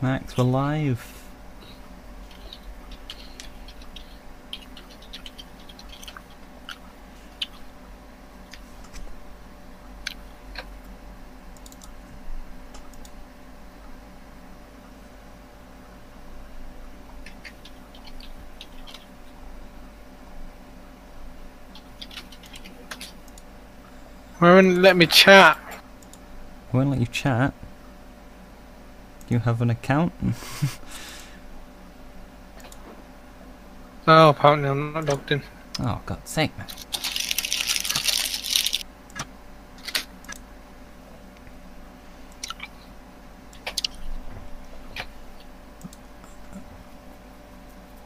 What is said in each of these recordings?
Max, we're live. Won't let me chat. Won't let you chat? Do you have an account? Oh, apparently I'm not logged in. Oh, God's sake, man.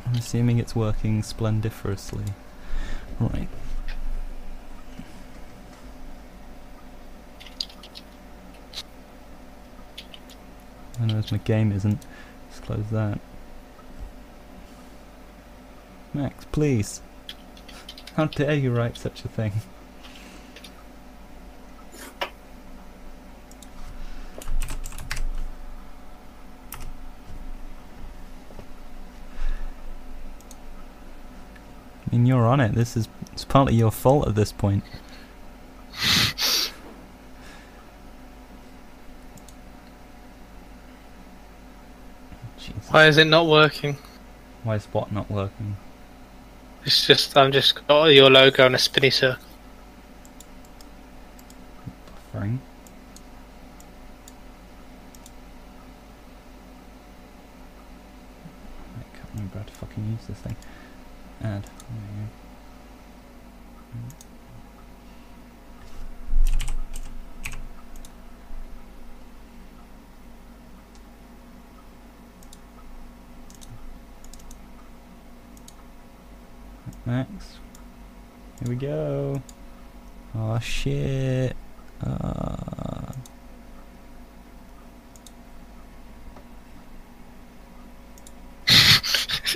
I'm assuming it's working splendiferously. Right. I know my game isn't. Let's close that. Max, please. How dare you write such a thing? I mean, you're on it. It's partly your fault at this point. Jesus. Why is it not working? Why is what not working? It's just, I'm just got your logo on a spinny circle. Buffering. I can't remember how to fucking use this thing. Add. Max. Here we go. Oh shit.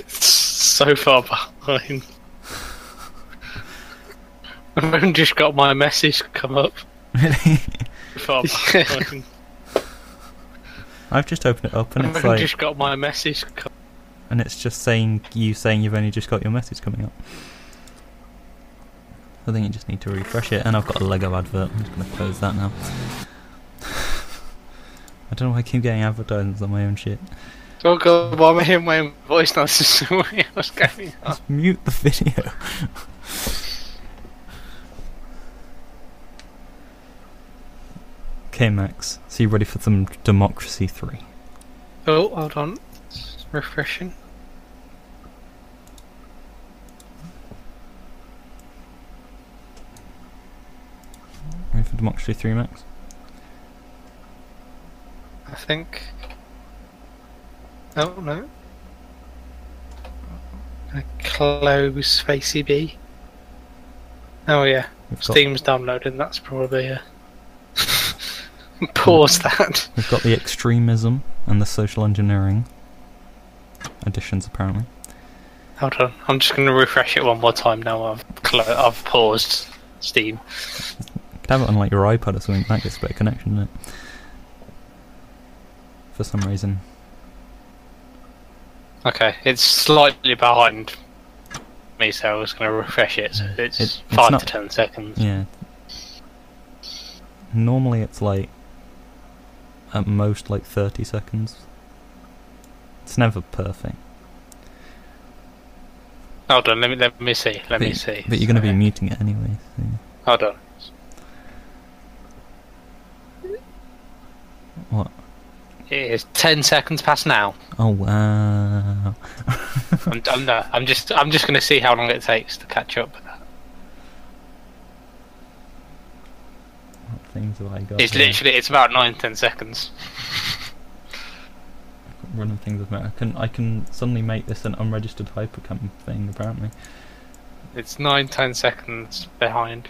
So far behind. I've just got my message come up. Really? Far behind. I've just opened it up and it's I've like, just got my message come and it's just saying you've only just got your message coming up. I think you just need to refresh it, and I've got a Lego advert. I'm just going to close that now. I don't know why I keep getting advertisements on my own shit. Oh god, why am I hearing my own voice now? This is so weird. What's going on? Just mute the video. Okay, Max. So you ready for some Democracy 3? Oh, hold on. It's refreshing. Ready for Democracy 3, Max? I think. Oh no. Close Facey B. Oh yeah. Steam's downloading, that's probably pause that. We've got the extremism and the social engineering additions apparently. Hold on, I'm just going to refresh it one more time now. I've paused Steam. You could have it on like your iPad or something, that gets a better connection, doesn't it? For some reason. Okay, it's slightly behind me, so I was going to refresh it, so it's 5 not, to 10 seconds. Yeah. Normally it's like, at most like 30 seconds. It's never perfect. Hold on, let me see, let me see. But you're going to be muting it anyway. So. Hold on. What? It is 10 seconds past now. Oh wow. I'm just going to see how long it takes to catch up with that. What things have I got? It's literally, it's about 9-10 seconds. Running things about. I can suddenly make this an unregistered hypercam thing apparently. It's 9-10 seconds behind.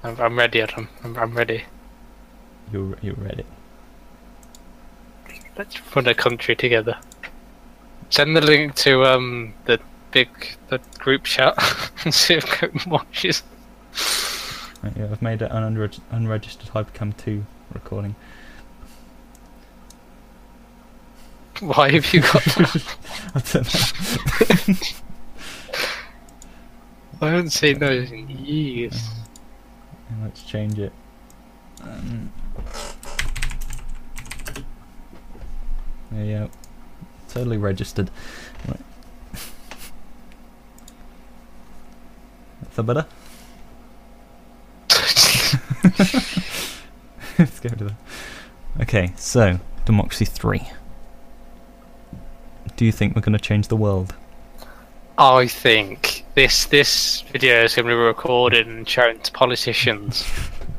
I'm ready, Adam. I'm ready. You're ready. Let's run a country together. Send the link to the group chat and see if Cope watches. Right, yeah, I've made an unregistered Hypercam 2 recording. Why have you got that? I don't know. I haven't seen those in years. Let's change it. There you go. Totally registered. Right. Is that better? Let's go to that. Okay, so Democracy 3. Do you think we're going to change the world? I think this video is going to be recorded and shown to politicians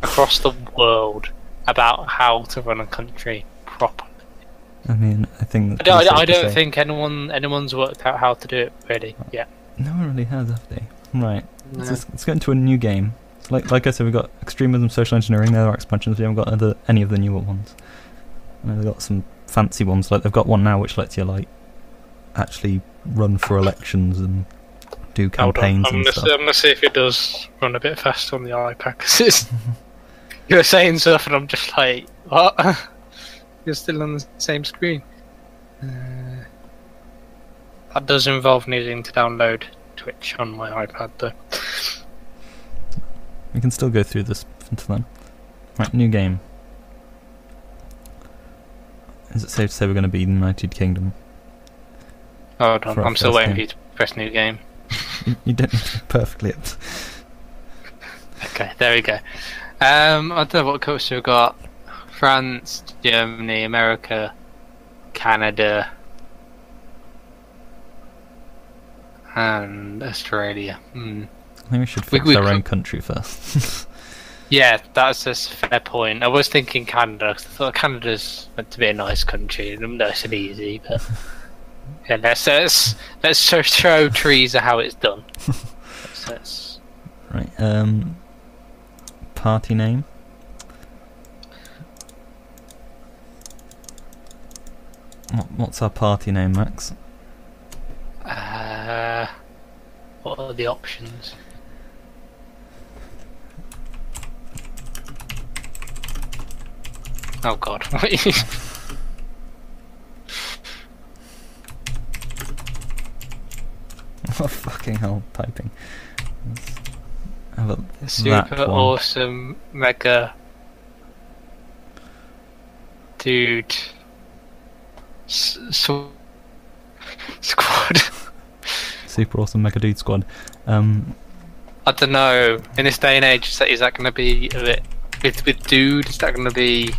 across the world about how to run a country properly. I mean, I think that's I don't think anyone's worked out how to do it really yet. No one really has, have they? Right. No. Let's get into a new game. So like I said, we've got extremism, social engineering. There are expansions. We haven't got any of the newer ones. And they've got some fancy ones. Like they've got one now which lets you like actually run for elections and do campaigns and stuff. I'm gonna see if it does run a bit faster on the iPad because you're saying stuff and I'm just like, what? You're still on the same screen. That does involve needing to download Twitch on my iPad though. We can still go through this until then. Right, new game. Is it safe to say we're going to be United Kingdom? Hold on, I'm still waiting for you to press new game. You don't need to be perfectly up. Okay, there we go. I don't know what countries we've got. France, Germany, America, Canada, and Australia. I think we should fix our own country first. Yeah, that's a fair point. I was thinking Canada, because I thought Canada's meant to be a nice country, nice and easy, but yeah, let's show Teresa how it's done. Right, party name. What's our party name, Max? What are the options? Oh god. Oh fucking hell, typing. Super awesome mega dude squad. Super awesome mega dude squad. I don't know. In this day and age, is that going to be a bit with dude? Is that going to be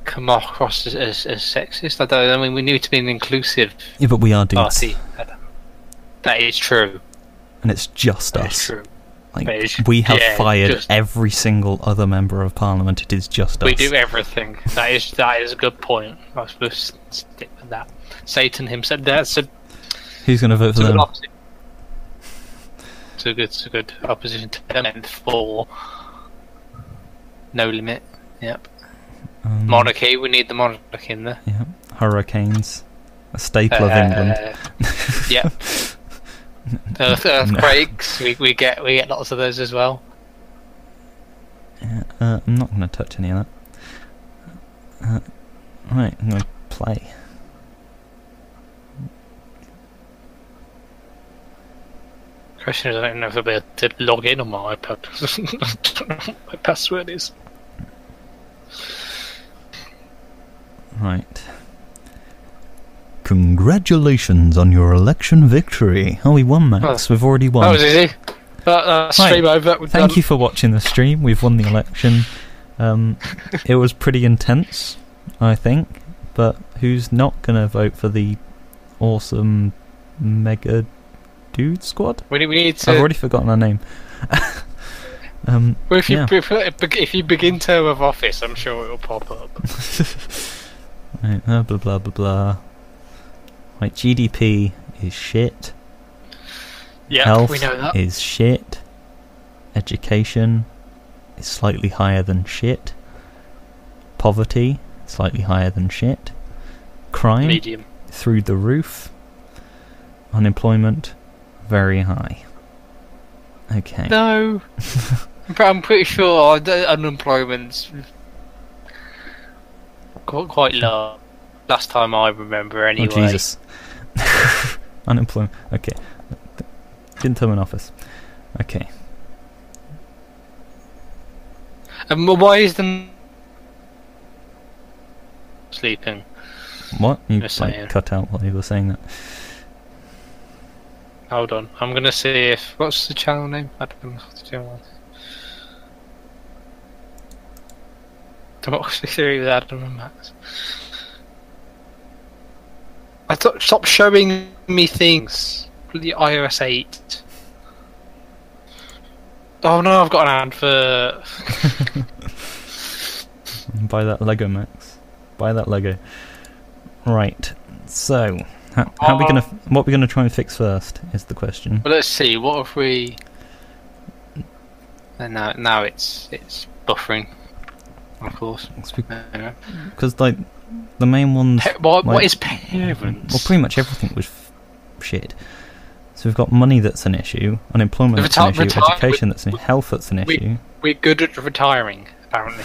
come across as sexist? I don't know. I mean, we need to be an inclusive. Yeah, but we are dudes. Party. That is true. And it's just that us. Is true. Like, we have fired every single other member of parliament. It is just us. We do everything. That is a good point. I suppose stick with that. Satan himself. That's a. Who's going to vote for them? It's a good opposition to them. And for no limit. Yep. Monarchy. We need the monarchy in there. Yeah. Hurricanes. A staple of England. Yep. Earthquakes. No. We get lots of those as well. Yeah, I'm not going to touch any of that. Right, I'm going to play. Question is, I don't know if I'll be able to log in on my iPad. I don't know what my password is. Right. Congratulations on your election victory. Oh, we won, Max. We've already won. That was easy. Stream over. Thank you for watching the stream. We've won the election. It was pretty intense, I think. But who's not going to vote for the awesome mega dude squad? We need to. I've already forgotten her name. Well, if you begin term of office, I'm sure it will pop up. Right, blah blah blah blah. Right, GDP is shit. Yeah, Health we know that. Is shit. Education is slightly higher than shit. Poverty, slightly higher than shit. Crime, medium, through the roof. Unemployment, very high. Okay. No. But I'm pretty sure the unemployment's quite low. Last time I remember, anyway. Oh Jesus! Unemployment. Okay. Didn't tell me in office. Okay. Why is the sleeping? What? You Just saying. cut out while you were saying that. Hold on, I'm gonna see if what's the channel name? I don't know what the channel was. Democracy Theory with Adam and Max. I thought stop showing me things. The iOS 8. Oh no, I've got an advert. Buy that Lego, Max. Buy that Lego. Right. So, what are we gonna try and fix first? Is the question. Well, let's see. What if we? And now it's buffering. Of course. Because like the main ones. What is parents? Well, pretty much everything was shit. So we've got money that's an issue, unemployment that's an issue, education that's an issue, health that's an issue. We're good at retiring, apparently.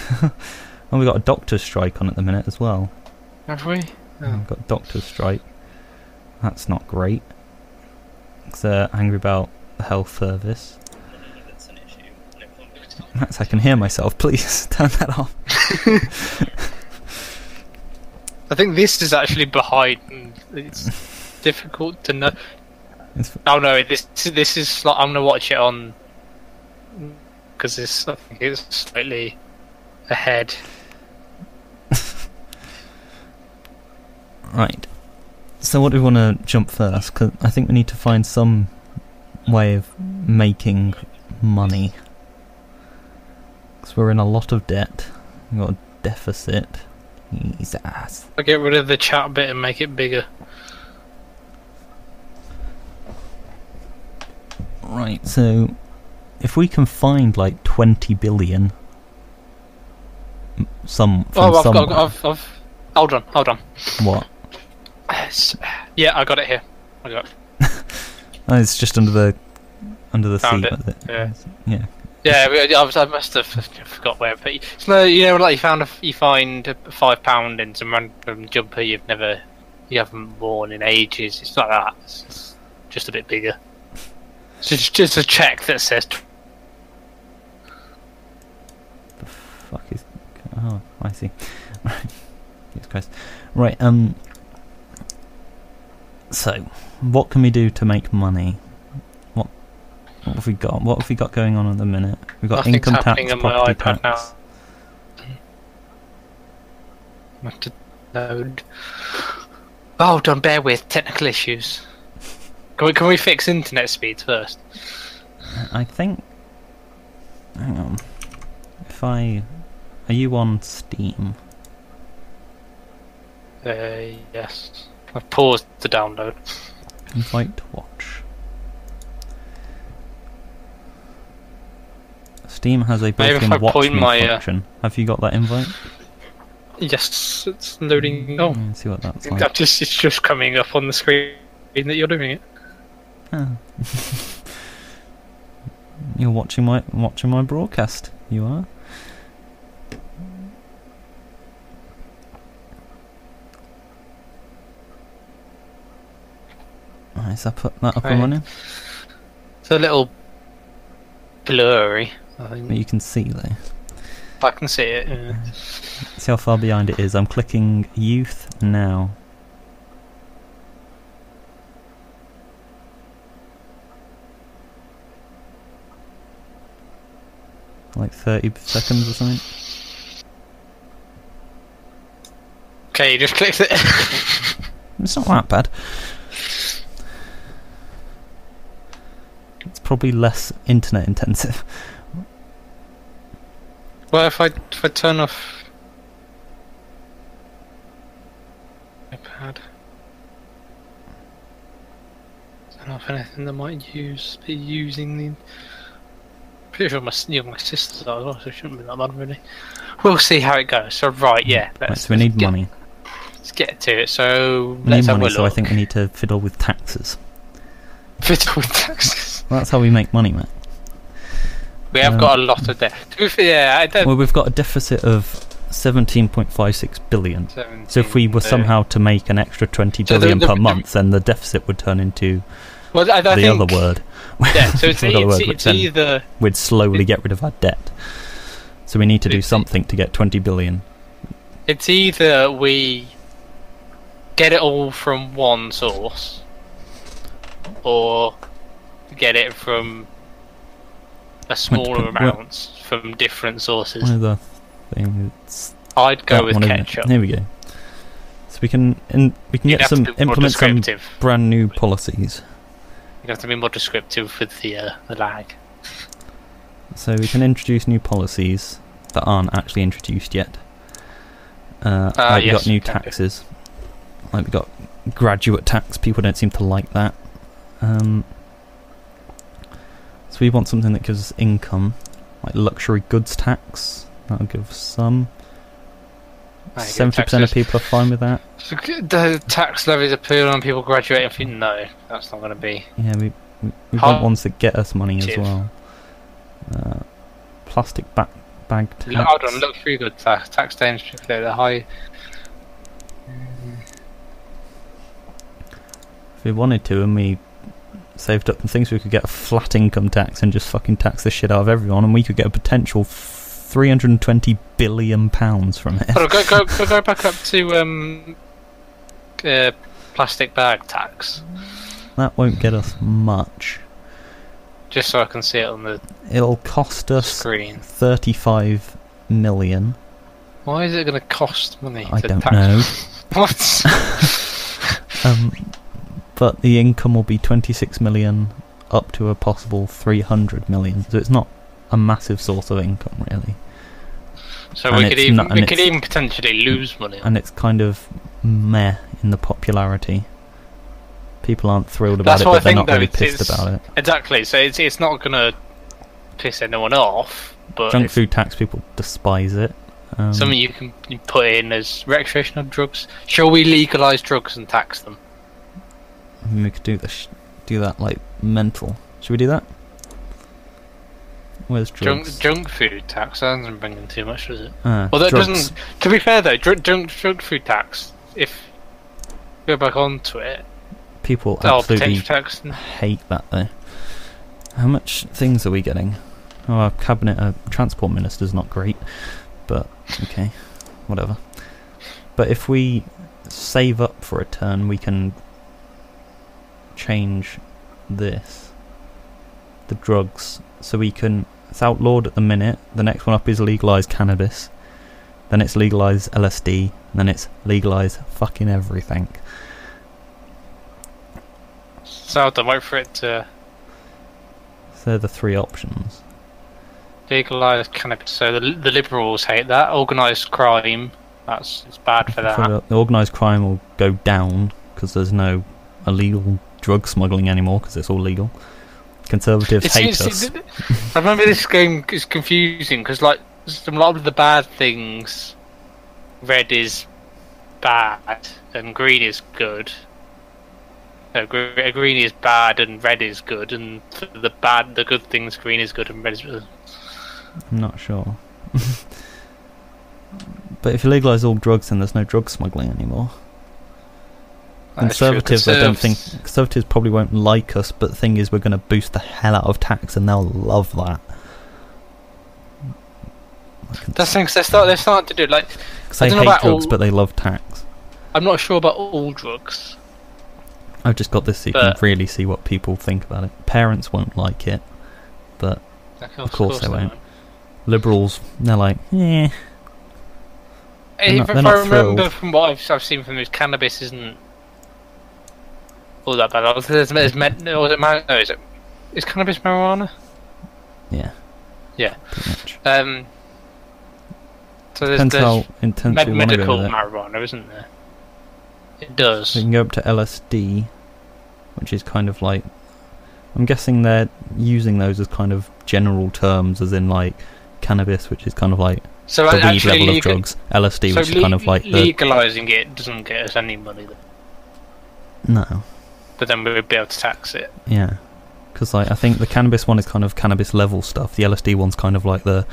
And we've got a doctor's strike on at the minute as well. Have we? Oh. We've got a doctor's strike. That's not great. Because they're angry about the health service. Max, I can hear myself. Please turn that off. I think this is actually behind. It's difficult to know. Oh no, this is like I'm gonna watch it on because this I think is slightly ahead. Right. So what do we want to jump first? Because I think we need to find some way of making money. Because we're in a lot of debt. We've got a deficit. Jesus. I'll get rid of the chat bit and make it bigger. Right, so if we can find like 20 billion from somewhere. Hold on. What? Yeah, I got it here. I got it. Oh, it's just under the Found seat. it. Was it? Yeah. Yeah. Yeah, I must have forgot where. But you know, like you find £5 in some random jumper you haven't worn in ages. It's like that. It's just a bit bigger. Just a check that says. The fuck is? Oh, I see. Jesus Christ. Right. So, what can we do to make money? What have we got? What have we got going on at the minute? We've got income tax, property tax. I have to load. Oh, don't bear with technical issues. Can we fix internet speeds first? I think. Hang on. Are you on Steam? Yes. I've paused the download. Invite to watch. Steam has a built-in watch me function. Have you got that invite? Yes, it's loading. Oh, let's see what that's like. It's just coming up on the screen that you're doing it. Oh. You're watching my broadcast. You are. Right, so I put that up and running. It's a little blurry, I think. But you can see though. I can see it. Yeah. See how far behind it is. I'm clicking youth now. Like 30 seconds or something. Okay, you just clicked it. It's not that bad. It's probably less internet intensive. Well, if I turn off iPad, turn off anything that might be using the. Pretty sure my sisters are as well, so it shouldn't be that bad really. We'll see how it goes. So right, so we need money. Let's get to it. So we need money, so I think we need to fiddle with taxes. Fiddle with taxes. Well, that's how we make money, mate. We have got a lot of debt. To be fair, I don't. Well, we've got a deficit of 17.56 billion. 17, So if we were somehow to make an extra 20 billion per month, then the deficit would turn into I the think, other word. Yeah, so it's either we'd slowly get rid of our debt. So we need to do something to get 20 billion. It's either we get it all from one source, or get it from a smaller amount from different sources. One of the things. I'd go with ketchup. Here we go. So we can implement some brand new policies. You have to be more descriptive with the lag. So we can introduce new policies that aren't actually introduced yet. Like we've got new taxes. Like we've got graduate tax. People don't seem to like that. So we want something that gives us income, like luxury goods tax. That'll give us some. 70% of people are fine with that. So the tax levies appeal on people graduating. I think no, that's not going to be. Yeah, we want ones that get us money as well. Plastic bag tax. Hold on, luxury goods tax stands they're high. If we wanted to, and we saved up some things, we could get a flat income tax and just fucking tax the shit out of everyone, and we could get a potential 320 billion pounds from it. Go back up to plastic bag tax. That won't get us much. Just so I can see it on the It'll cost us screen. 35 million. Why is it going to cost money? I don't know. What? But the income will be 26 million up to a possible 300 million. So it's not a massive source of income, really. So we could even potentially lose money. And it's kind of meh in the popularity. People aren't thrilled about it, but they're not really pissed about it. Exactly. So it's not going to piss anyone off. But junk food tax, people despise it. Something you can put in as recreational drugs. Shall we legalise drugs and tax them? I mean, we could do that like mental. Should we do that? Where's drugs? Junk food tax. That doesn't bring in too much, does it? Well, that doesn't. To be fair though, junk food tax. If we go back onto it, people absolutely hate that though. How much things are we getting? Oh, our cabinet, transport minister's not great, but okay, whatever. But if we save up for a turn, we can change this, the drugs, so we can. It's outlawed at the minute. The next one up is legalise cannabis. Then it's legalise LSD. And then it's legalise fucking everything. So I'll wait for it to. So they're the three options. Legalise cannabis. So the Liberals hate that. Organised crime. It's bad for that. The organised crime will go down because there's no illegal drug smuggling anymore because it's all legal. Conservatives hate us. I remember this game is confusing because like a lot of the bad things, red is bad and green is good. No, green is bad and red is good, and the good things, green is good and red is good. I'm not sure. But if you legalise all drugs, then there's no drug smuggling anymore. Conservatives, I don't think. Conservatives probably won't like us, but the thing is, we're going to boost the hell out of tax, and they'll love that. That's things they're starting to do. Like, they hate drugs, but they love tax. I'm not sure about all drugs. I've just got this so you can really see what people think about it. Parents won't like it, but of course they won't. Liberals, they're like, eh. If I remember from what I've seen from this, cannabis isn't all that bad. Is cannabis marijuana? Yeah. Yeah. Pretty much. So there's medical with marijuana, isn't there? It does. So you can go up to LSD, which is kind of like, I'm guessing they're using those as kind of general terms, as in like cannabis, which is kind of like the weed level of drugs. LSD, which is kind of like legalising it doesn't get us any money. No. But then we would be able to tax it. Yeah. Because I think the cannabis one is kind of cannabis level stuff. The LSD one's kind of like the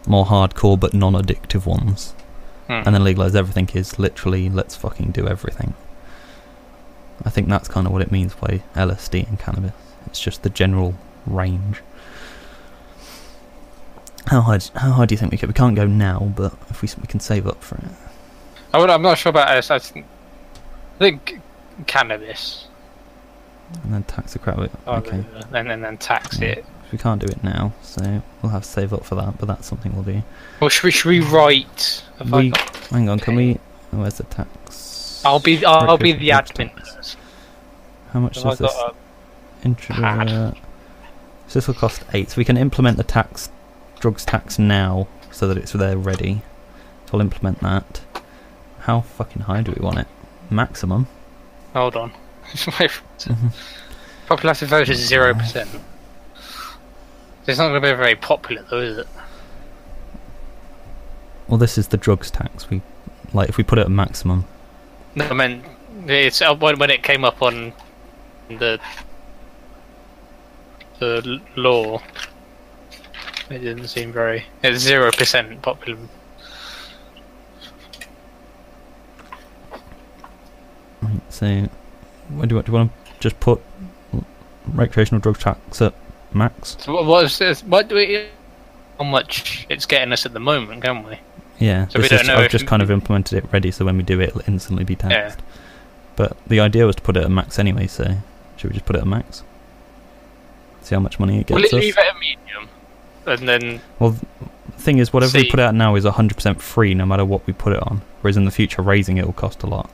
more hardcore but non-addictive ones. And then legalise everything is literally let's fucking do everything. I think that's kind of what it means by LSD and cannabis. It's just the general range. How high do you think we could? We can't go now, but if we can save up for it. I'm not sure about us. I think cannabis. And then tax the crap. Okay. And then tax it. We can't do it now, so we'll have to save up for that. But that's something we'll do. Well, should we write? Hang on. Can we? Oh, where's the tax? I'll be the admin. How much does this? So this will cost 8. So we can implement the drugs tax now, so that it's there ready. So we'll implement that. How fucking high do we want it? Maximum. Hold on. Popularity vote is 0%. It's not going to be very popular, though, is it? Well, this is the drugs tax. If we put it at maximum. No, I meant it's when it came up on the law. It didn't seem very. It's 0% popular. So, do you want to just put recreational drug tax at max? So how much it's getting us at the moment, can we? Yeah, so I've just kind of implemented it ready, so when we do it, it'll instantly be taxed. Yeah. But the idea was to put it at max anyway, so should we just put it at max? See how much money it gets us? Leave it at medium, and then... Well, the thing is, whatever we put out now is 100% free, no matter what we put it on. Whereas in the future, raising it will cost a lot.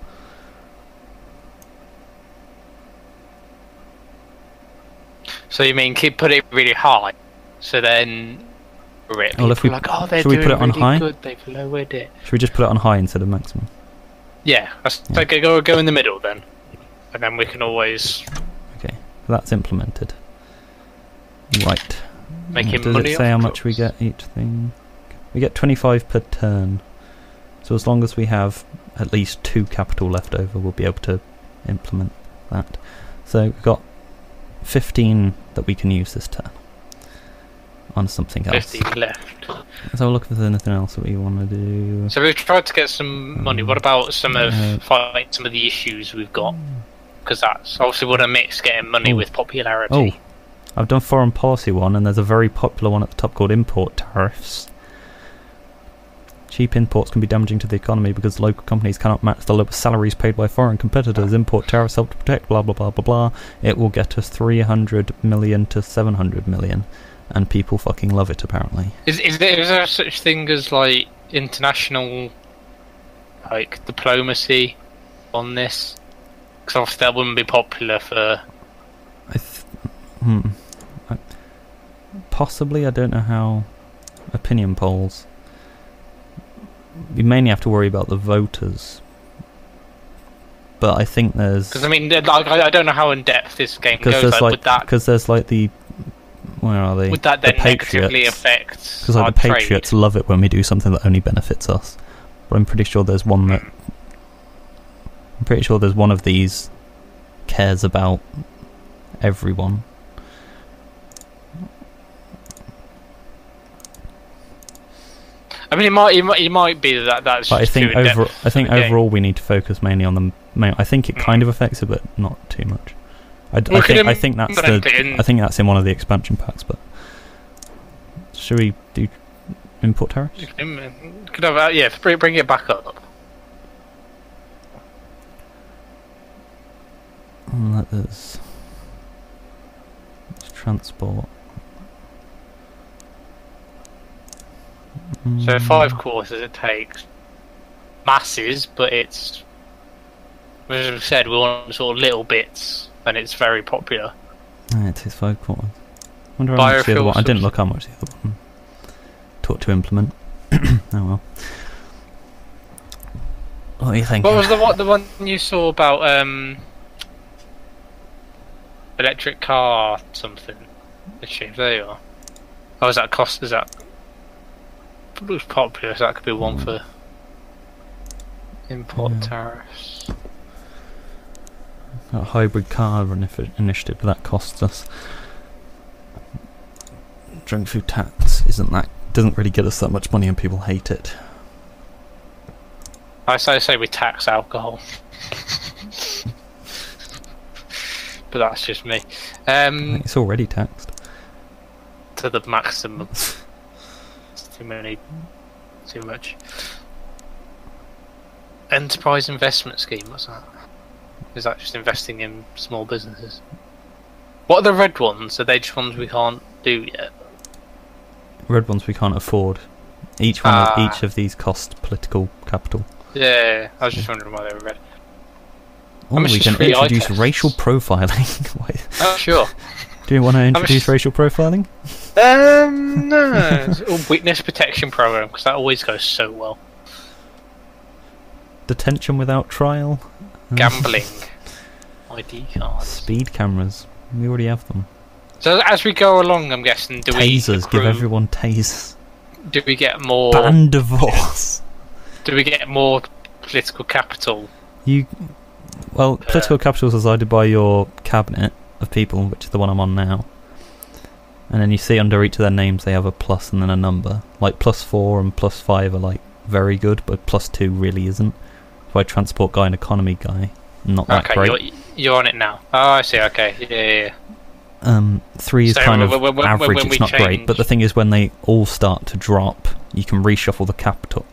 So you mean put it really high, so then... Well, if we like, oh, they're should we put it on really high? Good, they've lowered it. Should we just put it on high instead of maximum? Yeah, so go in the middle then, and then we can always. Okay, that's implemented. Right. Making Does money it say how off much we get each thing? We get 25 per turn. So as long as we have at least 2 capital left over, we'll be able to implement that. So we've got 15 that we can use this turn on something else. 15 left. Let's have a look if there's anything else that we want to do. So we've tried to get some money. What about some of the issues we've got? Because that's obviously what a mix getting money with popularity. Oh, I've done foreign policy one, and there's a very popular one at the top called import tariffs. Cheap imports can be damaging to the economy because local companies cannot match the low salaries paid by foreign competitors. Import tariffs help to protect blah blah blah blah blah. It will get us 300 million to 700 million. And people fucking love it, apparently. Is there such thing as like international, like diplomacy, on this? Because obviously that wouldn't be popular for. Possibly, I don't know how. Opinion polls. We mainly have to worry about the voters. But I think there's. Because I mean, I don't know how in depth this game goes. Because there's like the. Where are they? Would that then negatively affect? Because like the Patriots love it when we do something that only benefits us. But I'm pretty sure there's one that. I'm pretty sure there's one of these cares about everyone. I mean, it might be that's. But just I think overall we need to focus mainly on the. I think it kind of affects it, but not too much. I think that's in one of the expansion packs, but should we do import tariffs? Could have, bring it back up. There's transport. So 5 courses it takes. Masses, but it's. As we said, we want sort of little bits. And it's very popular. It takes 5 quarters. I wonder how much the other one. I didn't look how much the other one took to implement. Oh well. What do you think? What was the one you saw about electric car something? There you are. Oh, is that cost? Is that looks popular? So that could be one for import tariffs. A hybrid car initiative that costs us junk food tax doesn't really get us that much money and people hate it. I say we tax alcohol. But that's just me. It's already taxed. To the maximum. It's too much. Enterprise investment scheme, what's that? Is that just investing in small businesses? What are the red ones? Are they just ones we can't do yet? Red ones we can't afford. Each of these cost political capital. Yeah, I was just wondering why they were red. Oh, we can introduce racial profiling. Oh, sure. Do you want to introduce racial profiling? No. It's a witness protection program, because that always goes so well. Detention without trial. Gambling. ID cards. Speed cameras. We already have them. So as we go along, I'm guessing, tasers. Give everyone tasers. Do we get more... Ban divorce. Do we get more political capital? Well, political capital is decided by your cabinet of people, which is the one I'm on now. And then you see under each of their names they have a plus and then a number. Like +4 and +5 are like very good, but +2 really isn't. So I transport guy and economy guy. Not that great. Okay, you're on it now. Oh, I see, okay. Yeah. 3 is kind of average, it's not great, but the thing is when they all start to drop, you can reshuffle the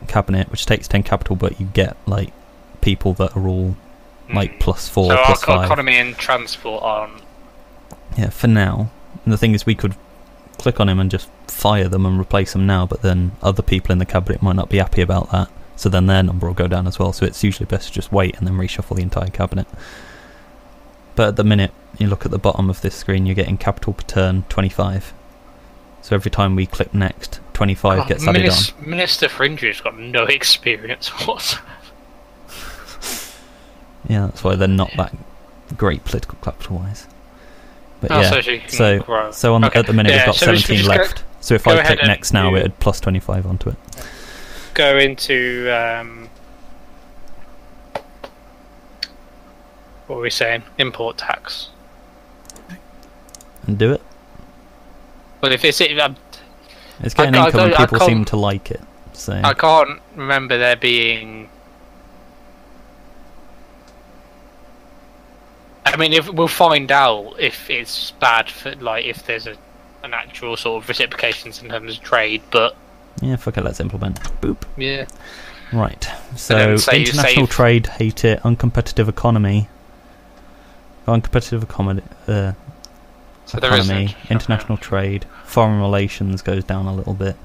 cabinet, which takes 10 capital, but you get like people that are all like +4, so +5. our economy and transport aren't... Yeah, for now. And the thing is we could click on him and just fire them and replace them now, but then other people in the cabinet might not be happy about that, so then their number will go down as well, so it's usually best to just wait and then reshuffle the entire cabinet. But at the minute, you look at the bottom of this screen, you're getting capital per turn 25. So every time we click next, 25 gets added on. Minister for Injury's got no experience whatsoever. Yeah, that's why they're not that great political capital-wise. But so on at the minute we've got 17 left. So if I click next now, it'd plus 25 onto it. Go into... what were we saying? Import tax. And do it. Well, if it's... it's getting income and people seem to like it. So I can't remember there being... I mean, if we'll find out if it's bad for, like, if there's an actual sort of reciprocations in terms of trade, but... Yeah, fuck it, let's implement. Boop. Yeah. Right, so international trade, hate it. Uncompetitive economy. Uncompetitive economy, international trade, foreign relations goes down a little bit.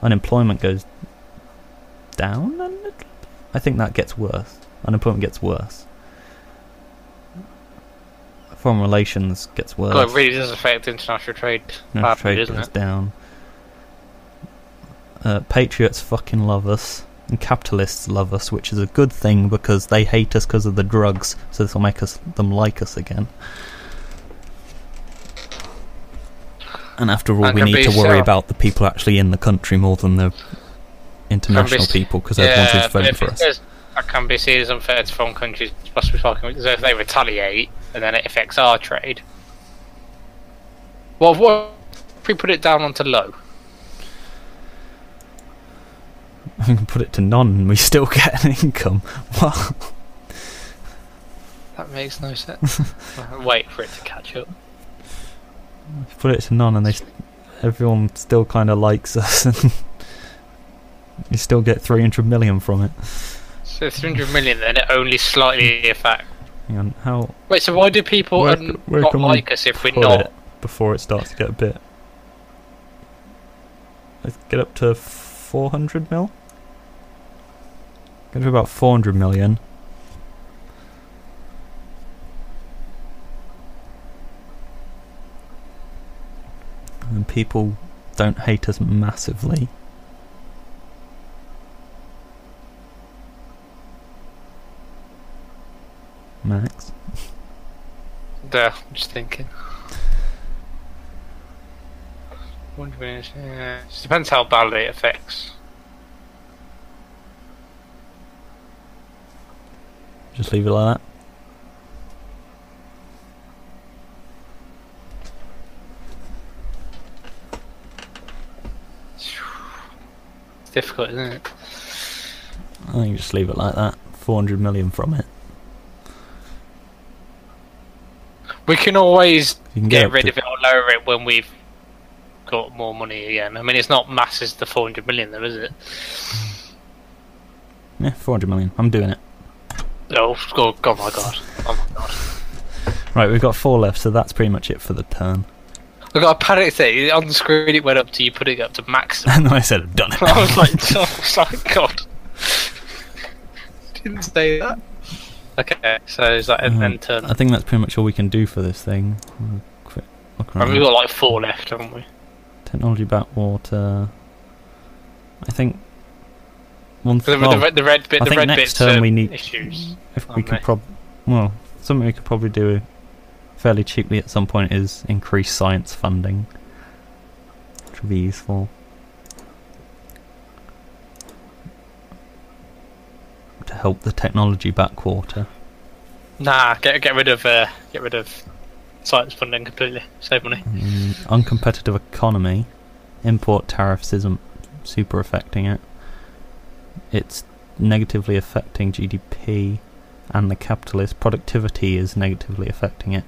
Unemployment goes down a little bit? I think that gets worse. Unemployment gets worse. Foreign relations gets worse. God, it really does affect international trade. International trade goes down. Patriots fucking love us. And capitalists love us, which is a good thing because they hate us because of the drugs, so this will make them like us again. And after all, we need to worry about the people actually in the country more than the international people, because they're the ones who's voting for us. That can be seen as unfair to foreign countries, possibly talking so if they retaliate and then it affects our trade. Well, what if we put it down onto low? We can put it to none and we still get an income. What? That makes no sense. Wait for it to catch up. Put it to none and everyone still kind of likes us and you still get 300 million from it. So 300 million then it only slightly affects. Hang on, how... Wait, so why do people not like us if we're not... before it starts to get a bit... Let's get up to 400 mil? Get to about 400 million. And people don't hate us massively. Max? Yeah, I'm just thinking. Yeah. It depends how badly it affects. Just leave it like that. It's difficult, isn't it? I think just leave it like that. 400 million from it. We can always You can get rid of it or lower it when we've got more money again. I mean, it's not masses the 400 million though, is it? Yeah, 400 million. I'm doing it. Oh my god. Oh my god. Right, we've got 4 left, so that's pretty much it for the turn. I got a panic thing. On the screen it went up to you put it up to maximum. And then I said I've done it. I was like, God. Didn't say that. Okay, so is that end turn? I think that's pretty much all we can do for this thing. Quick look around. We've got like 4 left, haven't we? Technology backwater. I think one The red bit. I The think red next bit's turn we need. issues. If we could something we could probably do fairly cheaply at some point is increase science funding, which would be useful to help the technology backwater. Nah, get rid of science funding completely. Save money. Uncompetitive economy. Import tariffs isn't super affecting it. It's negatively affecting GDP, and the capitalist productivity is negatively affecting it.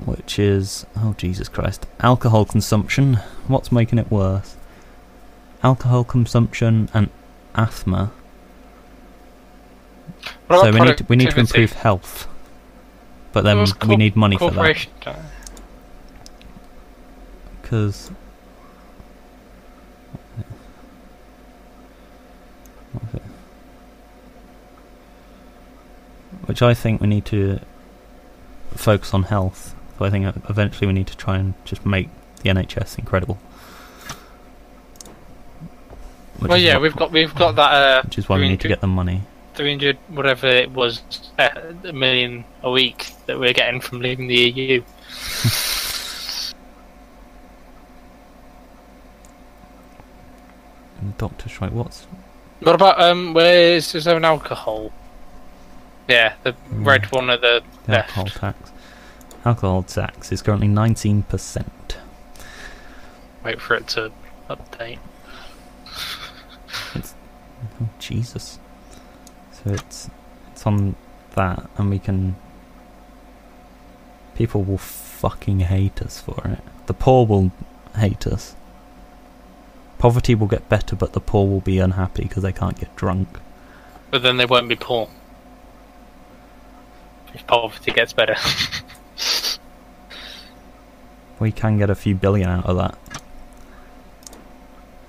Which is, oh Jesus Christ, alcohol consumption. What's making it worse? Alcohol consumption and asthma. So we need to improve health, but then we need money for that. Because which I think we need to focus on health. So I think eventually we need to try and just make the NHS incredible. Well, yeah, we've got that. Which is why we need to get the money. 300, whatever it was, a million a week that we're getting from leaving the EU. Doctor strike. What about where's there an alcohol? Yeah, the red one at the left. Alcohol tax. Alcohol tax is currently 19%. Wait for it to update. Oh Jesus! So it's on that, and we can. People will fucking hate us for it. The poor will hate us. Poverty will get better, but the poor will be unhappy because they can't get drunk. But then they won't be poor. If poverty gets better. We can get a few billion out of that.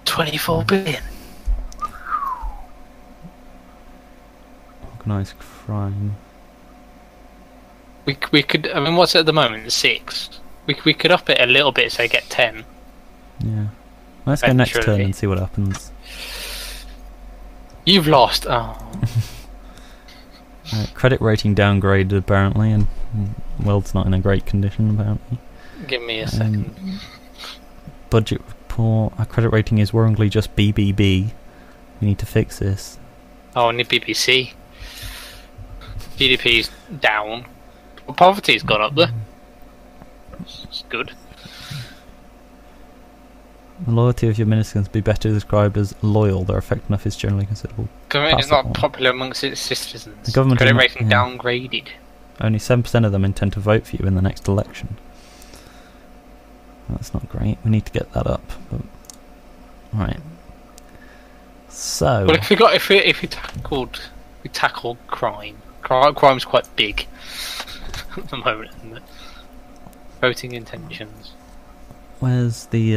24 billion. Organised crime. We could. I mean, what's it at the moment? 6. We could up it a little bit, say get 10. Yeah. Let's go next turn and see what happens. You've lost. Oh. Credit rating downgraded apparently, and the world's not in a great condition apparently. Give me a second. Budget report. Our credit rating is worryingly just BBB. We need to fix this. Oh, I need BBC. GDP's down. Well, poverty's gone up there. It's good. The loyalty of your ministers can be better described as loyal. Their effectiveness is generally considerable. Government is not popular amongst its citizens. The government credit rating downgraded. Only 7% of them intend to vote for you in the next election. That's not great. We need to get that up. But... Right. So. Well, if we tackled crime. Crime's quite big at the moment, isn't it? Voting intentions. Where's the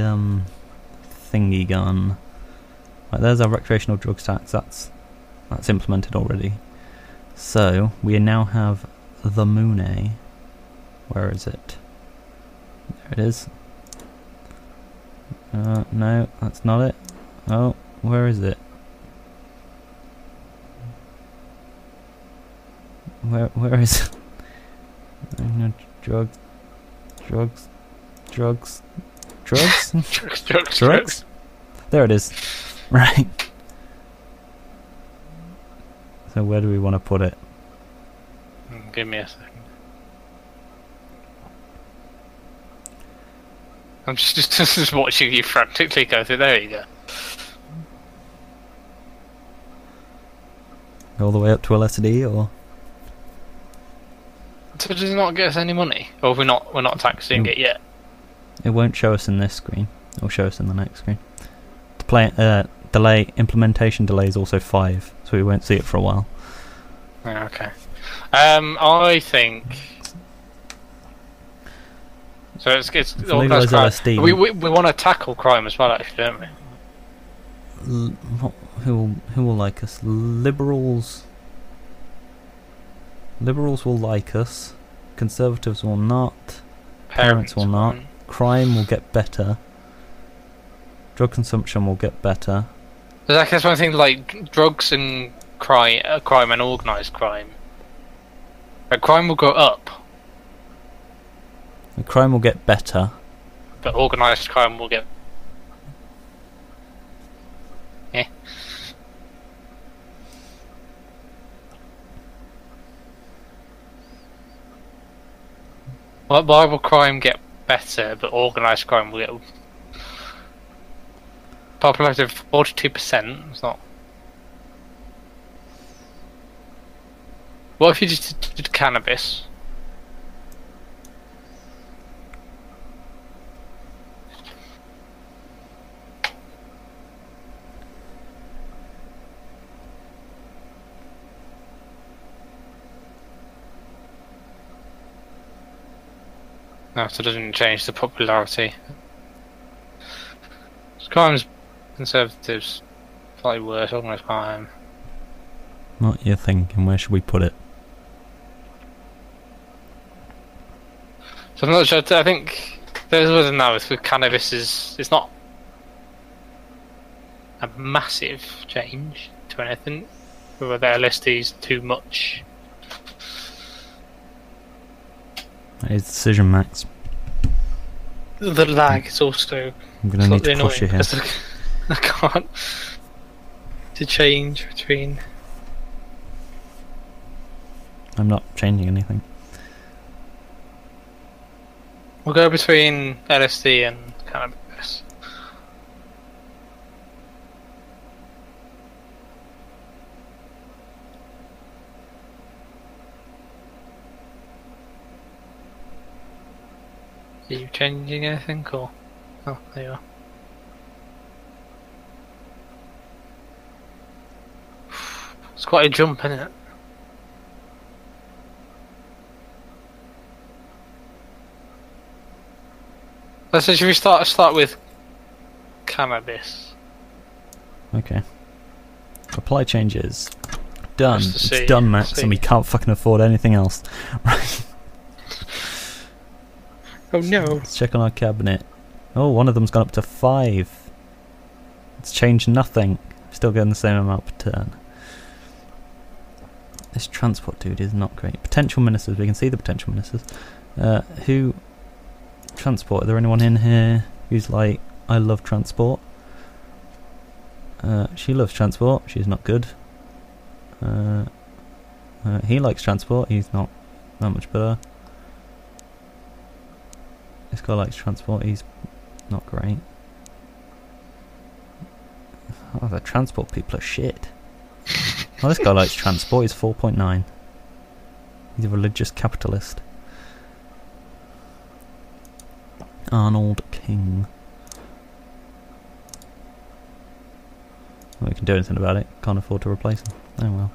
thingy gun? Right, there's our recreational drugs tax. That's implemented already. So we now have the Moone. Where is it? There it is. No, that's not it. Oh, where is it? Where is it? Drugs. Drugs? There it is. Right. So where do we want to put it? Give me a second. I'm just watching you frantically go through. There you go. all the way up to LSD, or So does it not get us any money, or we're not taxing it yet? it won't show us in this screen. It'll show us in the next screen. The implementation delay is also 5, so we won't see it for a while. Okay. I think. So it's organised crime. LSD, We want to tackle crime as well, actually, don't we? who will like us? Liberals will like us. Conservatives will not. Parents will not. Crime will get better. Drug consumption will get better. That's one thing, like drugs and crime and organised crime. Crime will go up, And crime will get better. but organised crime will get. Yeah. Why will crime get better, but organised crime will get? Popularity of 42%. It's not. What if you just did cannabis? No, so it doesn't change the popularity. Crime's conservatives, slightly worse, organised crime. What you're thinking? Where should we put it? So I'm not sure. I think there's other now with cannabis it's not a massive change to anything. Whether their list is too much. That is decision, Max. The lag is also. I'm going to need to push you here. I can't to change between. I'm not changing anything. We'll go between LSD and cannabis. Are you changing anything, or? Oh, there you are. It's quite a jump, isn't it? Let's say, should we start with cannabis? Okay. Apply changes. Done. It's See. done, Max, and we can't fucking afford anything else. Right. Oh no. Let's check on our cabinet. Oh, one of them's gone up to 5. It's changed nothing. Still getting the same amount per turn. This transport dude is not great. Potential ministers. We can see the potential ministers. Who... Transport. Is there anyone in here who's like, I love transport? She loves transport. She's not good. He likes transport. He's not that much better. This guy likes transport. He's not great. Oh, the transport people are shit. Oh, this guy likes transport. He's 4.9. He's a religious capitalist. Arnold King. Well, we can do anything about it. Can't afford to replace him. Oh well.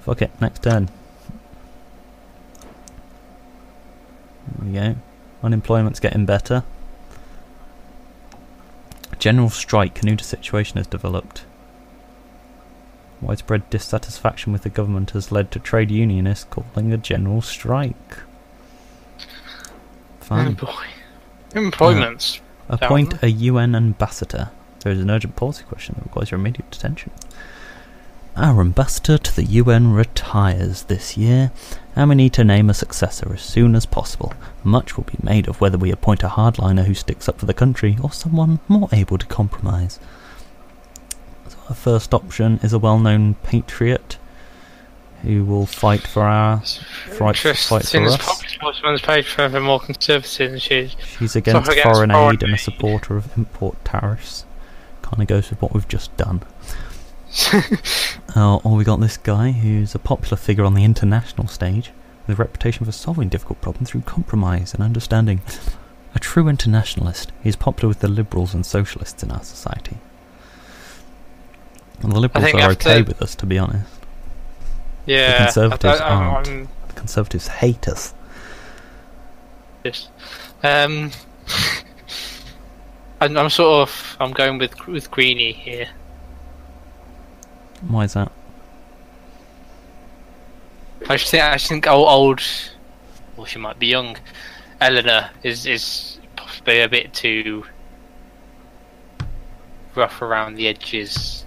Fuck it. Next turn. There we go. Unemployment's getting better. General strike. A new situation has developed. Widespread dissatisfaction with the government has led to trade unionists calling a general strike. Fine. Oh boy. Employment's appoint down. a UN ambassador. There is an urgent policy question that requires your immediate attention. Our ambassador to the UN retires this year, and we need to name a successor as soon as possible. Much will be made of whether we appoint a hardliner who sticks up for the country, or someone more able to compromise. So our first option is a well-known patriot who will fight for our fight for us. Spokesman's page for more conservative, and she's against foreign aid and a supporter of import tariffs. Kind of goes with what we've just done. Or we got this guy who's a popular figure on the international stage, with a reputation for solving difficult problems through compromise and understanding. A true internationalist, he is popular with the liberals and socialists in our society. And the liberals are okay with us, to be honest. Yeah, the Conservatives aren't. The Conservatives hate us. Yes. I'm going with Greenie here. Why is that? I just think old, well, she might be young. Eleanor is possibly a bit too rough around the edges.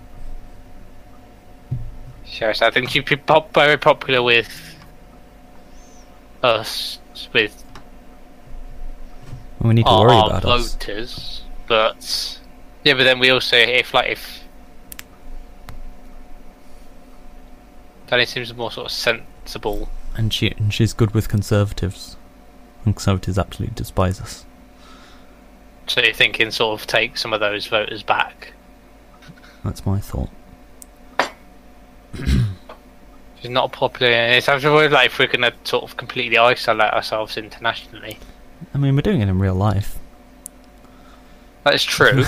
So I think she'd be very popular with us, with we need to worry about voters. us. But yeah, but then we also if Danny seems more sort of sensible, and she's good with Conservatives, and Conservatives absolutely despise us. So you think can sort of take some of those voters back? That's my thought. She's not popular. It's actually like if we're going to sort of completely isolate ourselves internationally. I mean, we're doing it in real life. That is true.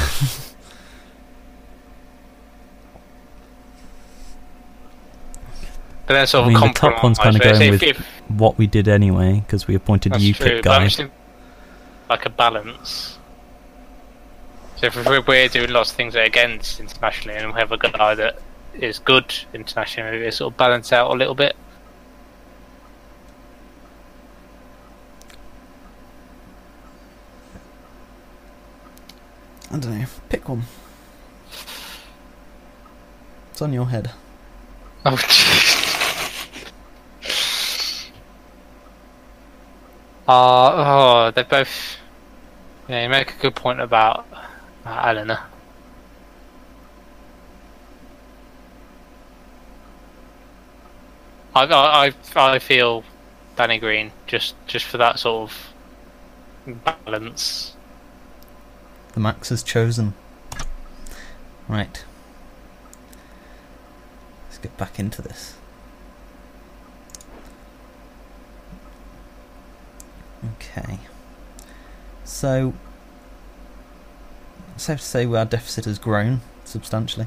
But then sort of the top one's kind of going with what we did anyway, because we appointed the UKIP guy. Like a balance. So if we're doing lots of things that are against internationally, and we have a guy that is good internationally, we sort of balance out a little bit. I don't know. Pick one. It's on your head. Oh, they're both. Yeah, you make a good point about Eleanor. I feel Danny Green just for that sort of balance. The Max has chosen. Right. Let's get back into this. Okay. So, it's safe to say our deficit has grown substantially.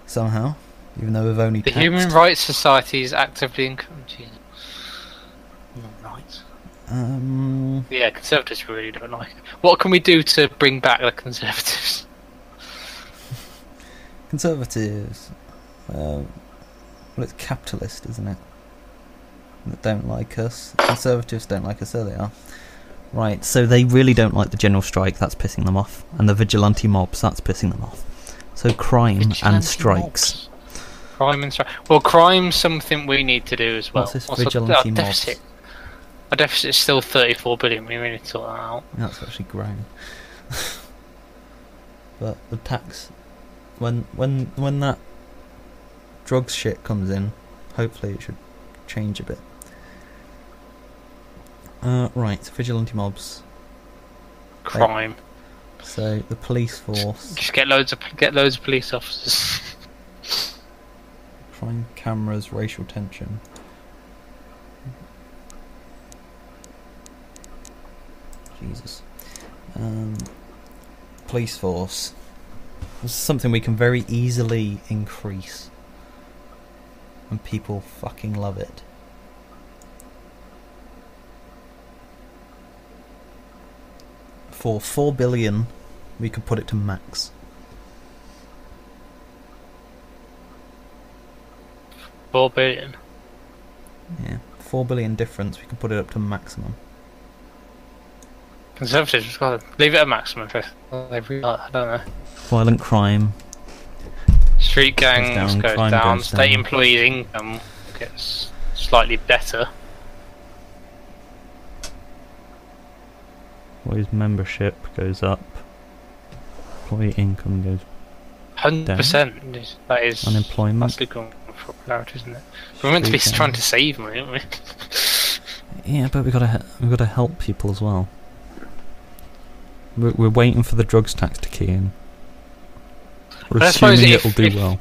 Somehow. Even though we've only the Human Rights Society is actively encouraging human rights. Yeah, Conservatives really don't like it. What can we do to bring back the Conservatives? Conservatives, well, it's capitalist, isn't it? That don't like us. Conservatives don't like us, so they are. Right, so they really don't like the general strike. That's pissing them off, and the vigilante mobs. That's pissing them off. So crime and strikes. Mobs. Crime and strike. Well, crime's something we need to do as well. What's this vigilante mobs? Our deficit is still 34 billion. We really need to sort that out. That's actually grown. But the tax, when that drugs shit comes in, hopefully it should change a bit. Right, vigilante mobs. Crime. So the police force. Just get loads of police officers. Crime cameras, racial tension. Jesus. Police force. This is something we can very easily increase. And people fucking love it. For 4 billion, we could put it to max. 4 billion? Yeah, 4 billion difference, we can put it up to maximum. Conservatives, just gotta leave it at maximum for every. I don't know. Violent crime. Street gangs goes down. Goes State down. employees' income gets slightly better. Employees' membership goes up. Employee income goes 100%. That is unemployment. That's good going for popularity, isn't it? We're meant to be trying to save money, aren't we? Yeah, but we gotta help people as well. We're waiting for the drugs tax to key in. We're assuming it'll do well.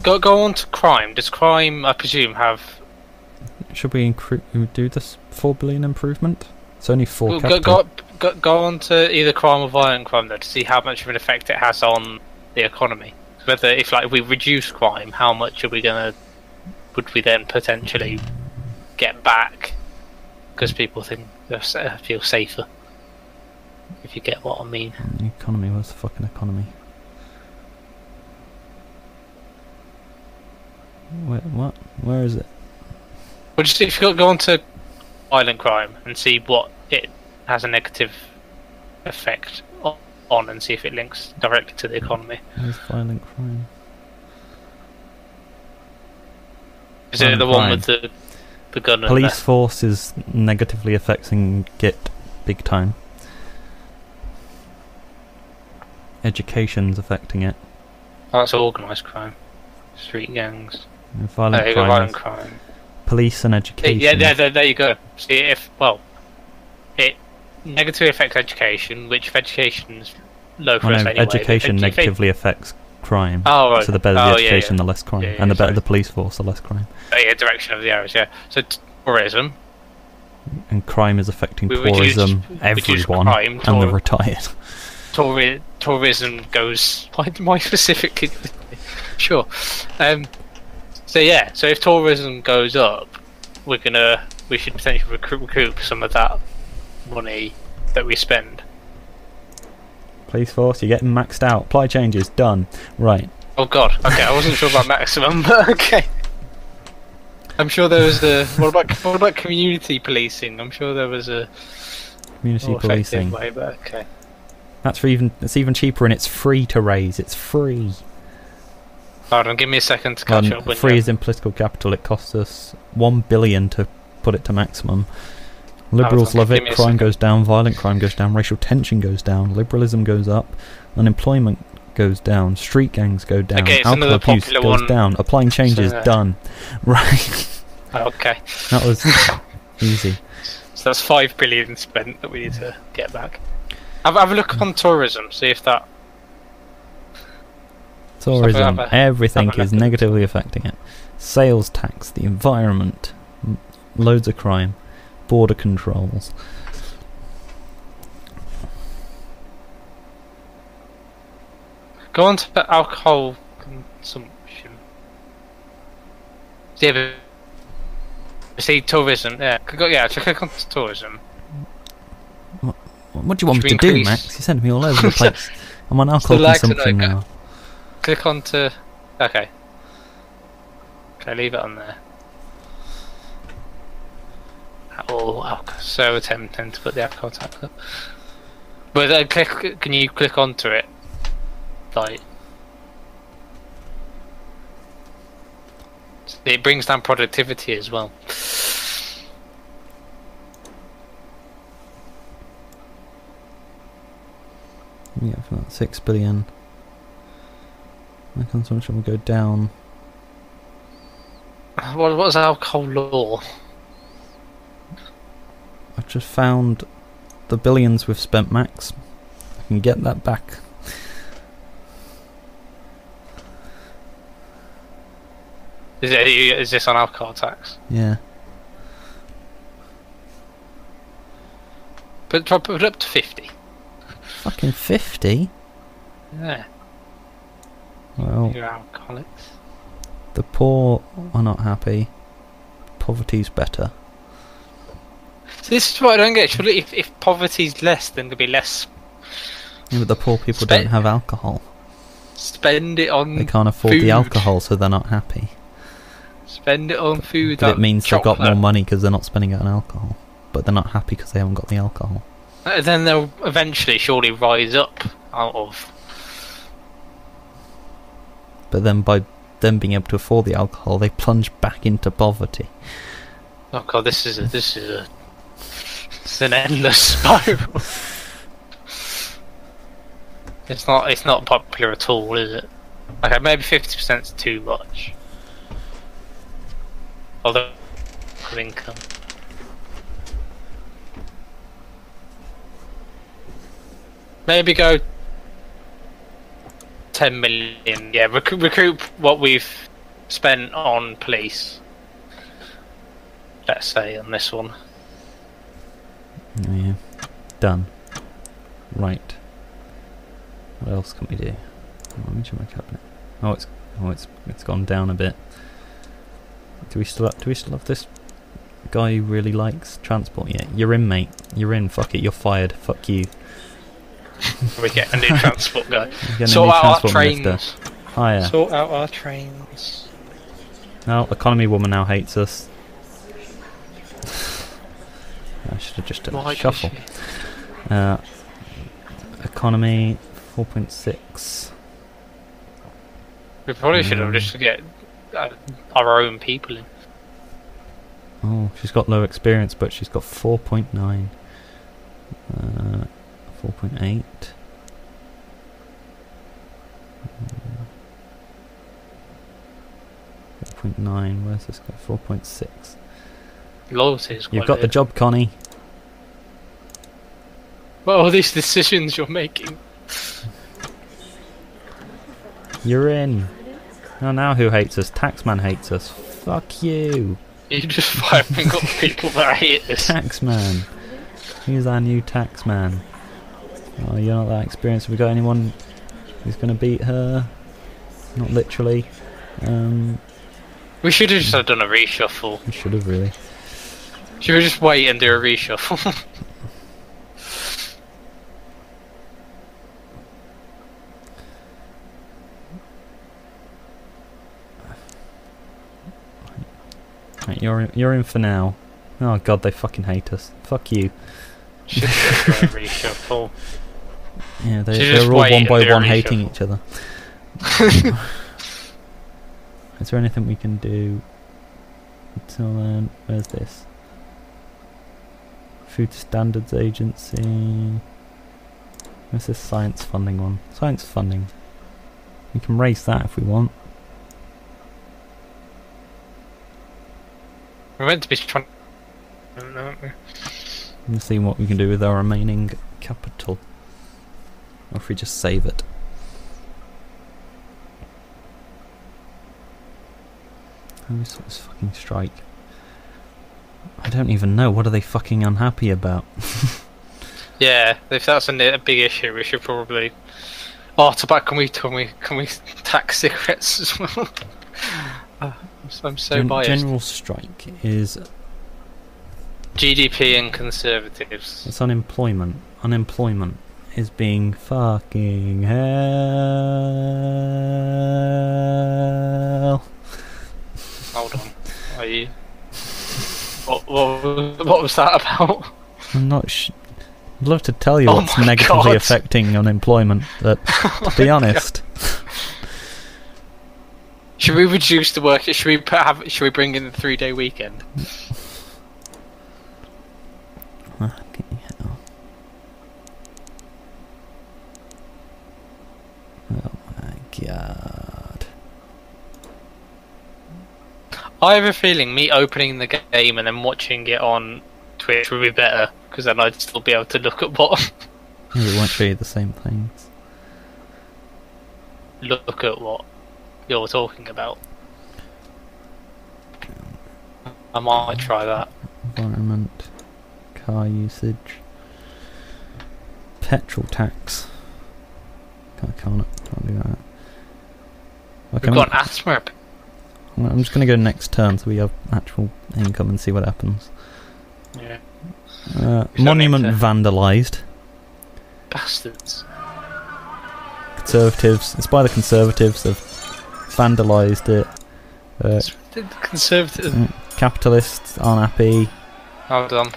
Go on to crime. Does crime, I presume, have? Should we do this 4 billion improvement? It's only 4 Well, capital. go on to either crime or violent crime though to see how much of an effect it has on the economy. Whether if we reduce crime, how much would we then potentially get back? Because people think they feel safer. If you get what I mean. The economy, where's the fucking economy? What? Where is it? Well, just if you go on to violent crime and see what it has a negative effect on, and see if it links directly to the economy. Where's violent crime? Is it the one with the gun? Police force is negatively affecting it big time. Education's affecting it. Oh, that's organised crime. Street gangs. And violent crime. Police and education. Yeah, there you go. See, it negatively affects education, which if education's low for us anyway. Education negatively affects crime. Oh, right. So the better the education, the less crime. And the better the police force, the less crime. Yeah, direction of the arrows, yeah. So tourism. And crime is affecting tourism, everyone, and the retired. Tourism goes... Why specifically? Sure. So yeah, so if tourism goes up, we should potentially recoup some of that money that we spend. Police force, you're getting maxed out. Apply changes, done. Right. Oh god, okay, I wasn't sure about maximum, but okay. I'm sure there was a... What about community policing? I'm sure there was a... Community policing. Way, but okay. It's even cheaper and it's free to raise. It's free. Hold on, give me a second to catch up. Free is in political capital. It costs us 1 billion to put it to maximum. Liberals love it. Crime goes down. Violent crime goes down. Racial tension goes down. Liberalism goes up. Unemployment goes down. Street gangs go down. Okay, alcohol abuse goes down. Applying changes done. Right. Okay. That was easy. So that's 5 billion spent that we need to get back. Have a look on tourism. See if that. Tourism, everything is negatively affecting it. Sales tax, the environment, loads of crime, border controls. Go on to alcohol consumption. See tourism. Yeah, click on tourism. What do you want me to do, Max? You're sending me all over the place. I'm on alcohol consumption now. Click on to... Okay, leave it on there. Oh, alcohol. So tempting to put the alcohol tax up. But then can you click onto it? Like... It brings down productivity as well. Yeah, for that 6 billion. My consumption will go down. What's alcohol law? I've just found the billions we've spent, Max. I can get that back. Is this on alcohol tax? Yeah. Put it up to 50. Fucking 50? Yeah. Well, you're alcoholics. The poor are not happy. Poverty's better. So this is what I don't get. Surely if poverty's less, then there'll be less. Yeah, but the poor people don't have alcohol. Spend it on. They can't afford food. the alcohol, so they're not happy. Spend it on food. But it means they've got more money because they're not spending it on alcohol. But they're not happy because they haven't got the alcohol. Then they'll eventually surely rise up out of. But then by them being able to afford the alcohol, they plunge back into poverty. Oh god, this is an endless spiral. It's not popular at all, is it? Okay, maybe 50% is too much. Although of income. Maybe go 10 million. Yeah, recoup what we've spent on police. Let's say on this one. Oh, yeah. Done. Right. What else can we do? Let me check my cabinet. Oh, it's gone down a bit. Do we still have this guy who really likes transport? Yeah, you're in, mate. You're in. Fuck it. You're fired. Fuck you. We get a new transport guy. Sort out our trains. Higher. Sort out our trains. No, economy woman now hates us. I should have just done a shuffle. Economy 4.6. We probably should have just get our own people in. Oh, she's got low experience, but she's got 4.9. 4.8. 4.9. Where's this guy? 4.6. Loyalty is quite You've got the job, Connie. What are these decisions you're making? You're in. Oh, now who hates us? Taxman hates us. Fuck you. You just firing up people that hate us. Taxman. Who's our new taxman? Oh, you're not that experienced. Have we got anyone who's going to beat her? Not literally. We should have just done a reshuffle. We should have, really. Should we just wait and do a reshuffle? Right, you're in for now. Oh god, they fucking hate us. Fuck you. Should just do a reshuffle. Yeah, they're all one by one hating each other. Is there anything we can do until then? Where's this? Food Standards Agency. Where's this science funding one? Science funding. We can raise that if we want. We're meant to be trying. We'll see what we can do with our remaining capital. Or if we just save it. Who's this fucking strike? I don't even know. What are they fucking unhappy about? Yeah, if that's a big issue, we should probably. Oh, tobacco! Can we tax cigarettes as well? I'm so biased. General strike is GDP and Conservatives. It's unemployment. Unemployment is being fucking hell. Hold on. Are you? What was that about? I'm not. I'd love to tell you what's negatively affecting unemployment, but to be honest. Should we reduce the work? Should we bring in the 3-day weekend? Fucking hell. Oh my god. I have a feeling me opening the game and then watching it on Twitch would be better, because then I'd still be able to look at what. It won't show you the same things. Look at what you're talking about. I might try that. Environment, car usage, petrol tax. Can't do that. We've got an asthma. I'm just going to go next turn so we have actual income and see what happens. Yeah. Monument vandalised. Bastards. Conservatives. It's by the Conservatives. They've vandalised it. The Conservatives. Capitalists aren't happy. Hold on.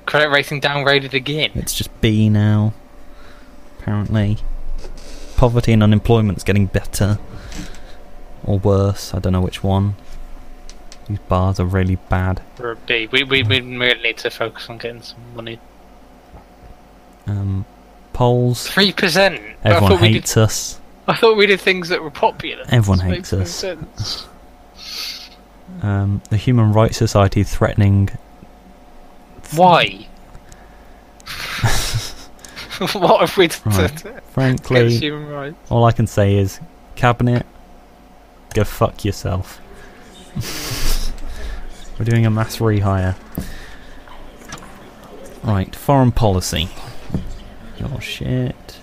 Credit rating downgraded again. It's just B now. Apparently. Poverty and unemployment's getting better. Or worse. I don't know which one. These bars are really bad. We're a B. We really need to focus on getting some money. Polls. 3%. Everyone hates us. I thought we did things that were popular. Everyone hates us. The Human Rights Society threatening. Why? What have we done? Right. Frankly, human rights? all I can say is Cabinet, Go fuck yourself. We're doing a mass rehire. Right, foreign policy. Oh shit.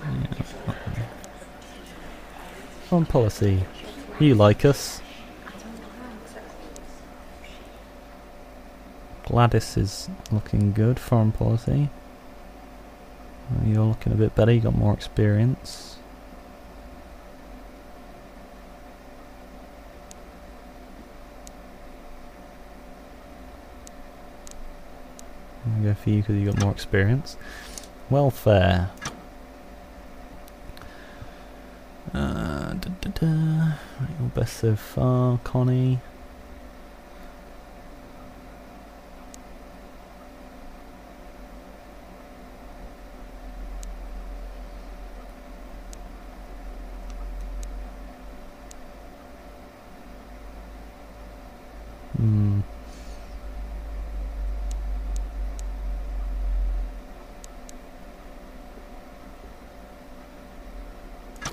Yeah. Foreign policy. You like us? Gladys is looking good. Foreign policy. You're looking a bit better. You got more experience. I'm gonna go for you because you got more experience. Welfare. Your best so far, Connie.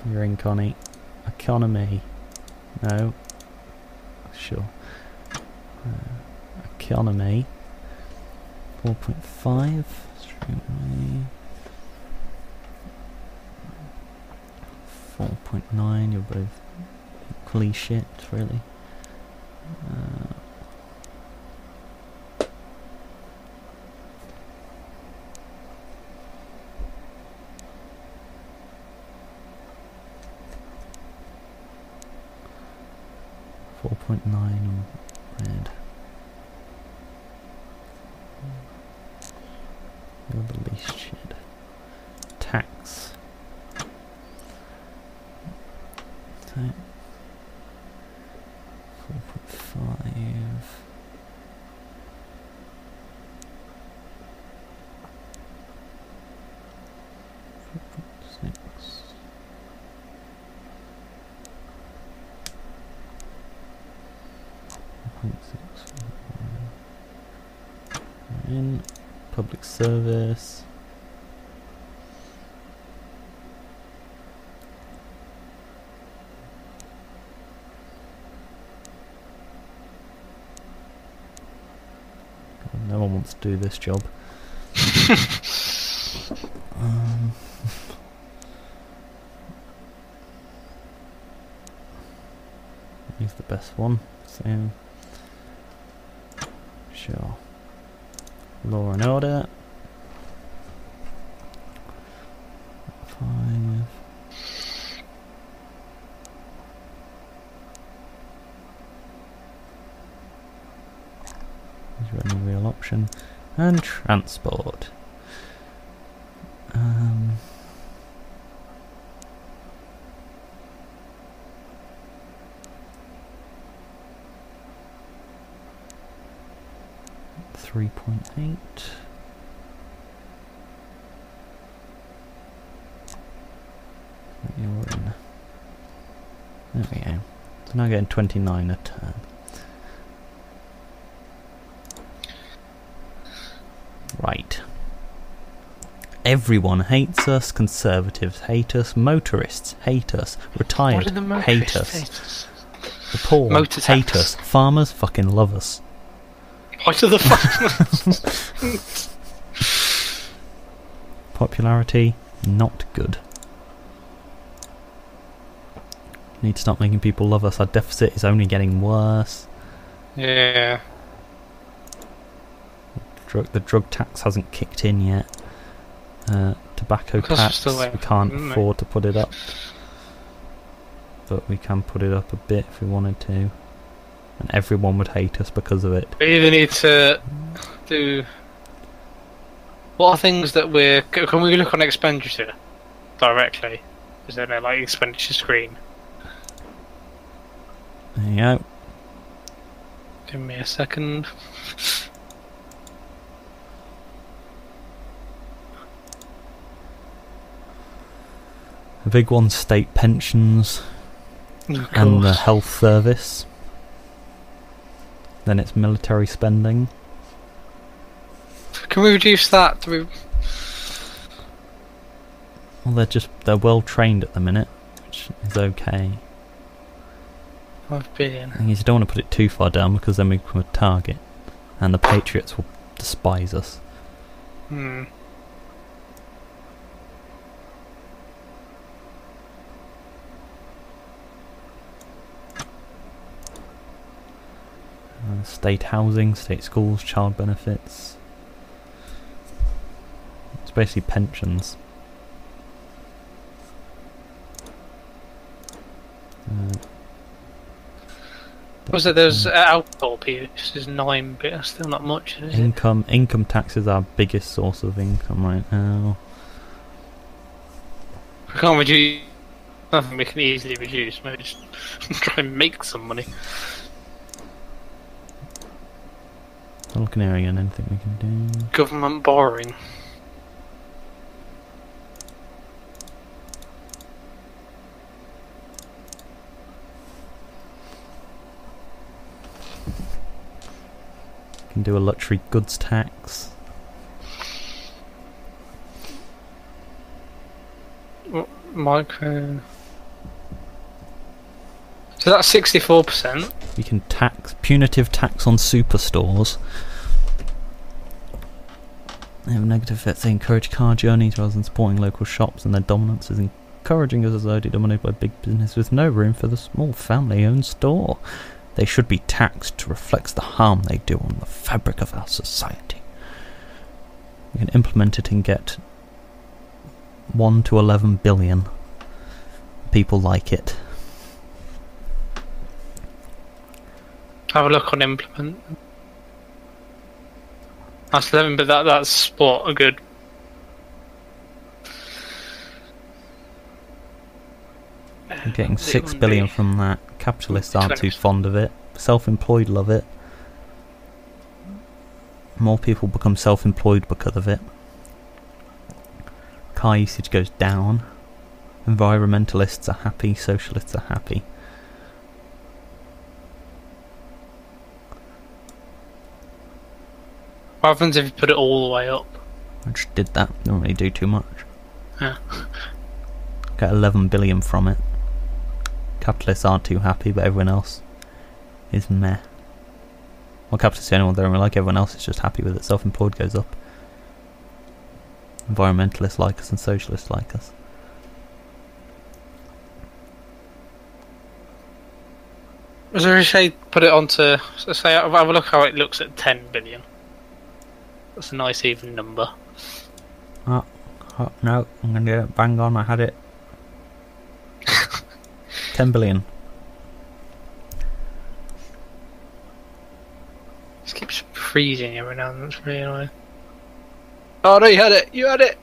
You're in, Connie. Economy. No. Sure. Economy. 4.5. 4.9. You're both equally shit, really. 4.9 on red. You're the least shit. Tax. So 4.5. In public service. God, no one wants to do this job. He's the best one, so sure. Law and order. 5. Is there any real option? And transport. 3.8. You're in. There we go. So now getting 29 a turn. Right. Everyone hates us. Conservatives hate us. Motorists hate us. Retired hate us. The poor hate us. Farmers fucking love us. What are the farmers? Popularity, not good. Need to start making people love us. Our deficit is only getting worse. Yeah. The drug tax hasn't kicked in yet. Tobacco tax, we can't afford to put it up. But we can put it up a bit if we wanted to. And everyone would hate us because of it. We either need to do... What are things that we're... Can we look on expenditure directly? Is there no like expenditure screen? There you go. Give me a second. The big one's state pensions and the health service. Then it's military spending. Can we reduce that? Do we... Well, they're well trained at the minute, which is okay. 5 billion. And you don't want to put it too far down because then we become a target, and the Patriots will despise us. Hmm. State housing, state schools, child benefits. It's basically pensions. Was it there's alcohol use is 9 bit, that's still not much, is income tax is our biggest source of income right now. We can't reduce nothing we can easily reduce, maybe just try and make some money. I'm looking here again, anything we can do. Government borrowing. Can do a luxury goods tax. Micro. So that's 64%. You can tax punitive tax on superstores. They have a negative effect. They encourage car journeys rather than supporting local shops, and their dominance is encouraging a society dominated by big business with no room for the small family-owned store. They should be taxed to reflect the harm they do on the fabric of our society. You can implement it and get 1 to 11 billion. People like it. Have a look on implement. That's 11, but that's what a good. You're getting 6 billion from that. Capitalists aren't too fond of it. Self-employed love it. More people become self-employed because of it. Car usage goes down. Environmentalists are happy. Socialists are happy. What happens if you put it all the way up? I just did that. Don't really do too much. Yeah. Get 11 billion from it. Capitalists aren't too happy, but everyone else is meh. Well, capitalists are the only one that don't really like. Everyone else is just happy with it. Self-employed goes up. Environmentalists like us and socialists like us. Was there a shade put it onto? So say, have a look how it looks at 10 billion. That's a nice even number. Oh no, I'm gonna get it bang on. I had it. 10 billion. This keeps freezing every now and then. That's really annoying. Oh no, you had it! You had it!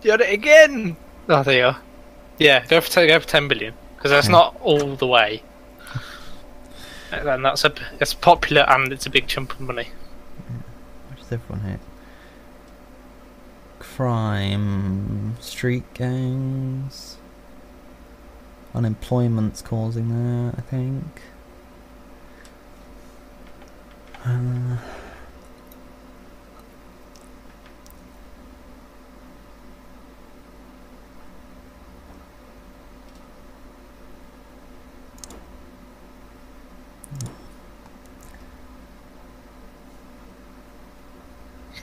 You had it again! Oh, there you are. Yeah, go for 10 billion. Because that's not all the way. And that's popular and it's a big chunk of money. Where's everyone here? Crime, street gangs, unemployment's causing that, I think.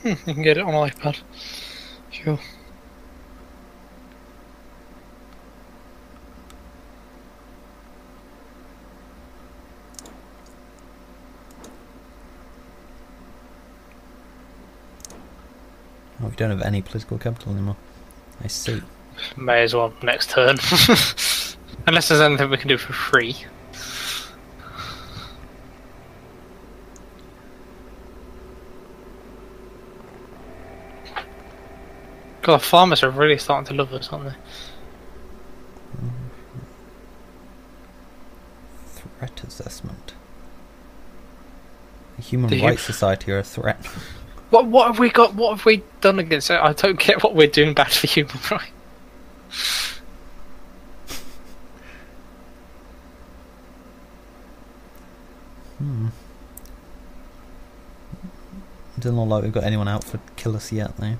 You can get it on iPad. Sure. Oh, we don't have any political capital anymore. I see. May as well next turn. Unless there's anything we can do for free. God, the farmers are really starting to love us, aren't they? Threat assessment. The Human Rights Society are a threat. What have we got? What have we done against it? I don't get what we're doing bad for human rights. Doesn't look like we've got anyone out for kill us yet, though.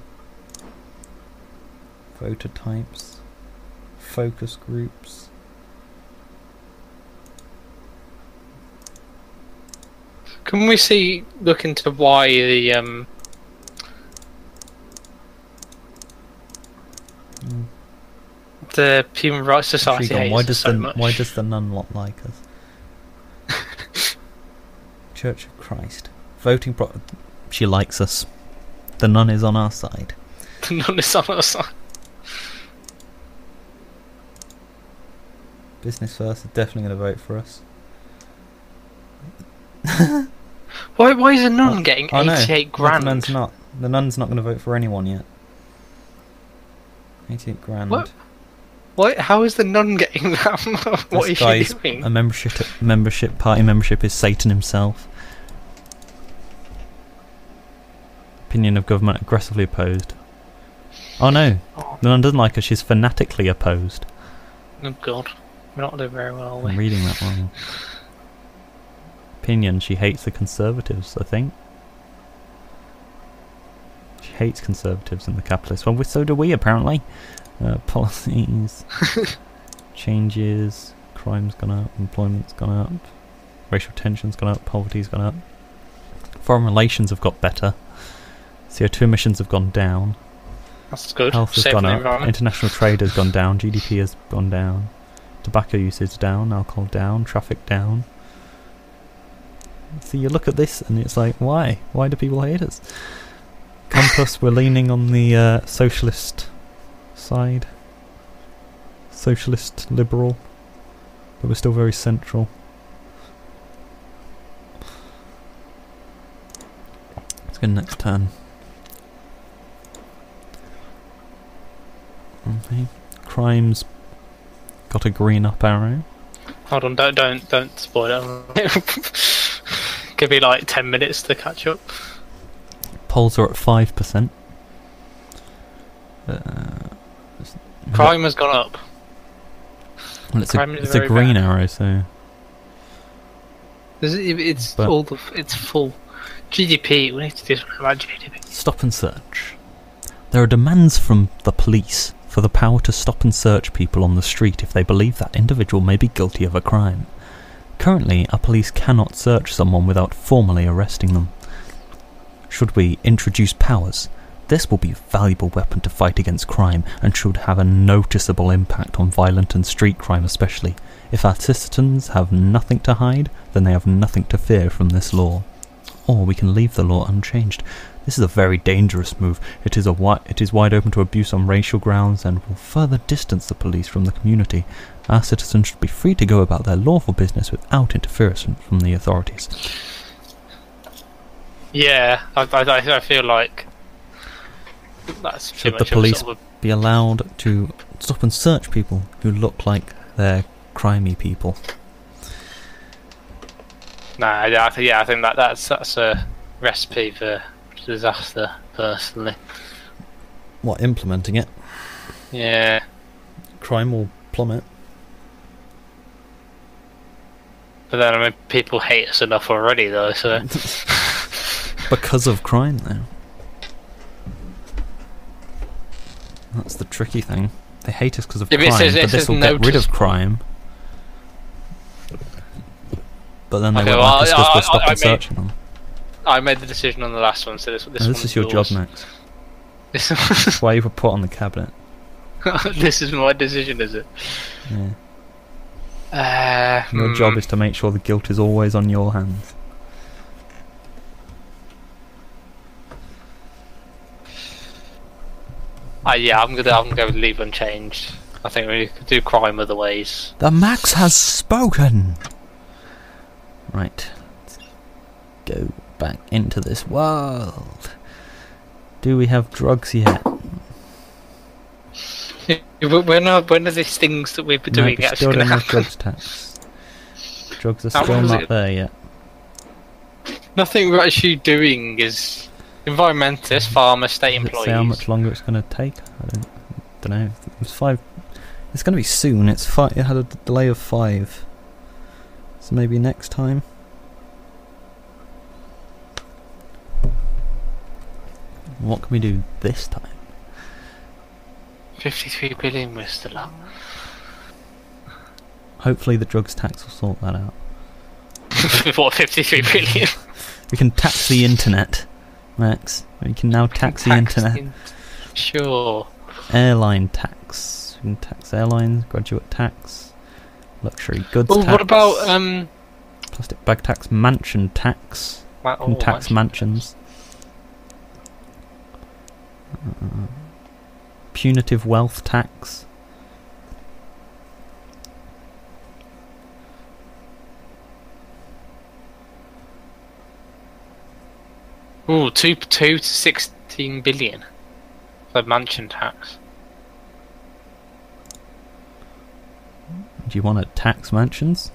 Voter types, focus groups. Can we look into why the Human Rights Society hates us so much? Why does the nun not like us? Church of Christ. She likes us. The nun is on our side. The nun is on our side. Business First is definitely going to vote for us. Why is a nun getting 88 grand? The nun's not going to vote for anyone yet. 88 grand. What? How is the nun getting that? What is she doing? A party membership is Satan himself. Opinion of government aggressively opposed. Oh no, the nun doesn't like her. She's fanatically opposed. Oh god, we're not doing very well, are we? I'm reading that wrong. Opinion: she hates the Conservatives. I think she hates Conservatives and the capitalists. Well, so do we apparently. Policies, changes, crime's gone up, employment's gone up, racial tension's gone up, poverty's gone up. Foreign relations have got better. CO2 emissions have gone down. That's good. Health has gone up. International trade has gone down. GDP has gone down. Tobacco usage down. Alcohol down. Traffic down. So you look at this and it's like, why? Why do people hate us? Compass, we're leaning on the socialist side. Socialist, liberal. But we're still very central. Let's go next turn. Okay. Crime's got a green up arrow. Hold on, don't spoil it. Give me like 10 minutes to catch up. Polls are at 5%. Crime has gone up. Well, it's a green bad. arrow, so it's full. GDP. We need to do something about GDP. Stop and search. There are demands from the police for the power to stop and search people on the street if they believe that individual may be guilty of a crime. Currently, our police cannot search someone without formally arresting them. Should we introduce powers, this will be a valuable weapon to fight against crime and should have a noticeable impact on violent and street crime especially. If our citizens have nothing to hide, then they have nothing to fear from this law. Or we can leave the law unchanged. This is a very dangerous move. It is wide open to abuse on racial grounds and will further distance the police from the community. Our citizens should be free to go about their lawful business without interference from the authorities. Yeah, I feel like that's too should much the police of be allowed to stop and search people who look like they're crimey people? Nah, I think that's a recipe for disaster, personally. What, implementing it? Yeah. Crime will plummet. But then, I mean, people hate us enough already, though, so... Because of crime, though. That's the tricky thing. They hate us because of crime, but this will get rid of crime. But then they won't like us because we're stopping searching them. I made the decision on the last one, so this is your job, Max. That's why you were put on the cabinet. This is my decision, is it? Yeah. Your job is to make sure the guilt is always on your hands. Yeah, I'm gonna go with leave unchanged. I think we could do crime other ways. The Max has spoken. Right. Let's go back into this world. Do we have drugs yet? When are these things that we've been doing actually going to happen? Drugs tax. Drugs are still not there yet. Nothing we're actually doing is environmentalists, farmers, state employees. Say how much longer it's going to take? I don't know. It was 5. It's going to be soon. It had a delay of 5. So maybe next time. What can we do this time? 53 billion we're still up. Hopefully the drugs tax will sort that out. What, 53 billion? We can tax the internet, Max. We can now tax the internet. Sure. Airline tax. We can tax airlines. Graduate tax. Luxury goods tax. What about plastic bag tax? Mansion tax. We can tax mansions. Punitive wealth tax. Ooh, 2 to 16 billion for mansion tax. Do you want to tax mansions?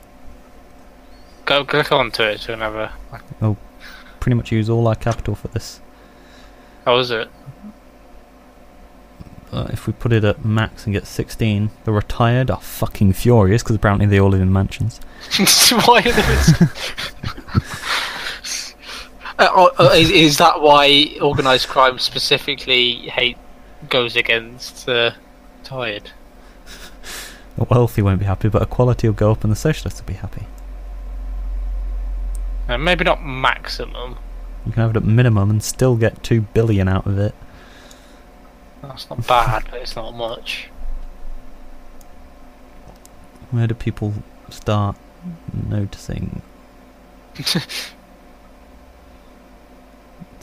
Go click onto it to another. We'll pretty much use all our capital for this. How is it? If we put it at max and get 16, the retired are fucking furious because apparently they all live in mansions. Why are they? Is that why organised crime specifically goes against the tired? The wealthy won't be happy, but equality will go up and the socialists will be happy. Maybe not maximum. You can have it at minimum and still get 2 billion out of it. That's not bad, but it's not much. Where do people start noticing? It's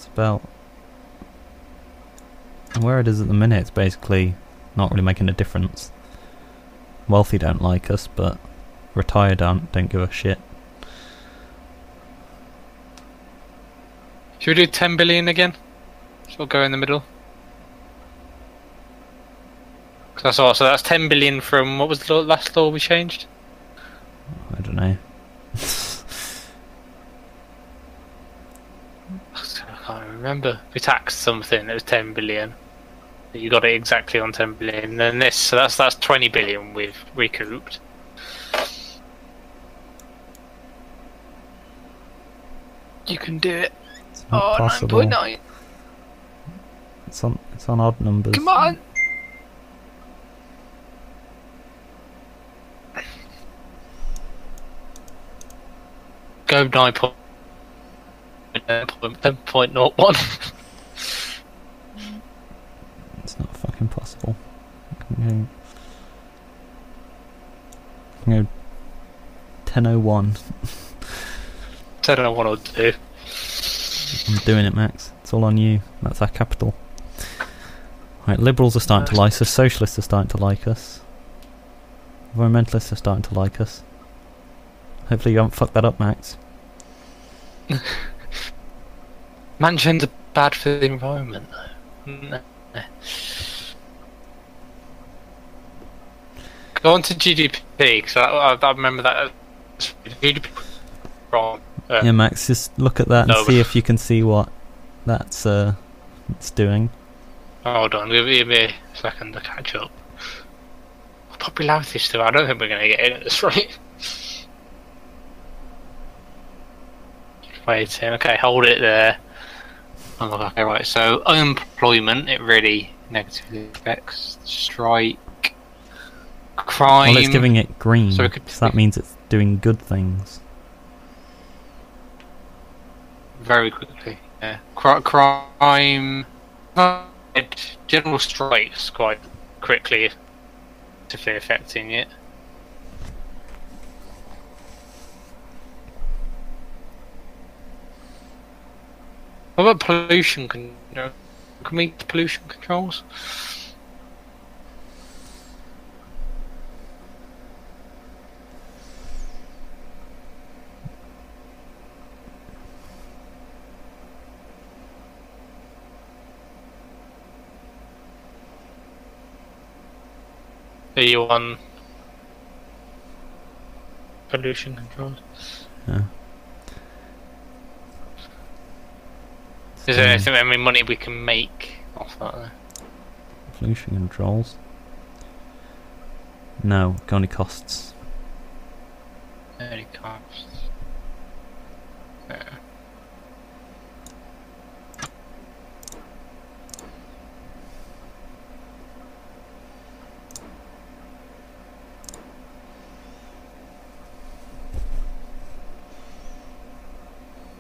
about... where it is at the minute, it's basically not really making a difference. Wealthy don't like us, but retired don't give a shit. Should we do 10 billion again? So we'll go in the middle. So that's 10 billion from, what was the last law we changed? I don't know. I can't remember. We taxed something, it was 10 billion. You got it exactly on 10 billion. And then this, so that's 20 billion we've recouped. You can do it. It's not possible. 9.9. It's on odd numbers. Come on. Go 9.01. It's not fucking possible. I can go 10.01. 10.01 will do. I'm doing it, Max. It's all on you. That's our capital. Right, liberals are starting to like us. Socialists are starting to like us. Environmentalists are starting to like us. Hopefully you haven't fucked that up, Max. Mansions are bad for the environment, though. No. Go on to GDP, because I remember that GDP wrong. Yeah, Max, just look at that and see if you can see what that's it's doing. Hold on, give me a second to catch up. Popularity still, I don't think we're going to get in at this rate. Waiting, okay, hold it there. Oh, okay, right, so unemployment, it really negatively affects. Strike. Crime. Well, it's giving it green, so that means it's doing good things. Very quickly, yeah. Crime. General strikes quite quickly, negatively affecting it. What about pollution control? Can we get pollution controls? Are you on pollution controls? Yeah. Is there anything, any money we can make off that there? Pollution controls? No, it only costs. Only costs. Yeah.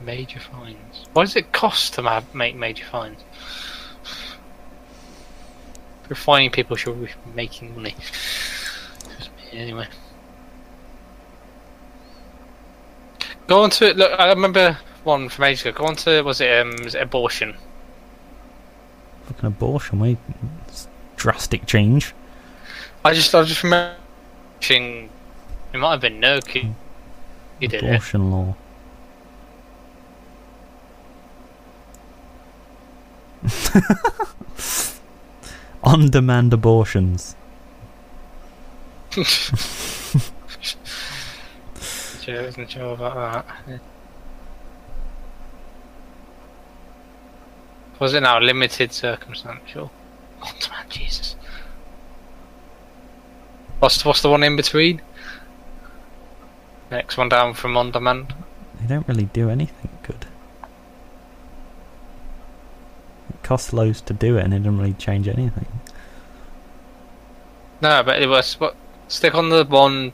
Major fines. What does it cost to make major fines? If we're fining people, should we be making money? Just me, anyway. Go on to it. Look, I remember one from ages ago. Go on to was it abortion? Fucking abortion, wait, drastic change. I just remember watching. It might have been Nurki. He did abortion law. On-demand abortions. I wasn't sure about that. Was it now limited circumstantial? Oh man, Jesus. What's the one in between? Next one down from on demand. They don't really do anything good. It costs loads to do it, and it doesn't really change anything. No, but it was stick on the 1-2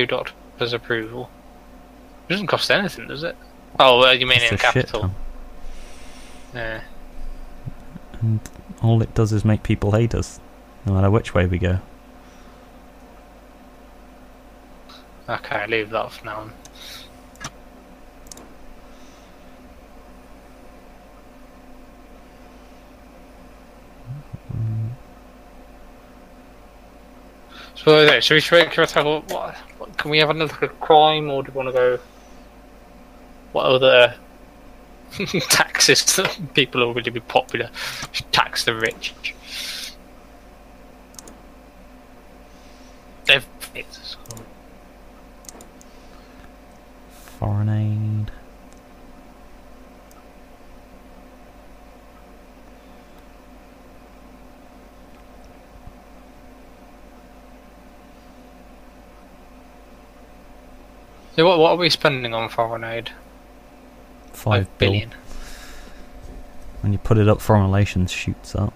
doctor's approval. It doesn't cost anything, does it? Oh, you mean in capital? Yeah. And all it does is make people hate us, no matter which way we go. Okay, leave that for now. So, should we tackle what? Can we have another look at crime, or do we want to go? What other taxes that people are going to be popular? Tax the rich. It's Foreign aid. So what are we spending on foreign aid? 5 billion. When you put it up, foreign relations shoots up.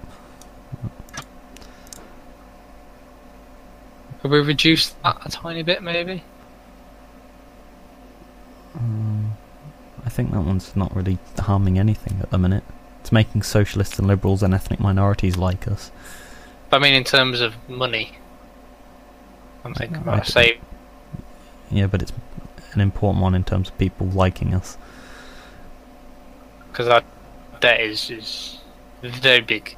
Could we reduce that a tiny bit, maybe? I think that one's not really harming anything at the minute. It's making socialists and liberals and ethnic minorities like us. But I mean, in terms of money, I'm thinking about save. Yeah, but it's an important one in terms of people liking us. Because our debt is very big.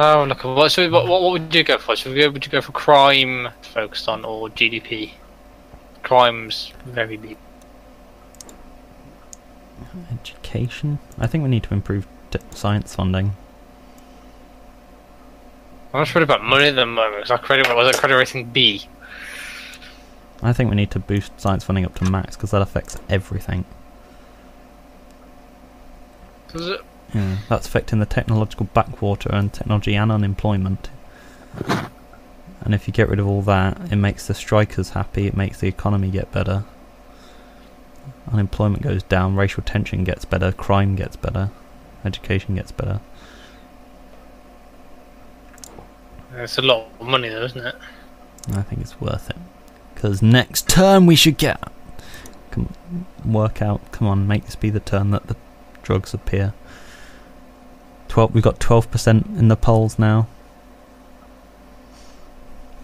Oh look! What would you go for? Would you go for crime focused on or GDP? Crime's very big. Education. I think we need to improve science funding. I'm not sure about money at the moment. Was our credit rating B? I think we need to boost science funding up to max because that affects everything. Does it? Yeah, that's affecting the technological backwater and technology and unemployment. And if you get rid of all that, it makes the strikers happy, it makes the economy get better. Unemployment goes down, racial tension gets better, crime gets better, education gets better. It's a lot of money though, isn't it? I think it's worth it. Because next term we should get... Come on, make this be the term that the drugs appear. We've got 12% in the polls now.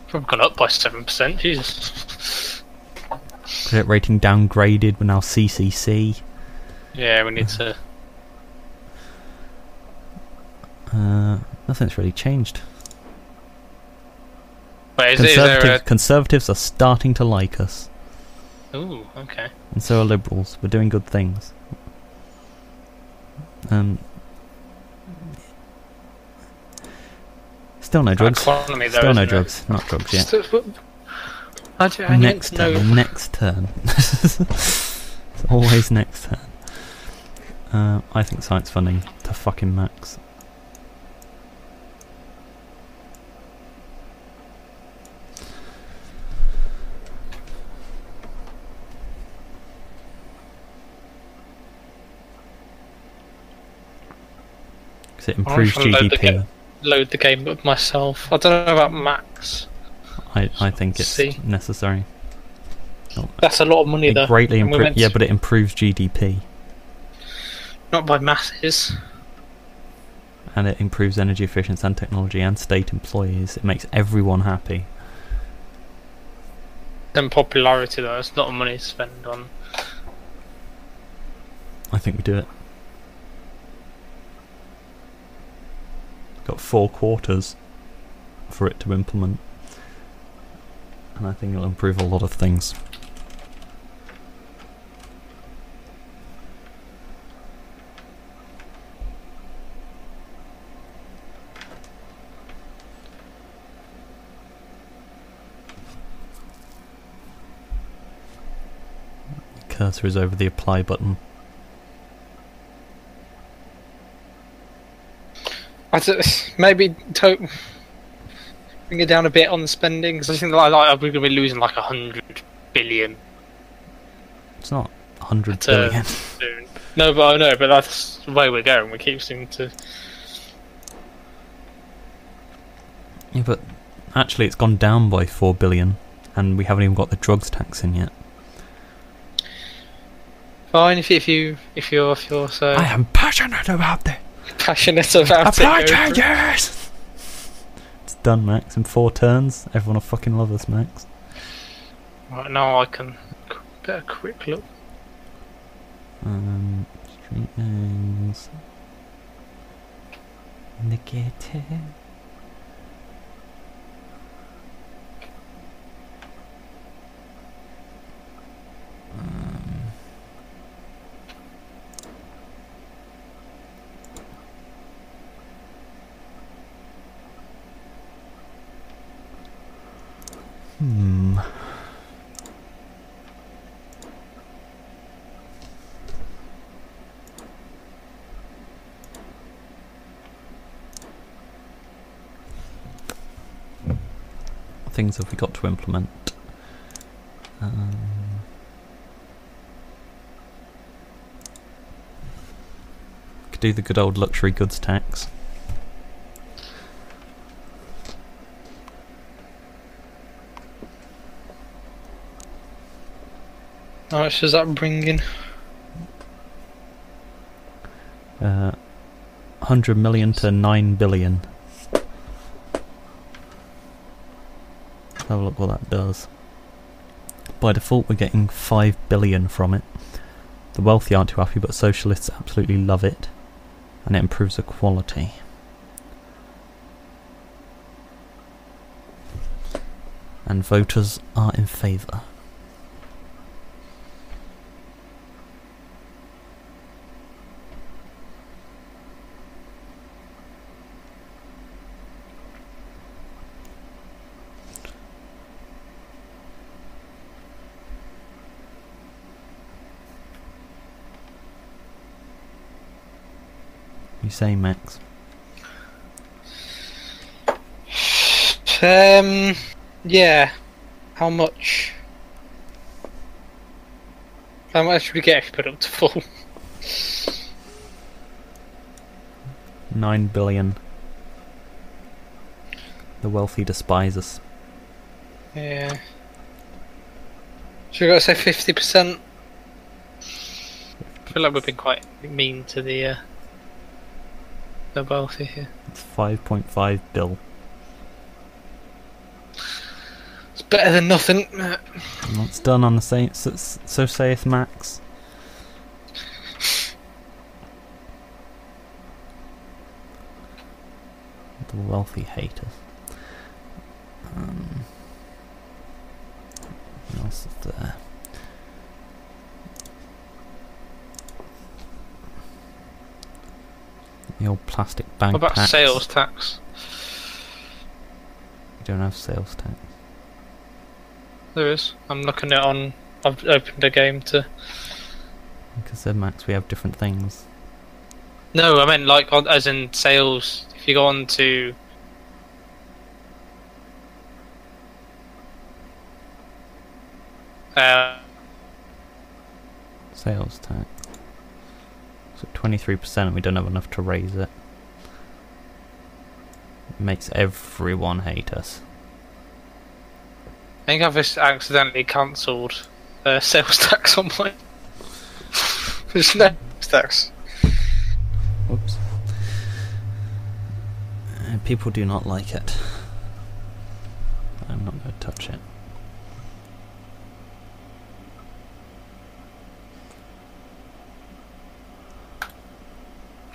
Probably gone up by 7%, Jesus. Credit rating downgraded, we're now CCC. Yeah, we need to... Nothing's really changed. Wait, is there a... Conservatives are starting to like us. Ooh, okay. And so are liberals. We're doing good things. Still no drugs. Economy, though, Still no it? drugs. Not drugs yet. Next turn. It's always next turn. I think science funding to fucking max. It improves GDP. Load the game up myself. I don't know about max. I think it's See. necessary. That's a lot of money, though. It greatly And we're meant yeah, to- but it improves GDP not by masses. and it improves energy efficiency and technology and state employees. It makes everyone happy. Then popularity, though, it's a lot of money to spend on. I think we do it. Got 4 quarters for it to implement, and I think it'll improve a lot of things. Cursor is over the apply button. Maybe bring it down a bit on the spending, because I think like we're going to be losing like 100 billion. It's not 100 Soon. billion. No, but I know, but that's the way we're going. We keep seeming to. Yeah, but actually it's gone down by 4 billion, and we haven't even got the drugs tax in yet. Fine, if you're so I am passionate about it. passionate about Apply it. Go for it. changes! It's done, Max. In 4 turns. Everyone will fucking love us, Max. Right, now I can get a quick look. Street names. Indicator. Hmm. Things have we got to implement? Could do the good old luxury goods tax. How much does that bring in? 100 million to 9 billion. Have a look what that does. By default we're getting 5 billion from it. The wealthy aren't too happy, but socialists absolutely love it. And it improves equality. And voters are in favour. You say, Max? Yeah. How much? How much should we get if we put up to full? 9 billion. The wealthy despise us. Yeah. Should we go say 50%? I feel like we've been quite mean to the wealthy here. It's 5.5 bill. It's better than nothing. What's done on the same? So saith Max. The wealthy hate us. What else is there? The old plastic bag What about tax. sales tax? We don't have sales tax. There is. I'm looking at on. I've opened a game to. Because then, Max, we have different things. No, I meant like as in sales. If you go on to. Sales tax. So 23%, and we don't have enough to raise it. It makes everyone hate us. I think I've just accidentally cancelled sales tax on my. There's no sales tax. Whoops. People do not like it. I'm not going to touch it.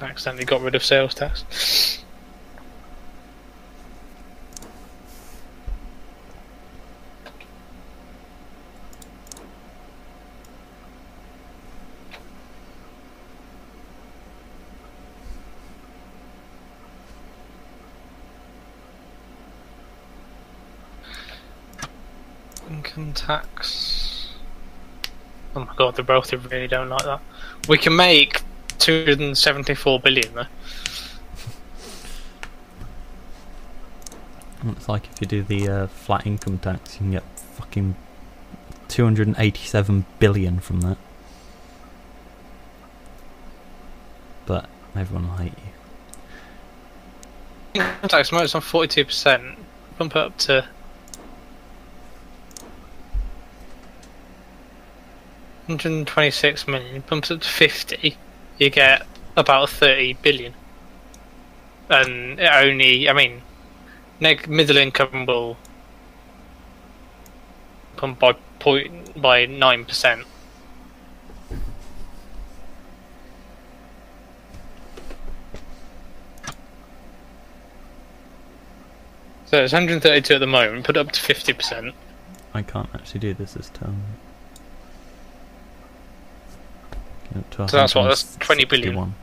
Accidentally got rid of sales tax. Income tax. Oh my god, the both really don't like that. We can make 274 billion though. It's like if you do the flat income tax, you can get fucking 287 billion from that. But everyone will hate you. Income tax most on 42%. Bump it up to 126 million. Bumps up to 50. You get about 30 billion. And it only, I mean, middle income will pump by 9%. So it's 132 at the moment, put it up to 50%. I can't actually do this turn. So that's what, that's 20 billion.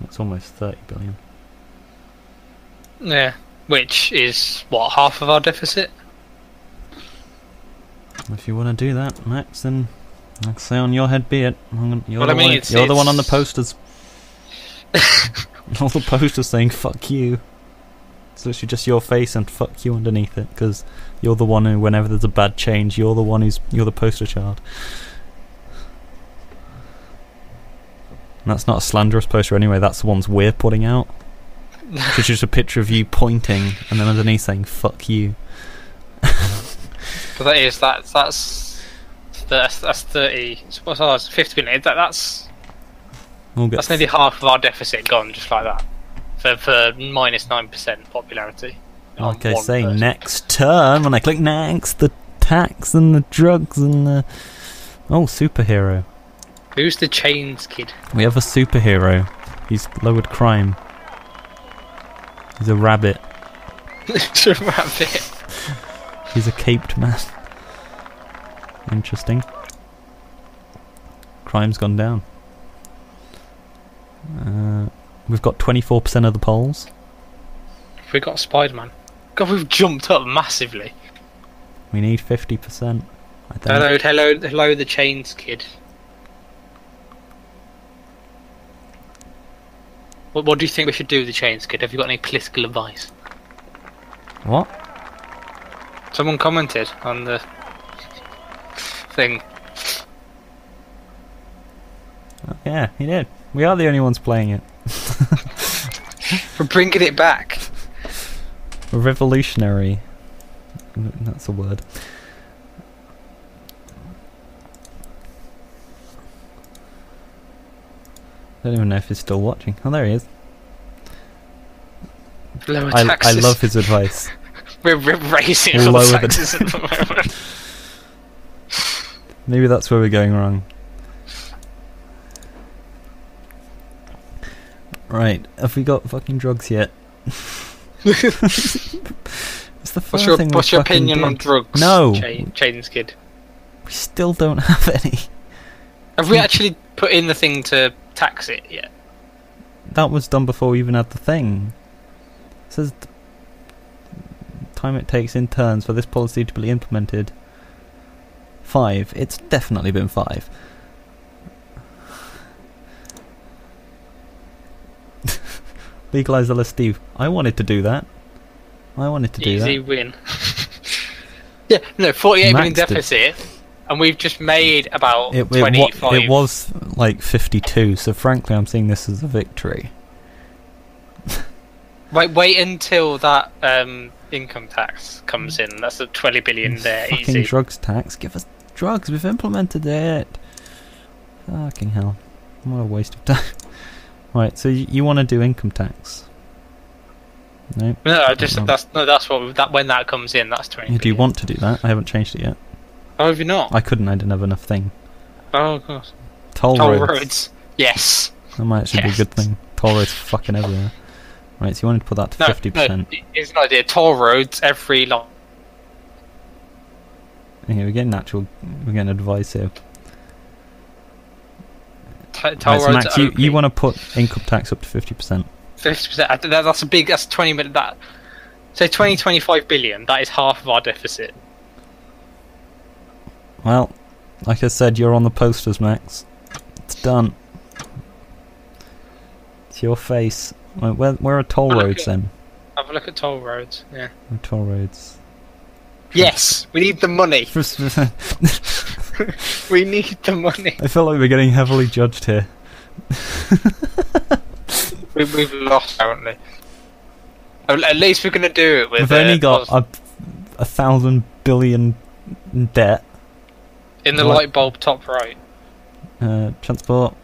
That's almost 30 billion. Yeah, which is, what, half of our deficit? If you want to do that, Max, then like I say, on your head be it. You're the one on the posters. All the posters saying "fuck you." It's literally just your face and "fuck you" underneath it, because you're the one who, whenever there's a bad change, you're the poster child. And that's not a slanderous poster anyway. That's the ones we're putting out. It's just a picture of you pointing, and then underneath saying "fuck you." But that's 30. What's ours? 50 billion. That's nearly half of our deficit gone, just like that. For minus 9% popularity. Like I say, next turn, when I click next, the tax and the drugs and the superhero. Who's the chains kid? We have a superhero. He's lowered crime. He's a rabbit. It's a rabbit. He's a caped man. Interesting. Crime's gone down. We've got 24% of the polls. We got Spider-Man. God, we've jumped up massively. We need 50%. Hello, the chains kid. What do you think we should do with the chains kid? Have you got any political advice? What? Someone commented on the thing. Yeah, he did. We are the only ones playing it. We're bringing it back. Revolutionary. That's a word. I don't even know if he's still watching. Oh, there he is. Lower taxes. I love his advice. We're raising all taxes at the moment. Maybe that's where we're going wrong. Right, have we got fucking drugs yet? It's the first thing what's your opinion on drugs? No! Chains kid. We still don't have any. Have we actually put in the thing to tax it yet? That was done before we even had the thing. It says the time it takes in turns for this policy to be implemented. 5. It's definitely been 5. Legalise LSD. I wanted to do that. Easy win. Yeah, no, 48 million deficit, and we've just made about 25. It was like 52, so frankly I'm seeing this as a victory. Wait until that income tax comes in. That's a 20 billion there, fucking easy. drugs tax. Give us drugs. We've implemented it. Fucking hell. What a waste of time. Right, so you want to do income tax? No. No, that's what when that comes in. That's 20. Yeah, do you want to do that? I haven't changed it yet. Oh, have you not? I couldn't. I didn't have enough thing. Oh, of course. Toll roads. Yes. That might actually be a good thing. Toll roads fucking everywhere. Right, so you wanted to put that to 50%. No, it's an idea. Toll roads every long. Yeah, we're getting advice here. Toll Right, so roads. Max, you want to put income tax up to 50%. 50%. That's a big. That's 20 million. That. Say 25 billion. That is half of our deficit. Well, like I said, you're on the posters, Max. It's done. It's your face. Right, where are toll roads then? Have a look at toll roads. Yeah. Toll roads. Yes, we need the money. We need the money. I feel like we're getting heavily judged here. We've lost, apparently. At least we're going to do it with. We've only got 1,000 billion in debt. In the light bulb top right. Transport.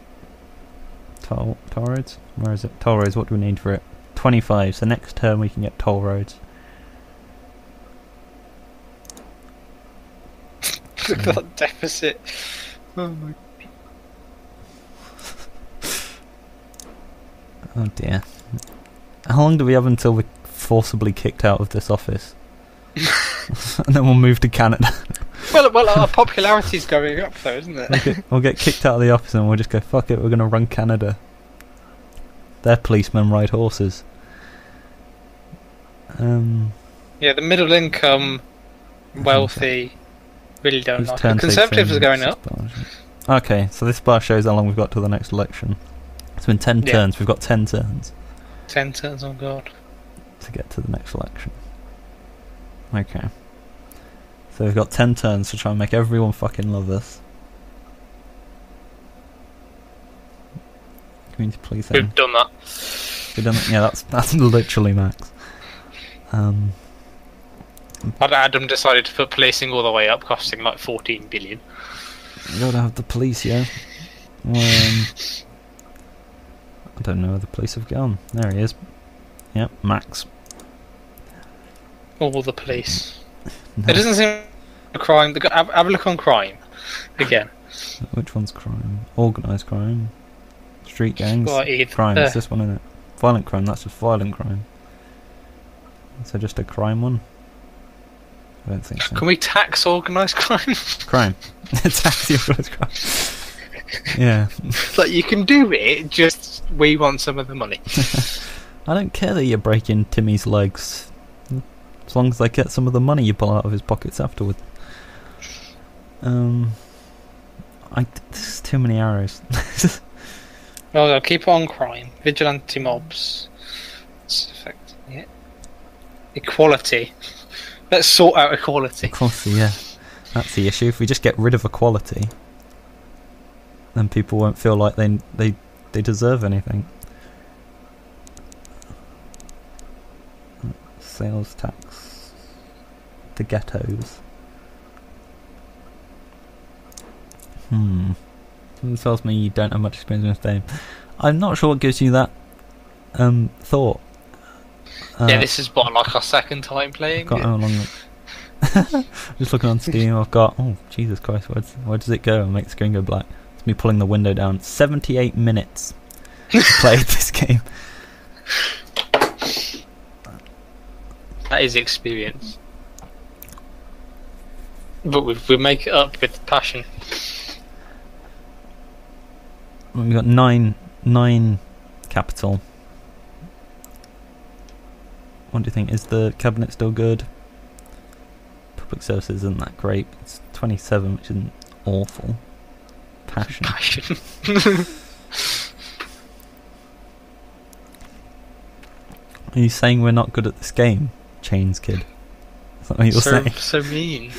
Toll roads? Where is it? Toll roads, what do we need for it? 25, so next term we can get toll roads. Look at that deficit. Oh my. Oh dear. How long do we have until we're forcibly kicked out of this office? And then we'll move to Canada. Well, our popularity's going up though, isn't it? We'll get kicked out of the office and we'll just go, fuck it, we're going to run Canada. Their policemen ride horses. Yeah, the middle income, wealthy, really don't like it. Conservatives are going up. Okay, so this bar shows how long we've got till the next election. So in 10 turns, we've got 10 turns. 10 turns, oh god. To get to the next election. Okay. So we've got 10 turns to try and make everyone fucking love us. Community policing. We've done that. We've done that. Yeah, that's literally Max. Adam decided to put policing all the way up, costing like 14 billion. You gotta have the police, yeah. I don't know where the police have gone. There he is. Yep, Max. All the police. No. It doesn't seem a crime. Have a look on crime again. Which one's crime? Organised crime. Street gangs. Crime. It's this one, isn't it? Violent crime. That's just violent crime. So just a crime one? I don't think so. Can we tax organised crime? Crime. Tax the organised crime. Yeah. Like you can do it. Just we want some of the money. I don't care that you're breaking Timmy's legs. As long as they get some of the money you pull out of his pockets afterward. This is too many arrows. Well, I'll keep on crime. Vigilante mobs. Yeah. Equality. Let's sort out equality. Equality, yeah. That's the issue. If we just get rid of equality, then people won't feel like they deserve anything. Sales tax. The ghettos. Something tells me you don't have much experience in this game. I'm not sure what gives you that thought. Yeah, this is like our second time playing it. Just looking on Steam, I've got, oh Jesus Christ, where does it go and make the screen go black? It's me pulling the window down. 78 minutes to play this game. That is experience. But we make it up with passion. We've got nine capital. What do you think? Is the cabinet still good? Public services isn't that great. It's 27, which isn't awful. Passion. Are you saying we're not good at this game, Chains Kid? Is that what you're saying? So mean.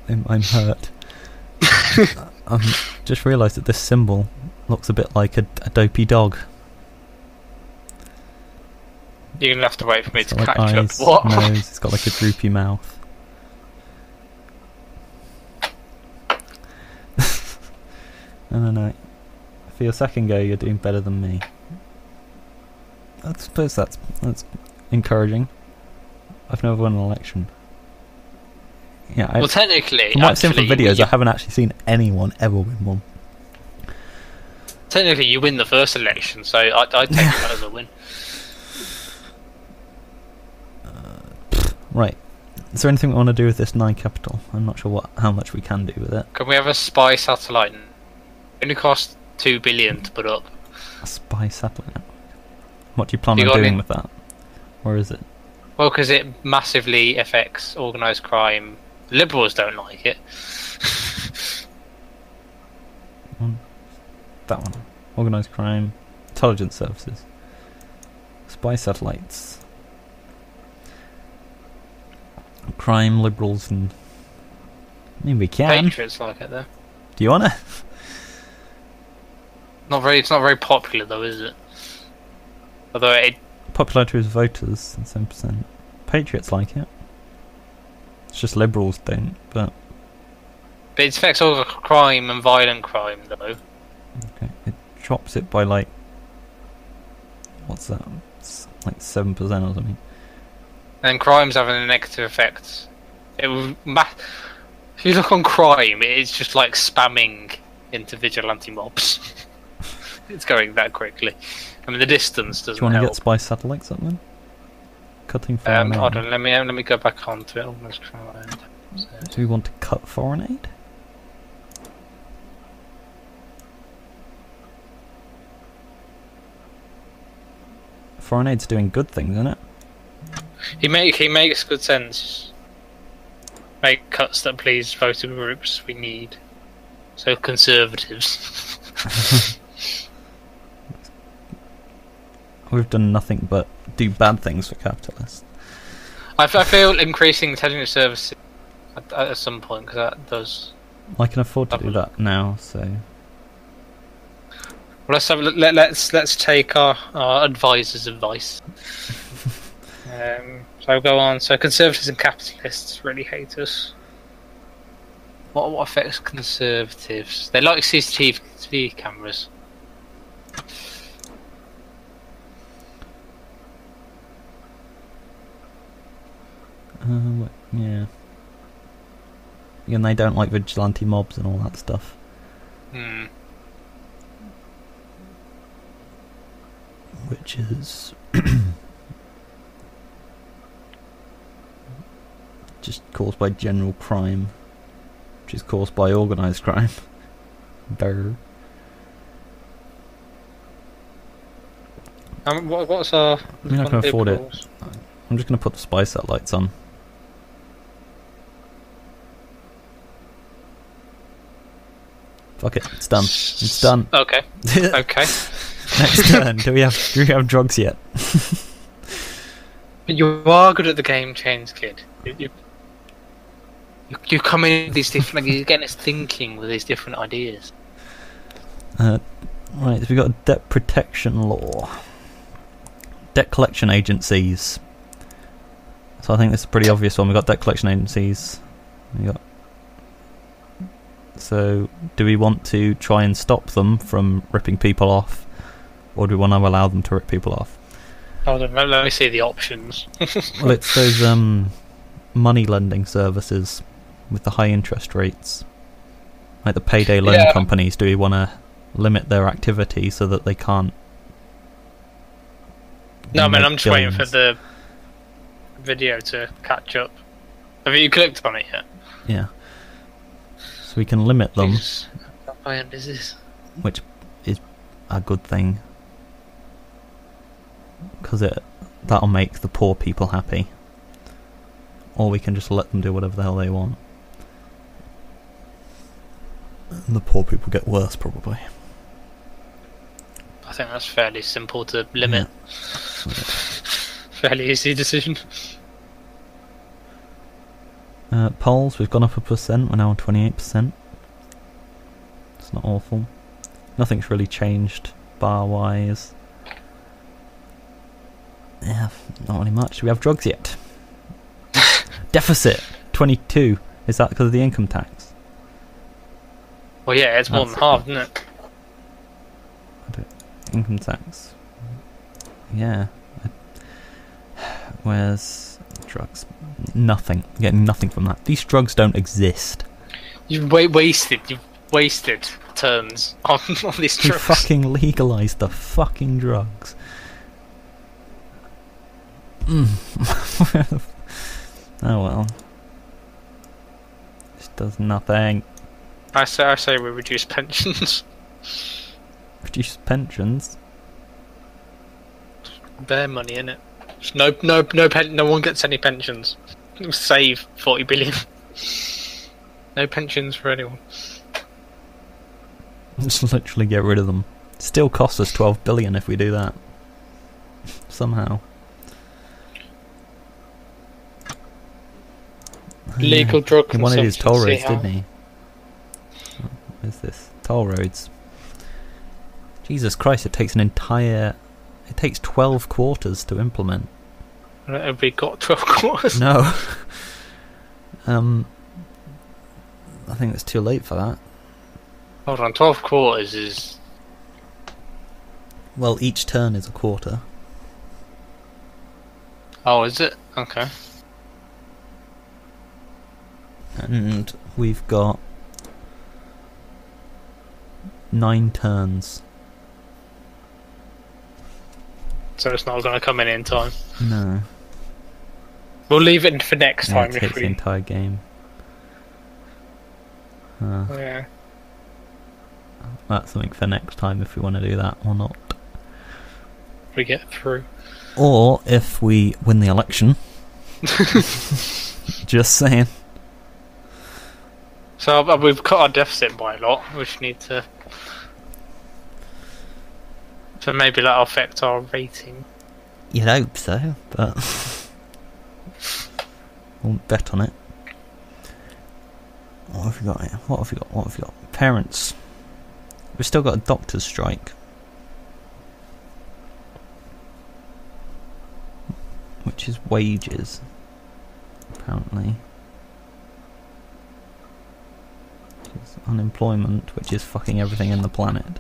I'm hurt. Just realised that this symbol looks a bit like a dopey dog. You're gonna have to wait for me It's to got catch like up. eyes, What? nose. It's got like a droopy mouth. No. For your second go, you're doing better than me. I suppose that's encouraging. I've never won an election. Yeah, Well, technically, from what I've seen from actually, videos, I haven't actually seen anyone ever win one. technically you win the first election, so I take that as a win. Right. Is there anything we want to do with this 9 capital? I'm not sure how much we can do with it. Can we have a spy satellite? It only costs 2 billion to put up. A spy satellite network. What do you plan You on got doing any- with that? Or is it? Well, because it massively affects organised crime. Liberals don't like it. That one. Organised crime. Intelligence services. Spy satellites. Crime, liberals, and... I mean, we can. Patriots like it though. Do you want to? It's not very popular though, is it? Although it, Popularity with voters, 7%. Patriots like it. It's just liberals don't, but... it affects all the crime and violent crime though. Okay, it drops it by like... What's that? It's like 7% or something. And crime's having a negative effect. If you look on crime, it's just like spamming into vigilante mobs. It's going that quickly. I mean, the distance doesn't Do you want to help. get spy satellites up then? Cutting foreign Hold aid. on, let me go back onto it. Almost tried. Do we want to cut foreign aid? Foreign aid's doing good things, isn't it? He makes good sense. Make cuts that please voter groups we need. So conservatives. We've done nothing but do bad things for capitalists. I feel increasing intelligence services at some point, because that does. I can afford to do that now, so... Well, let's take our advisor's advice. So I'll go on. So conservatives and capitalists really hate us. What affects conservatives? They like CCTV cameras. Yeah. And they don't like vigilante mobs and all that stuff. Hmm. Which is... just caused by general crime. Which is caused by organised crime. Brr. What's our... I mean, I can afford it. liberals? I'm just going to put the spy satellites on. Fuck it, it's done. It's done. Okay. Okay. Next turn. Do we have drugs yet? But you are good at the game change, kid. You come in with these different... you're getting us thinking with these different ideas. Right, so we've got a debt protection law. Debt collection agencies. So I think this is a pretty obvious one. We've got debt collection agencies. So, do we want to try and stop them from ripping people off? Or do we want to allow them to rip people off? Hold on, let me see the options. Well, it's those money lending services with the high interest rates. Like the payday loan companies, do we want to limit their activity so that they can't... No, man, I'm make just waiting for billions? the video to catch up. Have you clicked on it yet? Yeah. So we can limit them, Jesus, how high-end is this? which is a good thing. Because that'll make the poor people happy. Or we can just let them do whatever the hell they want. And the poor people get worse, probably. I think that's fairly simple to limit. Fairly easy decision. Polls, we've gone up 1%, we're now on 28%. It's not awful. Nothing's really changed bar-wise. Yeah, not really much. Do we have drugs yet? Deficit 22. Is that because of the income tax? Well, yeah, it's more than half, isn't it? Income tax. Yeah. Where's drugs? Nothing. I'm getting nothing from that. These drugs don't exist. You've wasted turns on these You drugs. fucking legalised the fucking drugs. Oh well. This does nothing. I say we reduce pensions. Reduce pensions? Bare money, innit? No one gets any pensions. Save 40 billion. No pensions for anyone. Just literally get rid of them. Still costs us 12 billion if we do that. Somehow. Legal drug He consumption. wanted his toll roads, didn't he? Oh, what is this? Toll roads. Jesus Christ, it takes 12 quarters to implement. Have we got 12 quarters? No. I think it's too late for that. Hold on, 12 quarters is... Well, each turn is a quarter. Oh, is it? Okay. And we've got 9 turns. So it's not going to come in time. No. We'll leave it for next time It if takes we... the entire game. Yeah. That's something for next time if we want to do that or not. If we get through. Or if we win the election. Just saying. So we've cut our deficit by a lot, which need to... So maybe that'll affect our rating. You'd hope so, but... won't bet on it. What have we got here? What have we got? Parents. We've still got a doctor's strike. Which is wages. Apparently. It's unemployment, which is fucking everything in the planet.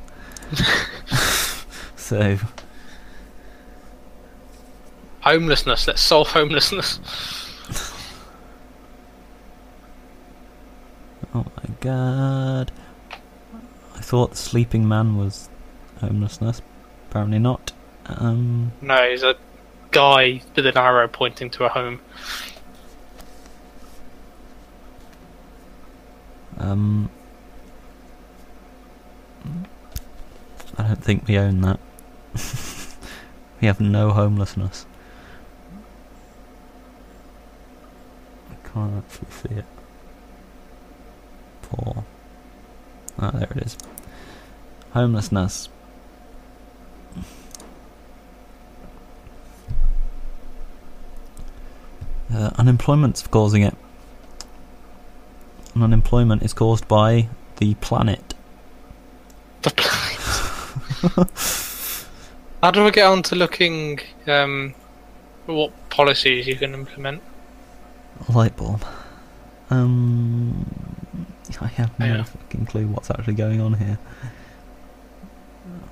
So... Homelessness, let's solve homelessness. Oh my god. I thought the sleeping man was homelessness. Apparently not. No, he's a guy with an arrow pointing to a home. I don't think we own that. We have no homelessness. I can't actually see it. Poor. Ah, there it is. Homelessness. Unemployment's causing it. And unemployment is caused by the planet. The planet. How do I get on to looking what policies you can implement? A light bulb. I have no fucking clue what's actually going on here.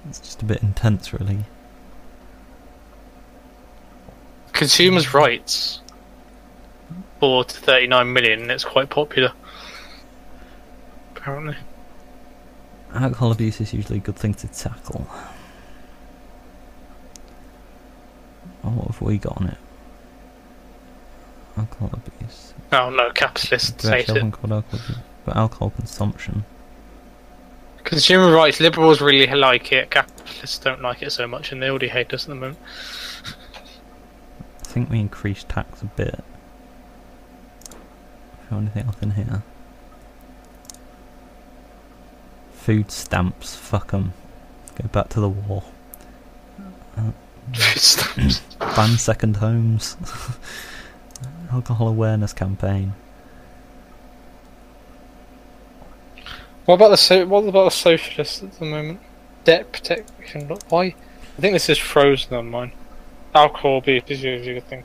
It's just a bit intense, really. Consumers' rights. 4 to 39 million, and it's quite popular. Apparently. Alcohol abuse is usually a good thing to tackle. Oh, what have we got on it? Alcohol abuse. Oh no, capitalists hate it. But alcohol consumption. Consumer rights, liberals really like it, capitalists don't like it so much, and they already hate us at the moment. I think we increased tax a bit. Have anything else in here? Food stamps, fuck 'em. Go back to the war. Food stamps. Ban second homes. Alcohol awareness campaign. What about the socialists at the moment? Debt protection. Why? I think this is frozen on mine. alcohol abuse is usually a good thing.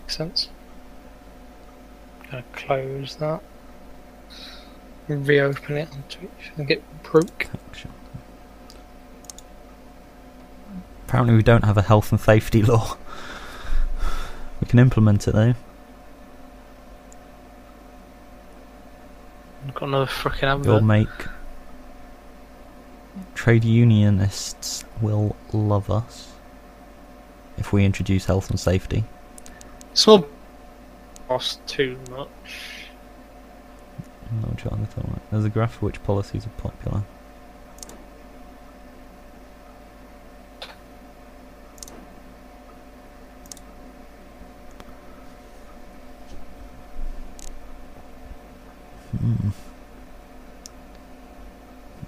Makes sense. Gonna close that. Reopen it on Twitch and get broke. Apparently we don't have a health and safety law. We can implement it though. I've got another frickin' advert. You'll make trade unionists will love us if we introduce health and safety. Small cost too much. No, there's a graph for which policies are popular.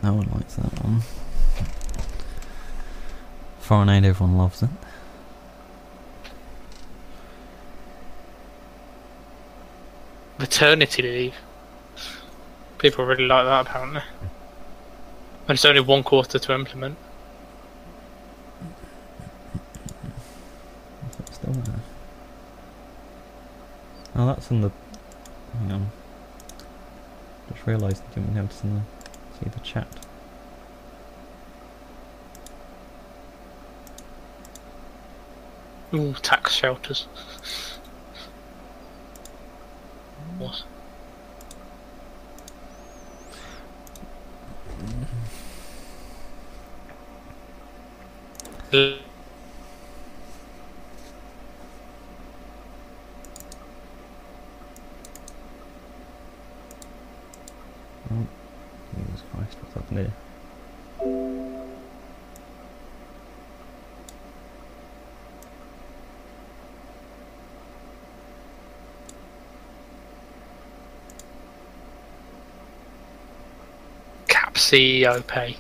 No one likes that one. Foreign aid, everyone loves it. Maternity leave. People really like that apparently. And it's only 1 quarter to implement. Is that still there? Oh, that's in the... Hang on. Just realised I didn't notice in the... See the chat. Ooh, tax shelters. What? Oh, Jesus Christ, what's happened here? Cap CEO pay.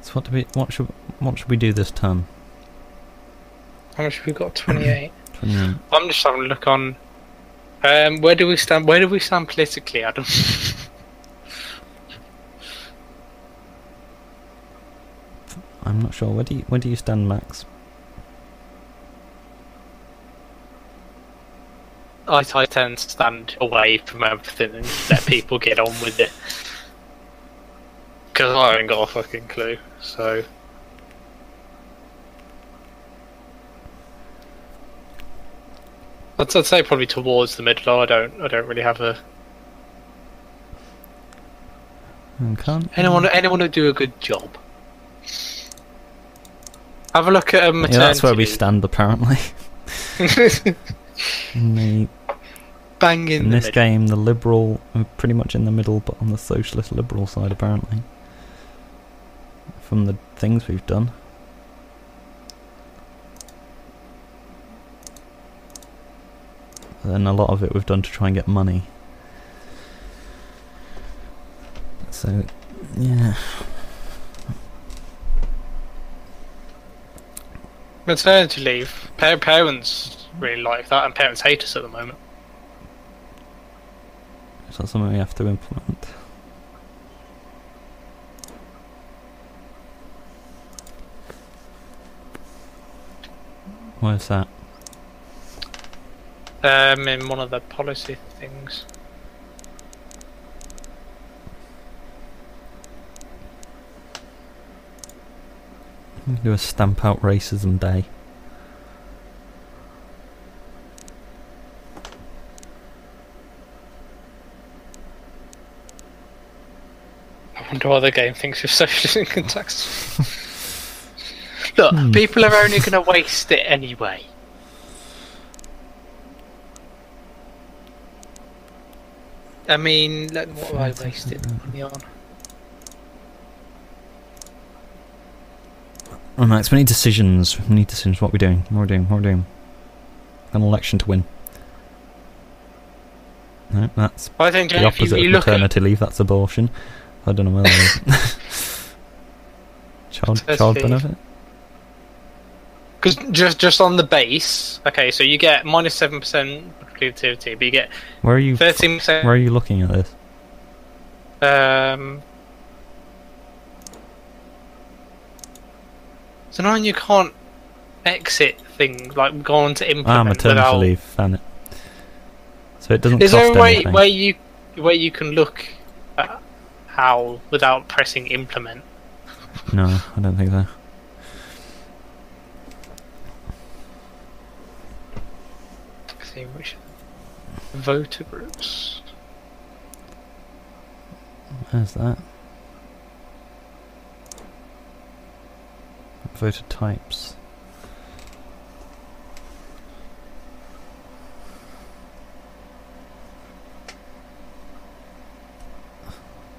So what should we do this term? How much have we got? 28. 28. I'm just having a look on. Where do we stand? Where do we stand politically, Adam? I'm not sure. Where do you stand, Max? I tend to stand away from everything and let people get on with it. Because I ain't got a fucking clue, so... I'd say probably towards the middle. I don't really have a... Anyone who do a good job. Have a look at maternity. Yeah, that's where we stand, apparently. in this game, the liberal, we're pretty much in the middle, but on the socialist liberal side, apparently. From the things we've done. And a lot of it we've done to try and get money. So, yeah. Maternity leave. Parents really like that, and parents hate us at the moment. Is that something we have to implement? Where's that? In one of the policy things. We can do a stamp out racism day. I wonder why the game thinks you're socialist income tax. Look, people are only going to waste it anyway. I mean, what have I wasted money on? Oh, Max, we need decisions. We need decisions. What are we doing? What are we doing? What are we doing? An election to win. No, that's I think the opposite of maternity leave. That's abortion. I don't know whether it is. child benefit. Because just on the base, okay, so you get -7% productivity, but you get Where are you? 13%. Where are you looking at this? So now you can't exit things like go on to implement. Maternity without... leave. Found it. So it doesn't Is cost there a way anything. where you can look at how without pressing implement? No, I don't think so. Let's see which voter groups. Where's that? Voter types.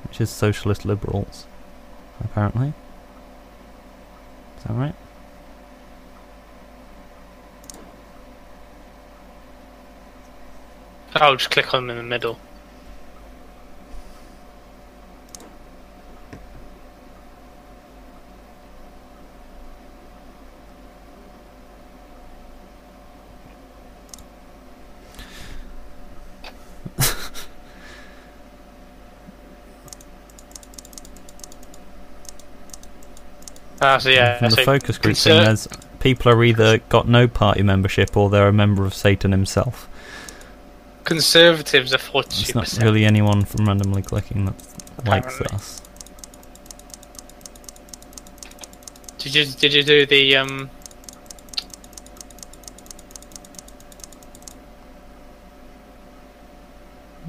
Which is socialist liberals, apparently. Is that right? I'll just click on them in the middle. So yeah, From the so focus group thing, there's people are either got no party membership or they're a member of Satan himself. Conservatives are 42%. It's not really anyone from randomly clicking that likes Apparently. us. Did you do the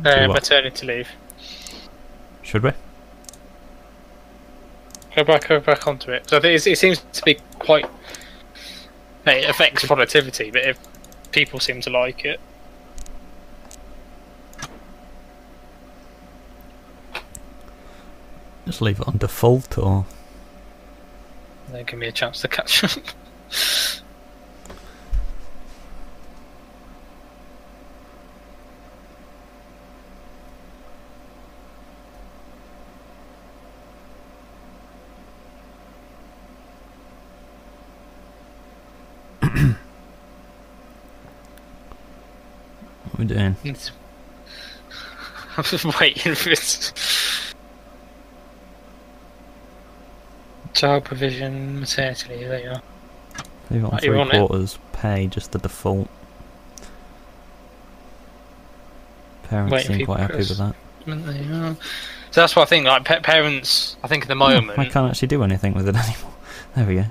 Do what? maternity leave? Should we? Go back onto it. So I think it seems to be quite. It affects productivity, but if people seem to like it. Just leave it on default, or They give me a chance to catch up. what are we doing? I'm just waiting for it. Child provision, maternity leave, there you are. Leave it on Right, you're on it. 3/4 pay, just the default. Parents Waiting seem for quite happy Chris. with that. There you are. So that's what I think, like parents, I think at the moment, I can't actually do anything with it anymore. There we go.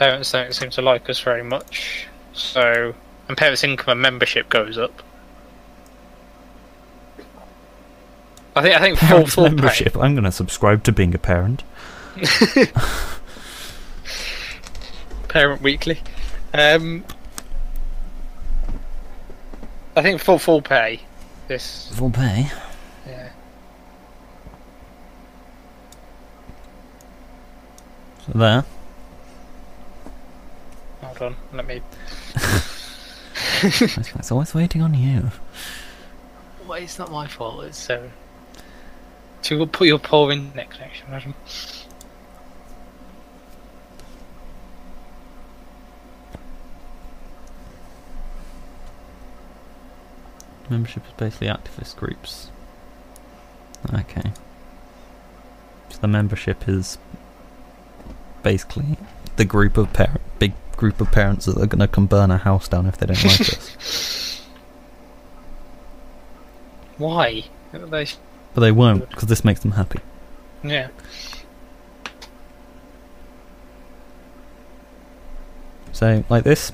parents don't seem to like us very much. So, and parents' income and membership goes up. I think Parents full membership. I'm going to subscribe to being a parent. pay. Parent weekly. I think full pay. This. Full pay. Yeah. So there. Hold on. Let me. It's always waiting on you. Well, it's not my fault. It's to put your paw in next connection, madam. Membership is basically activist groups. Okay. So the membership is basically the group of big group of parents that are going to come burn a house down if they don't like us. Why? But they won't, because this makes them happy. Yeah. So, like this.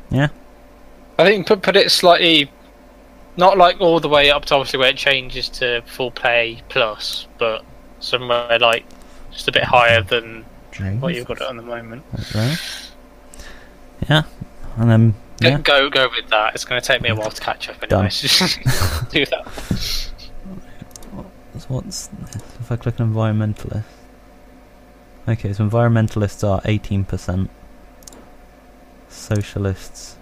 Yeah. I think put it slightly, not like all the way up to obviously where it changes to full pay plus, but somewhere like just a bit higher than what you've got at the moment. Like there. Yeah, and then yeah. Go with that. It's going to take me a while to catch up anyway. So do that. So what's if I click on environmentalist? Okay, so environmentalists are 18%. Socialists,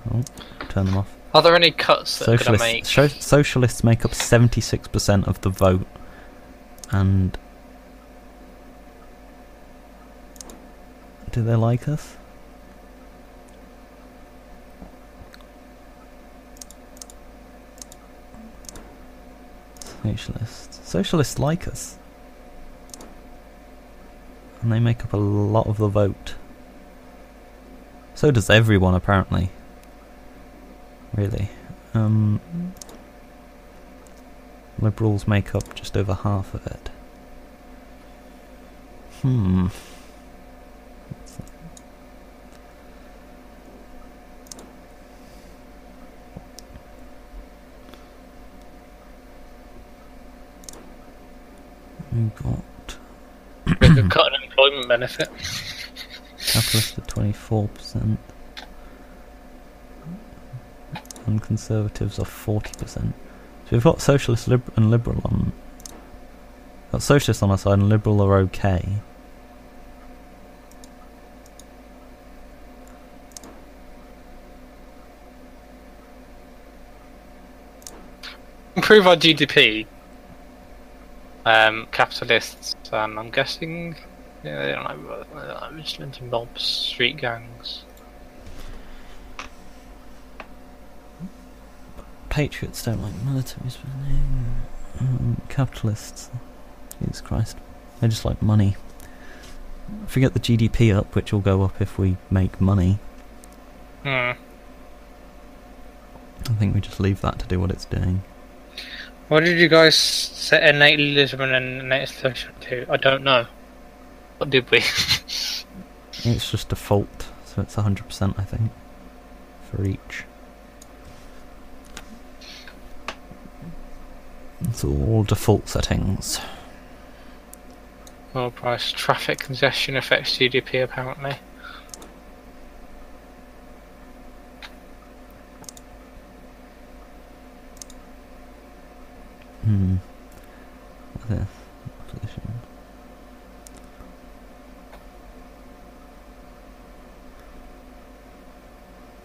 turn them off. Are there any cuts that are going to make? Socialists make up 76% of the vote, and Do they like us? Socialists. Socialists like us. And they make up a lot of the vote. So does everyone, apparently. Really. Liberals make up just over half of it. We've got We've got an employment benefit. capitalist at 24%. And conservatives are 40%. So we've got socialist and liberal on. Got socialists on our side and liberal are okay. Improve our GDP. Capitalists, I'm guessing. Yeah, they don't like vigilant and mobs, street gangs. Patriots don't like military spending. Capitalists, Jesus Christ, they just like money. If we get the GDP up, which will go up if we make money, I think we just leave that to do what it's doing. What did you guys set innate Lisbon and innate social to? I don't know. What did we? It's just default, so it's 100%, I think, for each. It's all default settings. Oil price, traffic congestion affects GDP apparently. This position.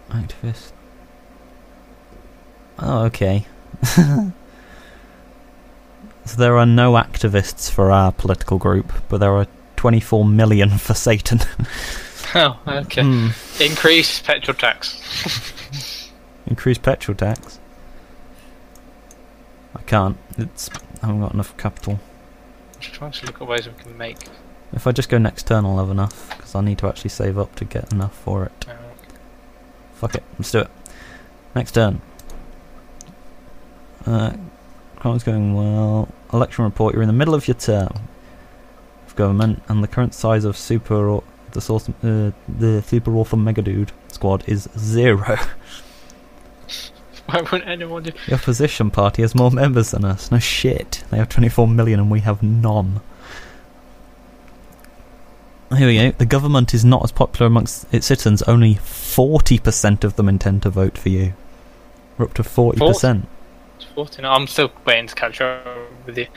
Activist. Oh, okay. So there are no activists for our political group, but there are 24 million for Satan. Oh, okay. Increase petrol tax. Increase petrol tax? I can't. I haven't got enough capital. Just trying to look at ways we can make. If I just go next turn, I'll have enough, because I need to actually save up to get enough for it. Fuck it, let's do it. Next turn. Crime's going well. Election report, you're in the middle of your term of government, and the current size of the Super Awesome Mega Dude squad is 0. Why wouldn't anyone do? The opposition party has more members than us. No shit. They have 24 million and we have none. Here we go. The government is not as popular amongst its citizens. Only 40% of them intend to vote for you. We're up to 40%. 40? No, I'm still waiting to catch up with you.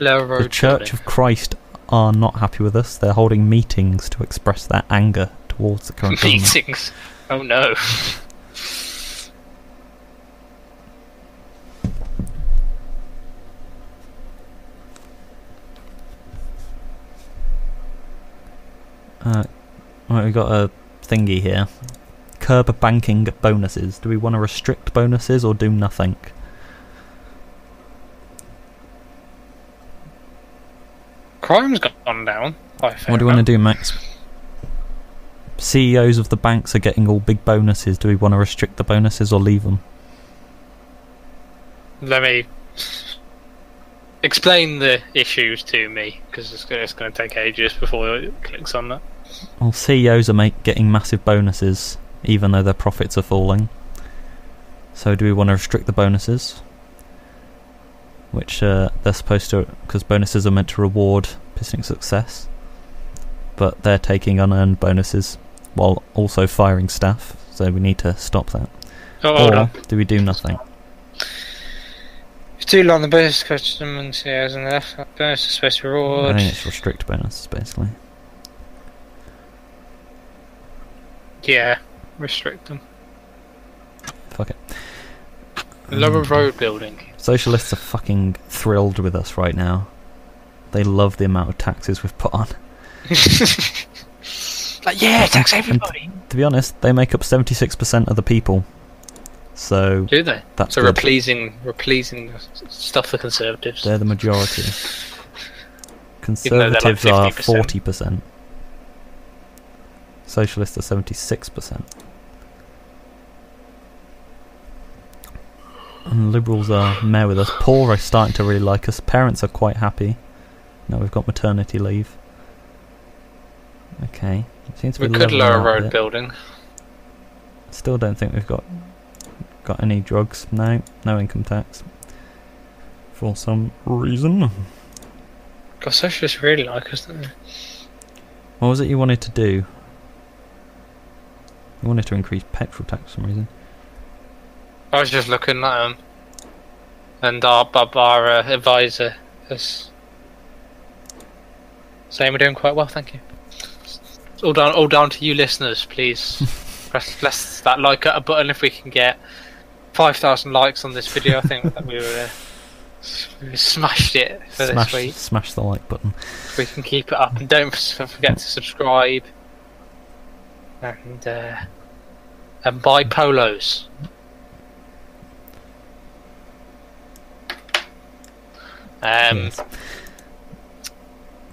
Lower Road The Church of Christ are not happy with us. They're holding meetings to express their anger towards the current government. Meetings? Oh no. Right, we've got a thingy here. Curb banking bonuses. Do we want to restrict bonuses or do nothing? Crime's gone down. What do you want to do, Max? CEOs of the banks are getting all big bonuses. Do we want to restrict the bonuses or leave them? Let me explain the issues to me, because it's going to take ages before it clicks on that. Well, CEOs are getting massive bonuses, even though their profits are falling. So do we want to restrict the bonuses? Which they're supposed to, because bonuses are meant to reward business success. But they're taking unearned bonuses while also firing staff, so we need to stop that. Oh, hold or on. do we do nothing? If too long, the bonus customers CEOs and left bonus is supposed to reward. I think it's restrict bonuses, basically. Yeah, restrict them. Fuck it. Lower road building. Socialists are fucking thrilled with us right now. They love the amount of taxes we've put on. Like, yeah, tax everybody. To be honest, they make up 76% of the people. So Do they? that's so good. we're pleasing stuff for Conservatives. They're the majority. Even though they're like Conservatives are 50%. 40%. Socialists are 76%. And Liberals are meh with us. Poor are starting to really like us. Parents are quite happy. Now we've got maternity leave. Okay. It seems to be We could leveling lower out a road bit. building. Still don't think we've got any drugs. No income tax. For some reason. God, socialists really like us, don't they? What was it you wanted to do? You wanted to increase petrol tax for some reason. I was just looking at them, and our advisor is saying we're doing quite well. Thank you. It's all down to you, listeners. Please press that like button if we can get 5,000 likes on this video. I think that we smashed it for this week. Smash the like button. If we can keep it up, and don't forget to subscribe and buy polos. Yes.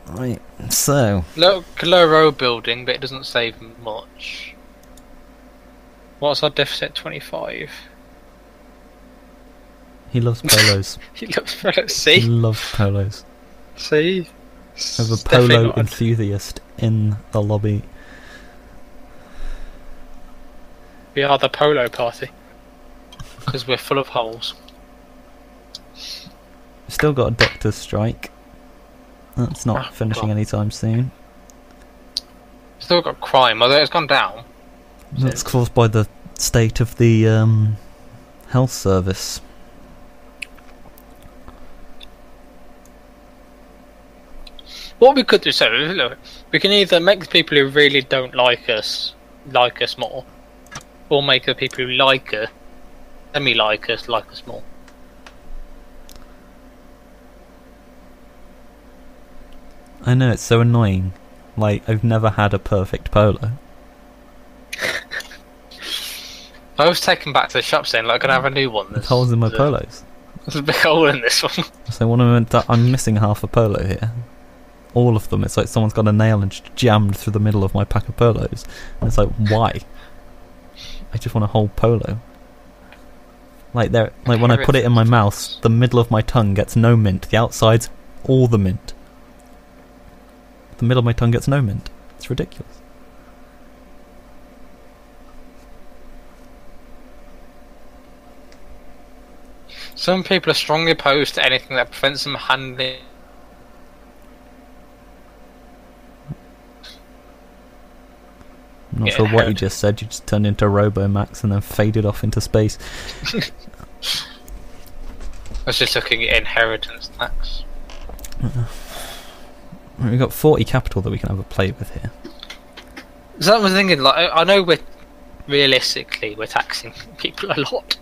Right, so Low road building, but it doesn't save much. What's our deficit? 25. he loves polos. He loves polos. He See, loves polos. see. I have a It's definitely polo not enthusiast in the lobby. We are the polo party because we're full of holes. Still got a doctor's strike. That's not Oh, finishing God. anytime soon. Still got crime, although it's gone down. That's caused by the state of the health service. What we could do, so look, we can either make the people who really don't like us more, or make the people who like us, like us more. I know, it's so annoying. Like, I've never had a perfect polo. I was taken back to the shop saying, like, can I have a new one? There's holes in my polos. There's a big hole in this one. So I'm missing half a polo here. All of them. It's like someone's got a nail and just jammed through the middle of my pack of polos. And it's like, why? I just want a whole polo. Like when I put it in my mouth, the middle of my tongue gets no mint. The outside's all the mint. The middle of my tongue gets no mint. It's ridiculous. Some people are strongly opposed to anything that prevents them handling. I'm not sure what you just said. You just turned into Robo Max and then faded off into space. I was just looking at inheritance tax. We've got 40 capital that we can have a play with here. So I was thinking, like, I know realistically we're taxing people a lot,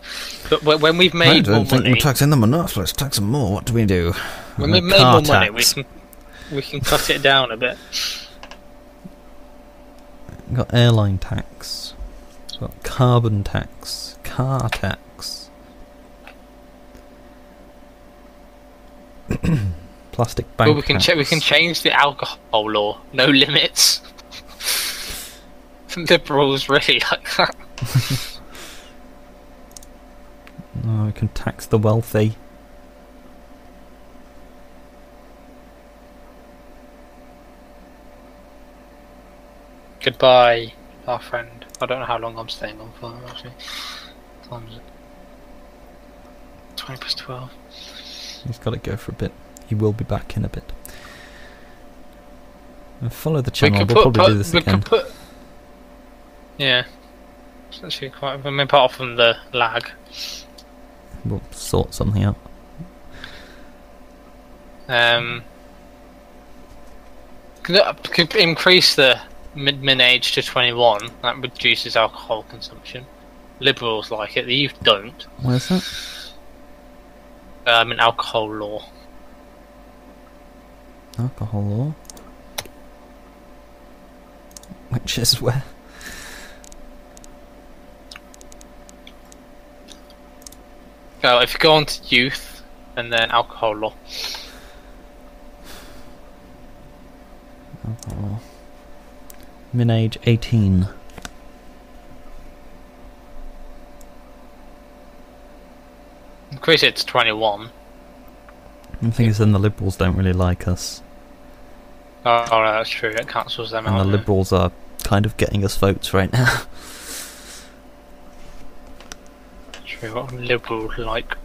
but when we've made more money, taxing them enough. Let's tax them more. What do we do? when we've made more money, we can cut it down a bit. We've got airline tax. We've got carbon tax. Car tax. Plastic bank Well, we can tax. we can change the alcohol law. No limits. Liberals really like that. Oh, we can tax the wealthy. Goodbye, our friend. I don't know how long I'm staying on for, actually. What time is it? 20 past 12. He's got to go for a bit. He will be back in a bit. Follow the channel. We'll probably do this again. Yeah. It's actually quite. I mean, apart from the lag. We'll sort something out. Could increase the min age to 21. That reduces alcohol consumption. Liberals like it. The youth don't. Where's that? In alcohol law. Alcohol law. which is where. Oh, if you go on to youth and then alcohol law. Alcohol. Min age 18. Increase it to 21. The thing is, then the Liberals don't really like us. Oh, no, that's true. It cancels them And out. the Liberals are kind of getting us votes right now. True. What Liberals like?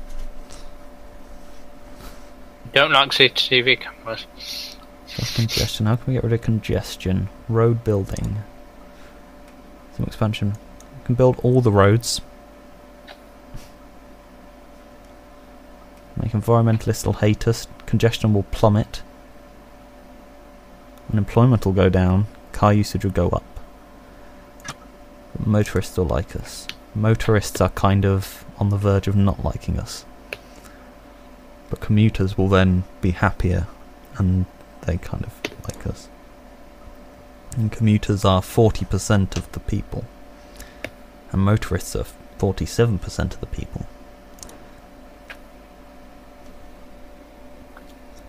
Don't like CCTV cameras. Congestion. How can we get rid of congestion? Road building. Some expansion. We can build all the roads. Make environmentalists will hate us. Congestion will plummet. Unemployment will go down. Car usage will go up. But motorists will like us. Motorists are kind of on the verge of not liking us. But commuters will then be happier and they kind of like us. And commuters are 40% of the people. And motorists are 47% of the people.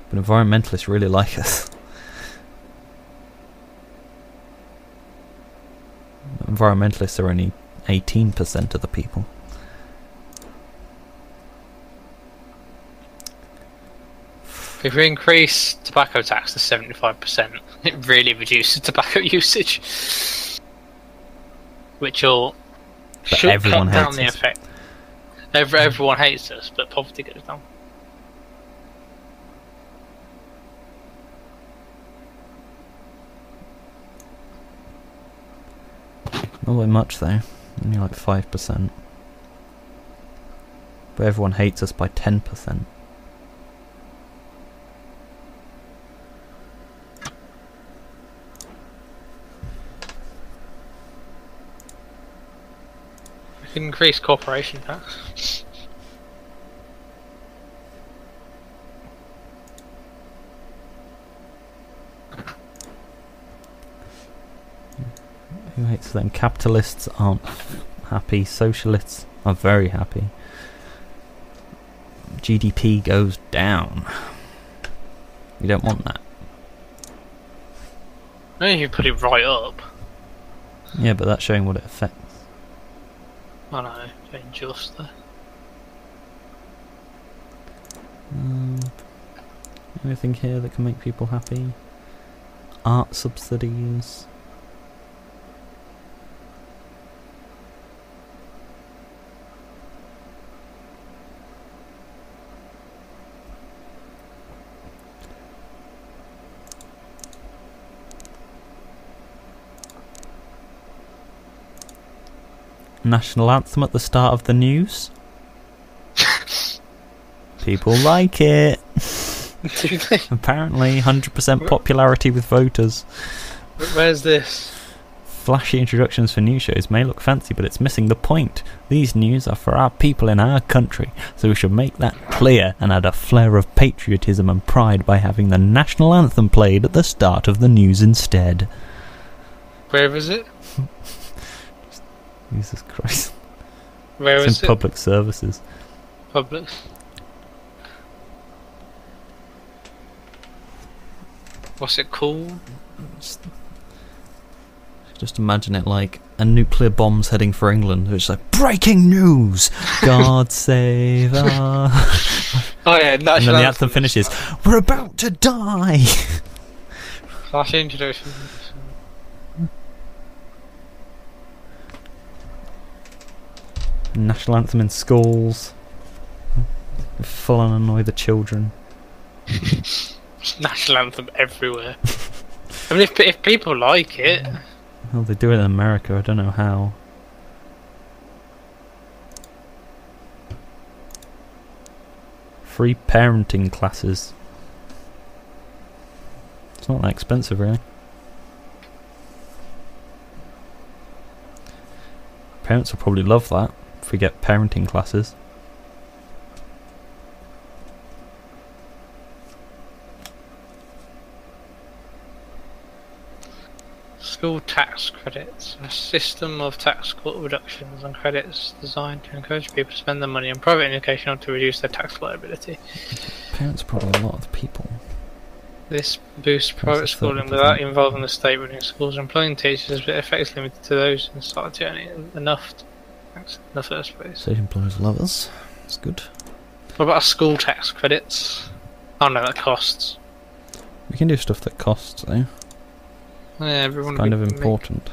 But environmentalists really like us. Environmentalists are only 18% of the people. If we increase tobacco tax to 75%, it really reduces tobacco usage, which will should everyone cut down hates the us. effect. Everyone hates us, but poverty goes down. Not by much though, only like 5%. But everyone hates us by 10%. We can increase corporation tax. Who hates them? Capitalists aren't happy. Socialists are very happy. GDP goes down. We don't want that. No, you put it right up. Yeah, but that's showing what it affects. I know, it's unjust there. Anything here that can make people happy? Art subsidies. National anthem at the start of the news. People like it. Do they? Apparently 100% popularity with voters. Where's this? Flashy introductions for new shows may look fancy, but it's missing the point. These news are for our people in our country, so we should make that clear and add a flair of patriotism and pride by having the national anthem played at the start of the news instead. Where is it? Jesus Christ. Where It's is in it? public services. Public. What's it called? Just imagine it like a nuclear bomb's heading for England. It's like, breaking news! God save us. Oh yeah, And then national the anthem finishes, we're about to die! Flash introduction. National anthem in schools. Full on annoy the children. National anthem everywhere. I mean, if people like it, Well, they do it in America, I don't know how. Free parenting classes. It's not that expensive, really. Parents will probably love that if we get parenting classes. School tax credits. A system of tax cut reductions and credits designed to encourage people to spend their money on private education or to reduce their tax liability. Parents are probably a lot of people. This boosts private schooling without involving the state running schools. Employing teachers, but effects limited to those in society only. Enough in the first place. State employers love us. That's good. What about school tax credits? Oh no, that costs. We can do stuff that costs though. Yeah, everyone. It's kind of important.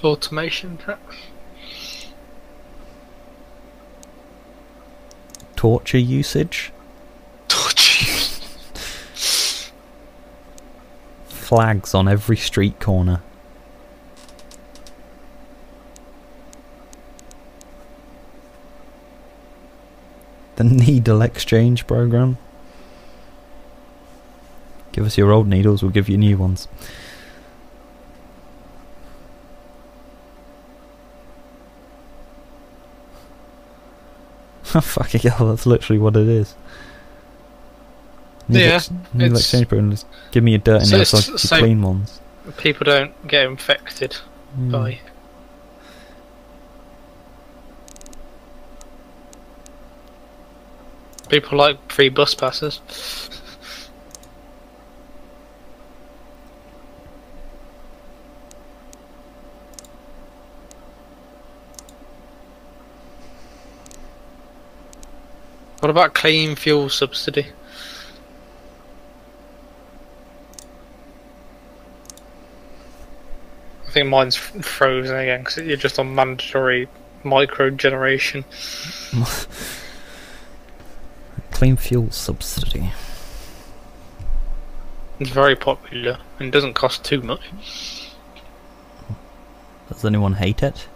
Automation tax. Torture usage. Torture. Flags on every street corner. The needle exchange program. Give us your old needles, we'll give you new ones. Fucking hell, that's literally what it is. Needle exchange program, just give me your dirty nails so I can get clean ones. People don't get infected by. People like free bus passes. What about clean fuel subsidy? I think mine's frozen again because you're just on mandatory micro generation. Clean fuel subsidy. It's very popular and doesn't cost too much. Does anyone hate it?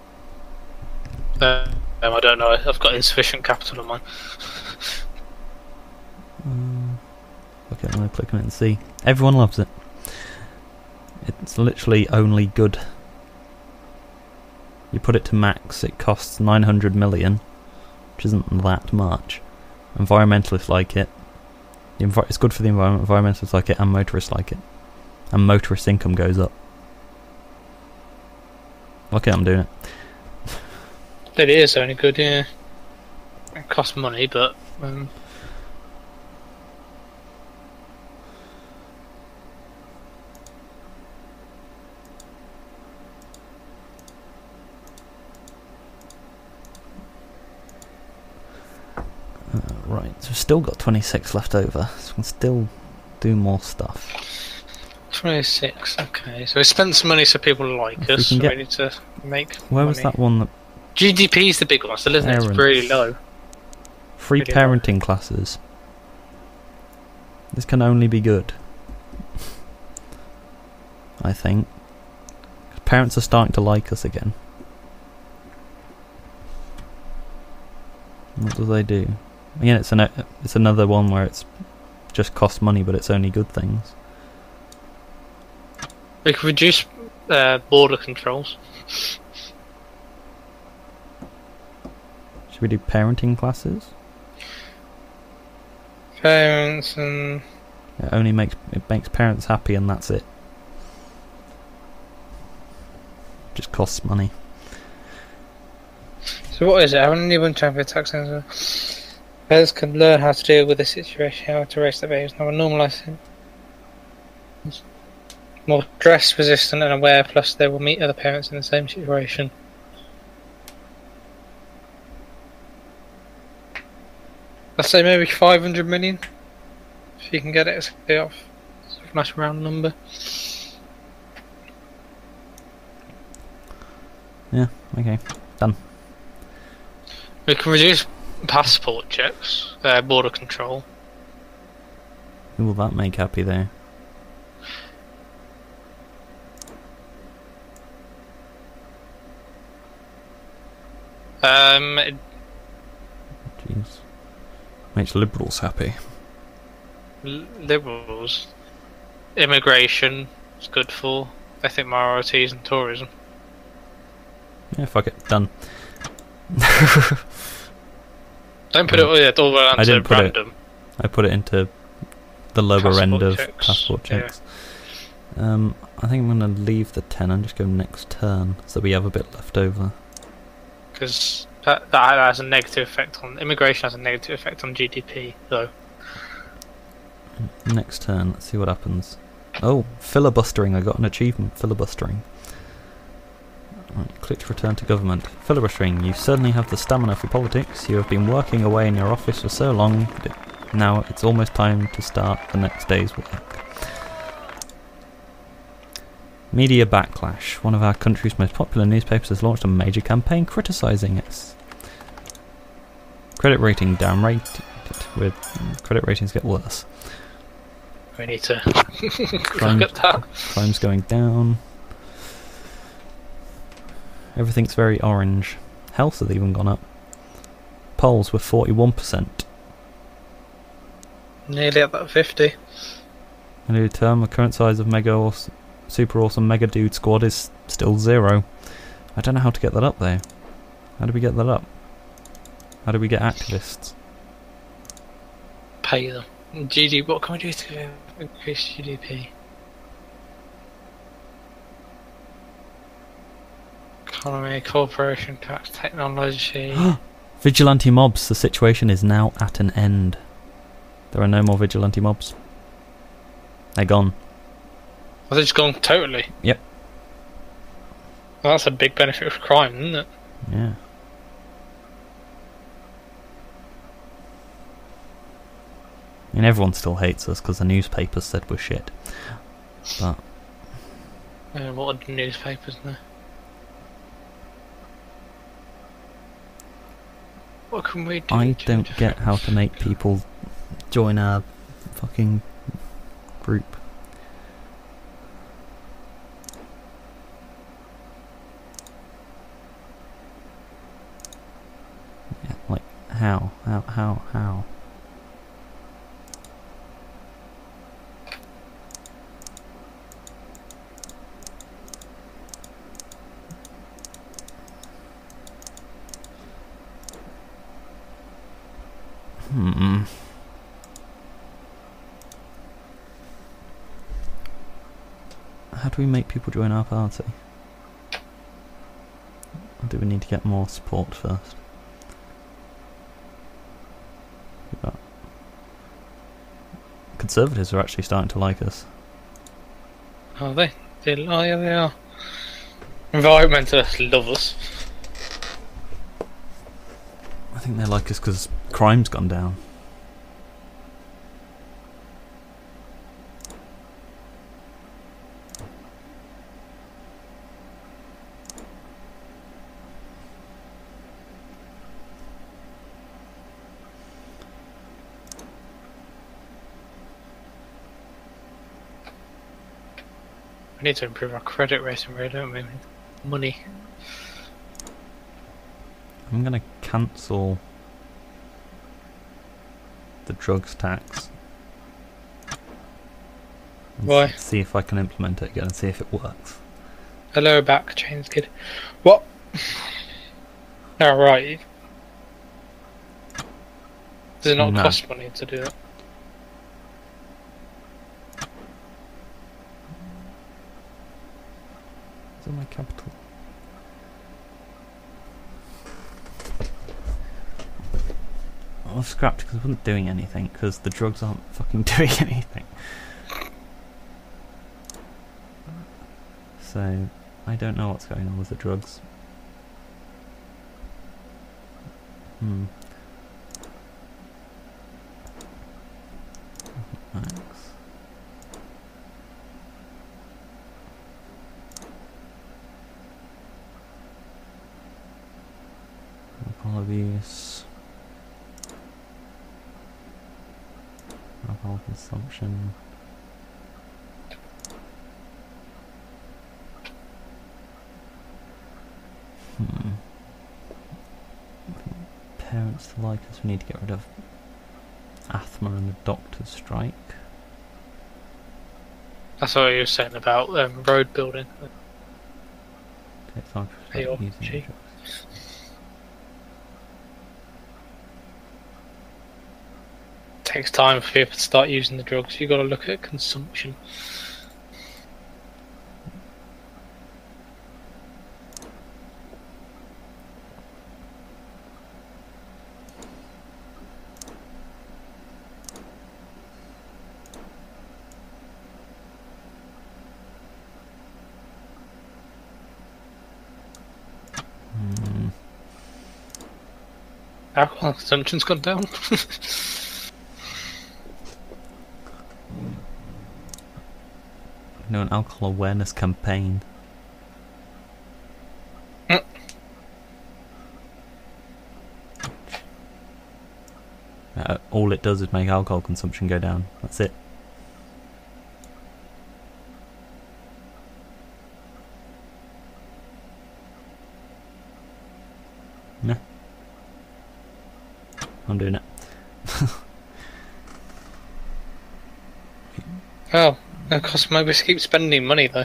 I don't know. I've got insufficient capital on mine. Okay, I'm gonna click on it and see. Everyone loves it. It's literally only good. You put it to max, it costs 900 million, which isn't that much. Environmentalists like it. It's good for the environment. Environmentalists like it, and motorists like it. And motorist income goes up. Okay, I'm doing it. It is only good, yeah. It costs money, but right, so we've still got 26 left over, so we can still do more stuff. 26, okay. So we spent some money so people like us, so we need to make Where money. was that one that... GDP is the big one, still isn't it? It's really low. Free really parenting low. classes. This can only be good. I think. Parents are starting to like us again. What do they do? Again, it's another one where it's just costs money, but it's only good things. We could reduce border controls. Should we do parenting classes? Parents and... It makes parents happy and that's it. Just costs money. So what is it? Having anyone trying for tax censor? Parents can learn how to deal with the situation, how to raise their babies, now normalise it. More stress resistant and aware, plus they will meet other parents in the same situation. Let's say maybe 500 million. If you can get it, it's a nice round number. Yeah, okay. Done. We can reduce passport checks, border control. Who will that make happy there? Jeez. Makes liberals happy. Liberals. immigration is good for ethnic minorities and tourism. Yeah, fuck it, done. Don't put it all around I didn't put random. I put it into the lower end of checks. passport checks. I think I'm going to leave the 10 and just go next turn, so we have a bit left over. Because that has a negative effect on immigration. Has a negative effect on GDP, though. Next turn, let's see what happens. Oh, filibustering! I got an achievement, filibustering. Right, click to return to government. Filibustering, you certainly have the stamina for politics. You have been working away in your office for so long that now it's almost time to start the next day's work. Media backlash. One of our country's most popular newspapers has launched a major campaign criticising us. Credit rating downrated. With credit ratings get worse. We need to look at that. Crime's going down. Everything's very orange. Health has even gone up. Polls were 41%. Nearly at that 50. A new term, the current size of super awesome mega dude squad is still 0. I don't know how to get that up though. How do we get that up? How do we get activists? Pay them. GDP. What can we do to increase GDP? Economy, corporation tax, technology. Vigilante mobs. The situation is now at an end. There are no more vigilante mobs. They're gone. Well, they've just gone totally. Yep. Well, that's a big benefit for crime, isn't it? Yeah. I mean, everyone still hates us because the newspapers said we're shit. But what are the newspapers now? What can we do? I don't get how to make people join our fucking group. Yeah, like how? How do we make people join our party? Or do we need to get more support first? Conservatives are actually starting to like us. Are they? Oh yeah, they are. Environmentalists love us. I think they like us because crime's gone down. We need to improve our credit rating, really, don't we? Money. I'm gonna cancel the drugs tax. Why? See if I can implement it again and see if it works. Hello, back, Chains Kid. What? Alright. Does it not cost money to do that? Is it my capital? I was scrapped because I wasn't doing anything, because the drugs aren't fucking doing anything. So, I don't know what's going on with the drugs. Max. Alcohol abuse. Alcohol consumption. Parents to like us, we need to get rid of asthma and the doctor's strike. That's what you were saying about road building. Takes time to start using the drugs. Takes time for people to start using the drugs. You've got to look at consumption. Alcohol consumption's gone down. An alcohol awareness campaign. All it does is make alcohol consumption go down. That's it. No. I'm doing it. Oh, of course, maybe keep spending money though.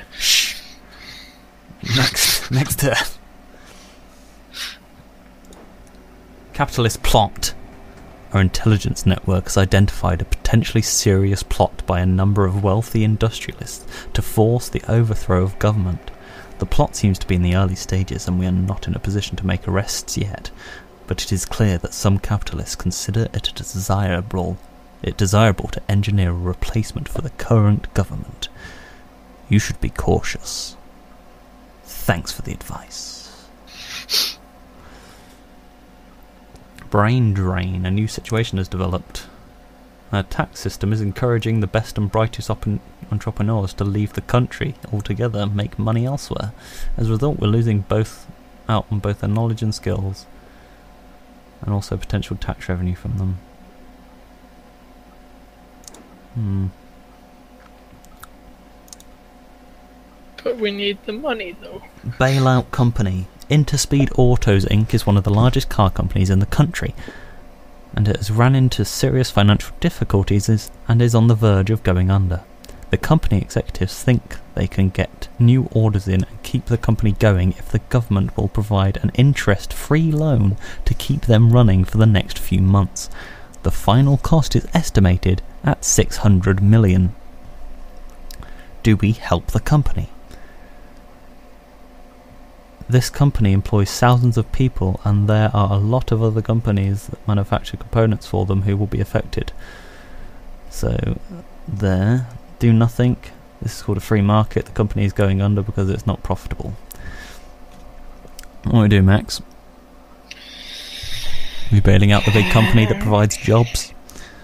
Next turn. Capitalist plot. Our intelligence network has identified a potentially serious plot by a number of wealthy industrialists to force the overthrow of government. The plot seems to be in the early stages and we are not in a position to make arrests yet, but it is clear that some capitalists consider it desirable to engineer a replacement for the current government. You should be cautious. Thanks for the advice. Brain drain. A new situation has developed. Our tax system is encouraging the best and brightest entrepreneurs to leave the country altogether and make money elsewhere. As a result, we're losing out on both their knowledge and skills, and also potential tax revenue from them. But we need the money though. Bailout company. Interspeed Autos Inc. is one of the largest car companies in the country, and it has run into serious financial difficulties and is on the verge of going under. The company executives think they can get new orders in and keep the company going if the government will provide an interest-free loan to keep them running for the next few months. The final cost is estimated at $600 million. Do we help the company? This company employs thousands of people, and there are a lot of other companies that manufacture components for them who will be affected. So, do nothing. This is called a free market. The company is going under because it's not profitable. What do we do, Max? Are we bailing out the big company that provides jobs?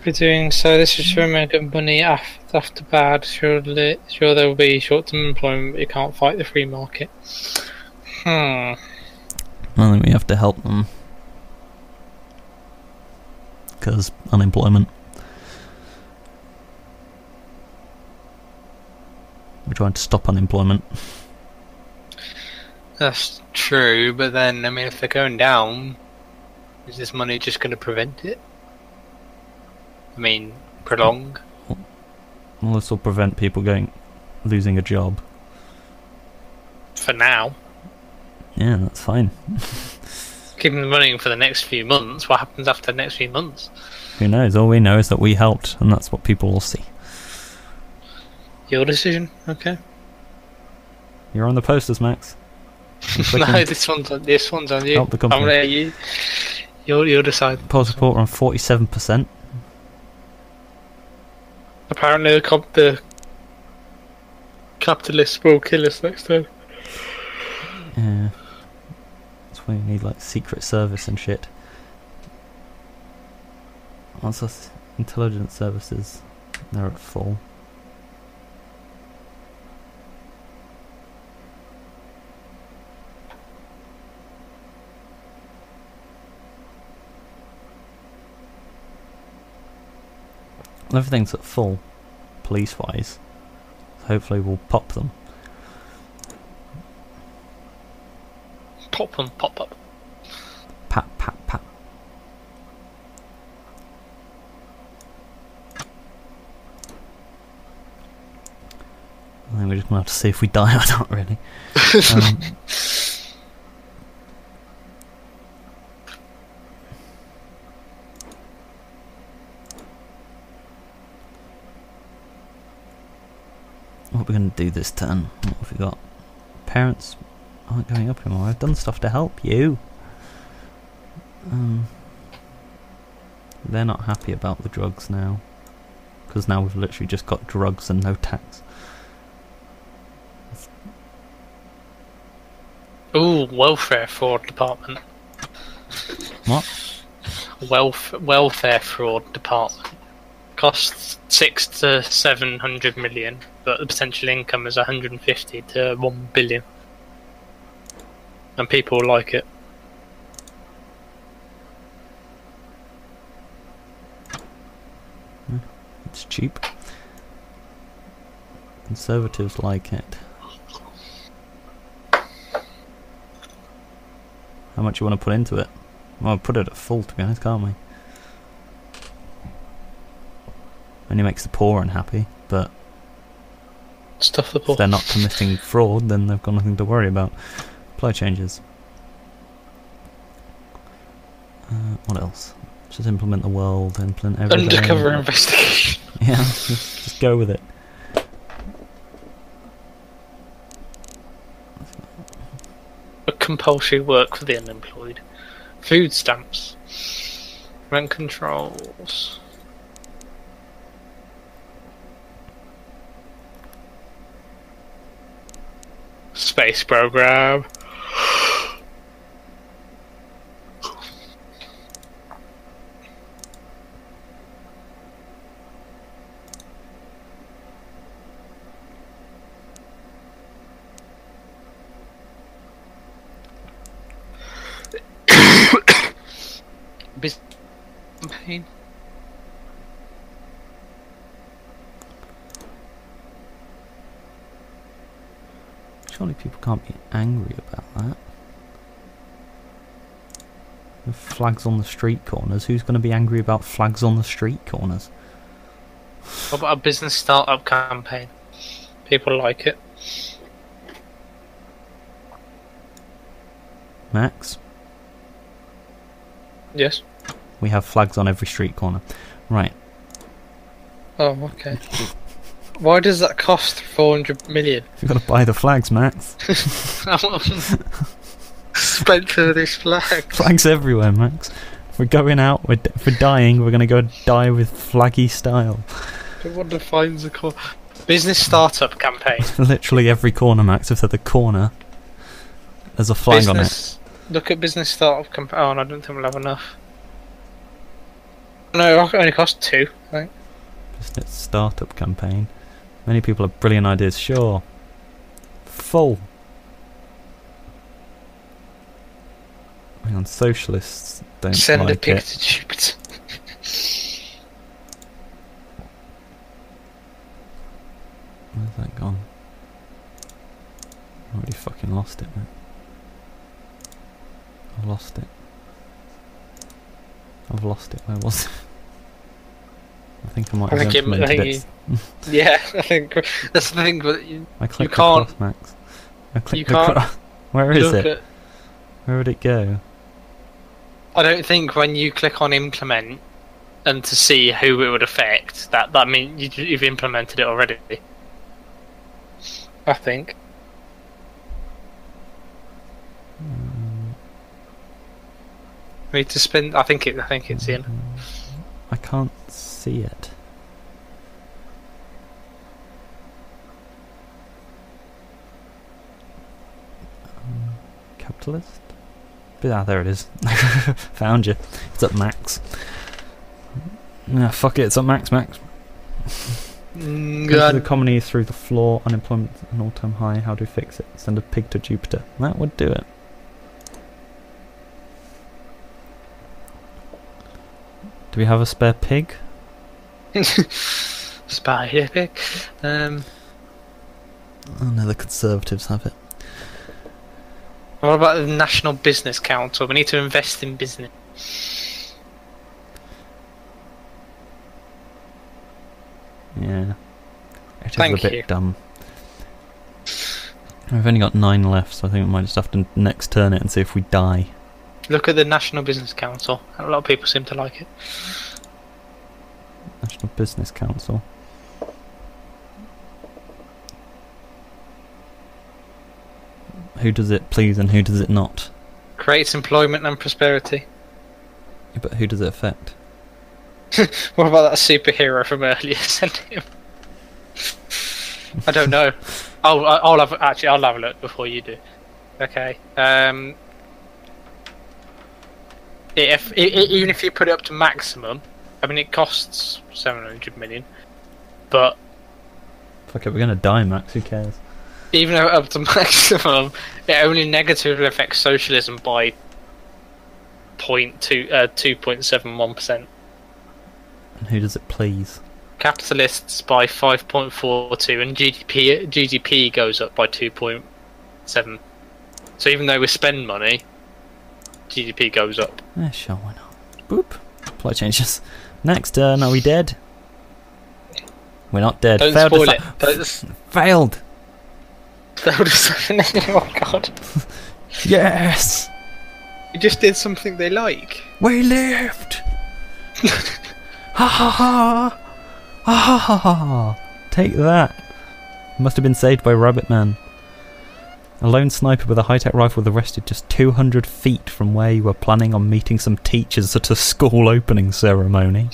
We're doing so. This is to make money after bad. Sure, there will be short-term employment, but you can't fight the free market. I think we have to help them. Because unemployment. We're trying to stop unemployment. That's true, but then, I mean, if they're going down, is this money just going to prevent it? I mean, prolong? Well, this will prevent people losing a job. For now. Yeah, that's fine. Keeping them running for the next few months. What happens after the next few months? Who knows? All we know is that we helped, and that's what people will see. Your decision, okay. You're on the posters, Max. No, this one's on you. Help the company. I'm letting you. You'll decide. Poll support on 47%. Apparently, the capitalists will kill us next time. Yeah. That's why you need like Secret Service and shit. Also, intelligence services, they're at full. Everything's at full, police-wise. Hopefully we'll pop them. Pop them, pop up. Pat, pat, pat. We'll have to see if we die or not, really. What are we going to do this turn? What have we got? Parents aren't going up anymore. I've done stuff to help you. They're not happy about the drugs now. Because now we've literally just got drugs and no tax. Ooh, welfare fraud department. What? Welfare fraud department. Costs 600 to 700 million, but the potential income is 150 to 1 billion. And people like it. It's cheap. Conservatives like it. How much you want to put into it? Well, I'll put it at full, to be honest, can't we? Only makes the poor unhappy, but Stuff the poor. if they're not committing fraud, then they've got nothing to worry about. Apply changes. What else? Just implement the world, implement everything. Undercover investigation. Yeah, just go with it. A compulsory work for the unemployed. Food stamps. Rent controls. Space program. Business campaign. Surely people can't be angry about that. With flags on the street corners, who's going to be angry about flags on the street corners? What about a business startup campaign? People like it. Max, Yes. we have flags on every street corner. Right. Oh, okay. Why does that cost 400 million? You've got to buy the flags, Max. Spent for this flag. Flags everywhere, Max. We're going out, if we're dying, we're going to go die with flaggy style. What defines a business startup campaign? Literally every corner, Max, if there's a corner, there's a flag on it. Look at business startup campaign. Oh, no, I don't think we'll have enough. No, it only costs 2, I think. Business startup campaign. Many people have brilliant ideas, sure. Full. Hang on, socialists don't Send like a pig it. to Jupiter. Where's that gone? I already fucking lost it, man. I've lost it. I've lost it. Where was it? I think I might have implemented it. Yeah, I think that's the thing. But I clicked can't. across, Max. I clicked You can't across. Where is look it? Where would it go? I don't think when you click on implement and to see who it would affect, that means you've implemented it already. I think. We need to spin. I think it's in. I can't see it. Capitalist? Ah, there it is. Found you. It's at max. Nah, fuck it, it's at max. Go to the economy through the floor, unemployment an all-time high, how do we fix it? Send a pig to Jupiter. That would do it. Do we have a spare pig? Spare pig? Oh no, the Conservatives have it. What about the National Business Council? We need to invest in business. Yeah. It is Thank a bit you. dumb. We've only got 9 left, so I think we might just have to next turn it and see if we die. Look at the National Business Council. A lot of people seem to like it. National Business Council. Who does it please and who does it not? Creates employment and prosperity. Yeah, but who does it affect? What about that superhero from earlier? Send him. I don't know. I'll have a look before you do. Okay. Even if you put it up to maximum, I mean it costs 700 million, but Fuck it, we're gonna die, Max. Who cares? even up to maximum, it only negatively affects socialism by 2.71%. And who does it please? Capitalists by 5.42, and GDP goes up by 2.7. So even though we spend money, GDP goes up. Yeah, sure, why not? Boop. Plot changes. Next turn, are we dead? We're not dead. Don't Failed spoil it. Failed! Failed assassination. Oh god. Yes! You just did something they like. We lived! Ha ha ha! Ha ha ha ha! Take that! Must have been saved by Rabbit Man. A lone sniper with a high-tech rifle was arrested just 200 feet from where you were planning on meeting some teachers at a school opening ceremony.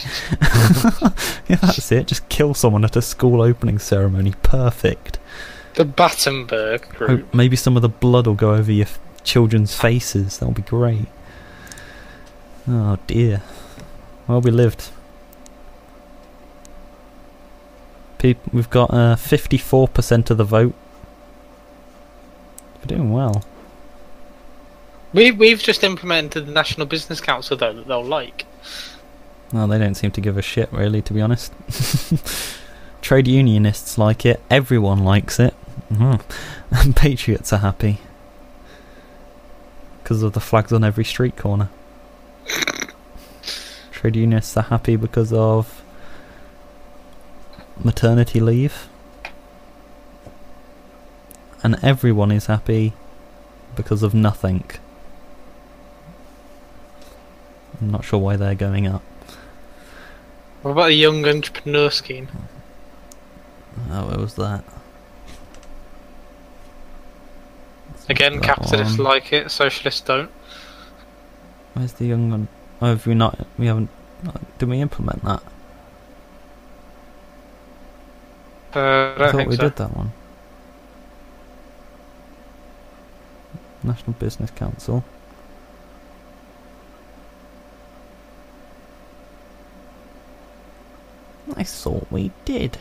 Yeah, that's it. Just kill someone at a school opening ceremony. Perfect. The Battenberg group. Oh, maybe some of the blood will go over your children's faces. That'll be great. Oh dear. Well, we lived. We've got 54% of the vote. We're doing well. We've just implemented the National Business Council though that they'll like. Well, they don't seem to give a shit really, to be honest. Trade unionists like it. Everyone likes it. And patriots are happy because of the flags on every street corner. Trade unionists are happy because of maternity leave. And everyone is happy because of nothing. I'm not sure why they're going up. What about the Young Entrepreneur Scheme? Oh, what was that? Again, That capitalists one. like it, socialists don't. Where's the young one? Oh, have we not? We haven't. Did we implement that? I I don't thought think we so. did that one. National Business Council. I thought we did.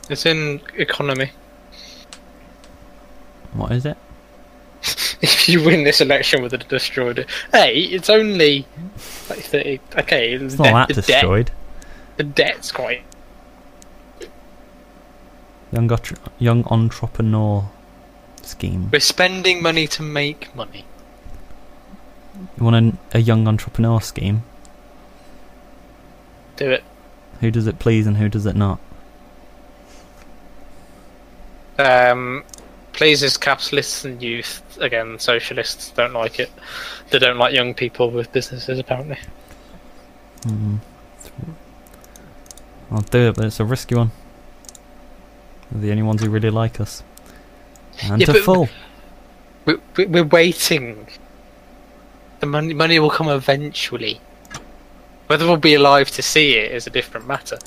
It's in economy. What is it? If you win this election with a destroyed it. Hey, it's only like 30. Okay, It's not that destroyed. The debt's quite. Young entrepreneur scheme. We're spending money to make money. You want a young entrepreneur scheme? Do it. Who does it please and who does it not? Pleases capitalists and youth. Again, socialists don't like it. They don't like young people with businesses, apparently. I'll do it, but it's a risky one. They're the only ones who really like us. And Yeah, to but full. We're waiting. The money will come eventually. Whether we'll be alive to see it is a different matter.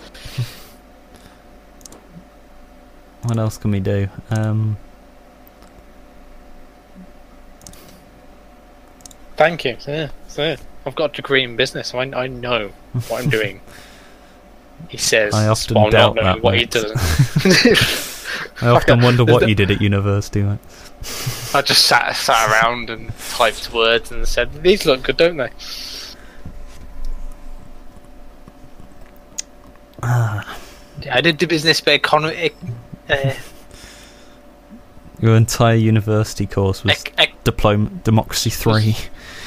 What else can we do? Thank you. So I've got a degree in business, so I know what I'm doing. He says, I often while doubt not knowing that, what he mate. doesn't. I often wonder what you did at university, mate. I just sat around and typed words and said, "These look good, don't they?" Yeah, I did the business, but economy. Your entire university course was Democracy 3.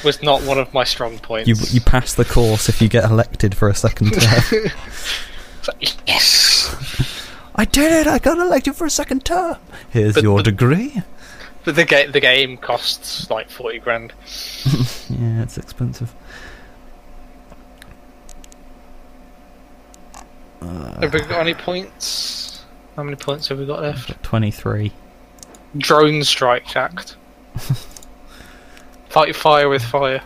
Was not one of my strong points. You pass the course if you get elected for a second term. Yes. I did it! I got elected for a second term! Here's your degree. But the game costs like 40 grand. Yeah, it's expensive. Have we got any points? How many points have we got left? Got 23. Drone Strike Act. Fight fire with fire.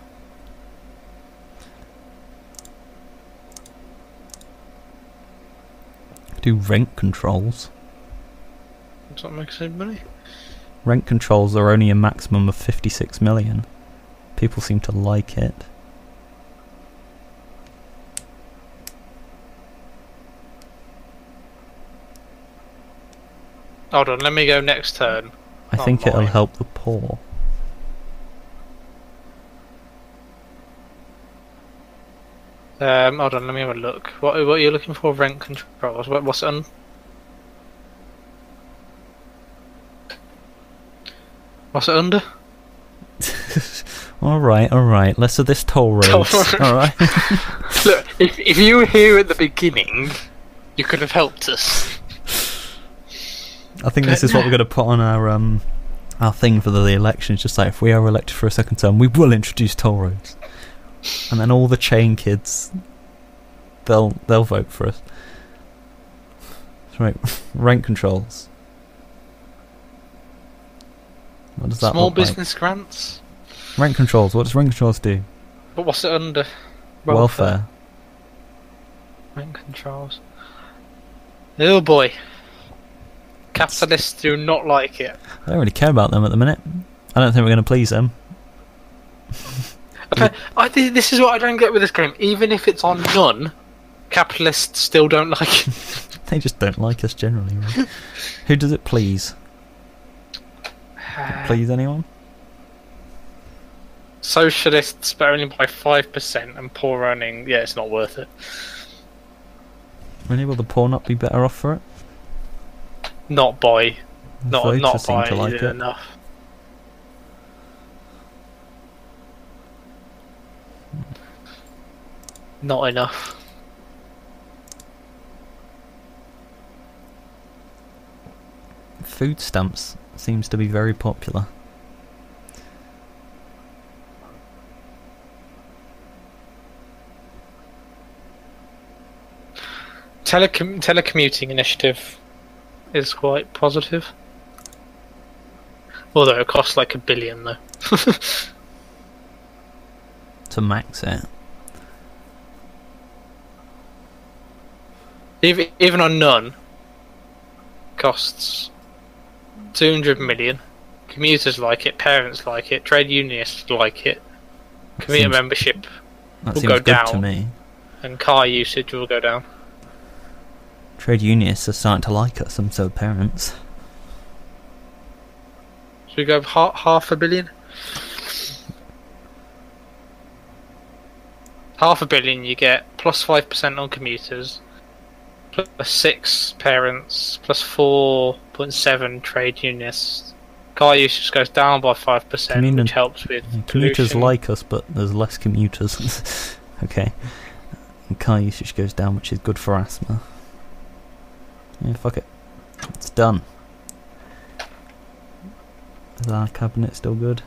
Do rent controls. Does that make any money? Rent controls are only a maximum of 56 million. People seem to like it. Hold on, let me go next turn. I think it'll help the poor. Hold on, let me have a look. What are you looking for? Rent controls. What's it on? What's it under? Alright. Less of this toll roads. Alright. Look, if you were here at the beginning, you could have helped us. I think this is what we're going to put on our thing for the elections. Just like, if we are elected for a second term, we will introduce toll roads, and then all the chain kids, they'll vote for us. Right, rent controls. What does that Small look like? business grants. Rent controls. What does rent controls do? But what's it under? Welfare. Rent controls. Oh boy. Capitalists do not like it. I don't really care about them at the minute. I don't think we're going to please them. This is what I don't get with this game. Even if it's on none, capitalists still don't like it. They just don't like us generally. Right? Who does it please? Please anyone? Socialists, but only by 5%, and poor earning. Yeah, it's not worth it. Really, will the poor not be better off for it? Not by, not by to like it. enough. Not enough. Food stamps seems to be very popular. Telecommuting initiative is quite positive. Although it costs like $1 billion though. To max it. Even on none, costs 200 million. Commuters like it, parents like it, trade unionists like it. Commuter membership will go down, to me. And car usage will go down. Trade unionists are starting to like us, and so parents. Should we go $500 million? $500 million you get plus 5% on commuters, plus 6 parents, plus 4.7 trade unionists. Car usage goes down by 5%, which helps with commuters pollution. like us, but there's less commuters. Okay. And car usage goes down, which is good for asthma. Yeah, fuck it. It's done. Is our cabinet still good?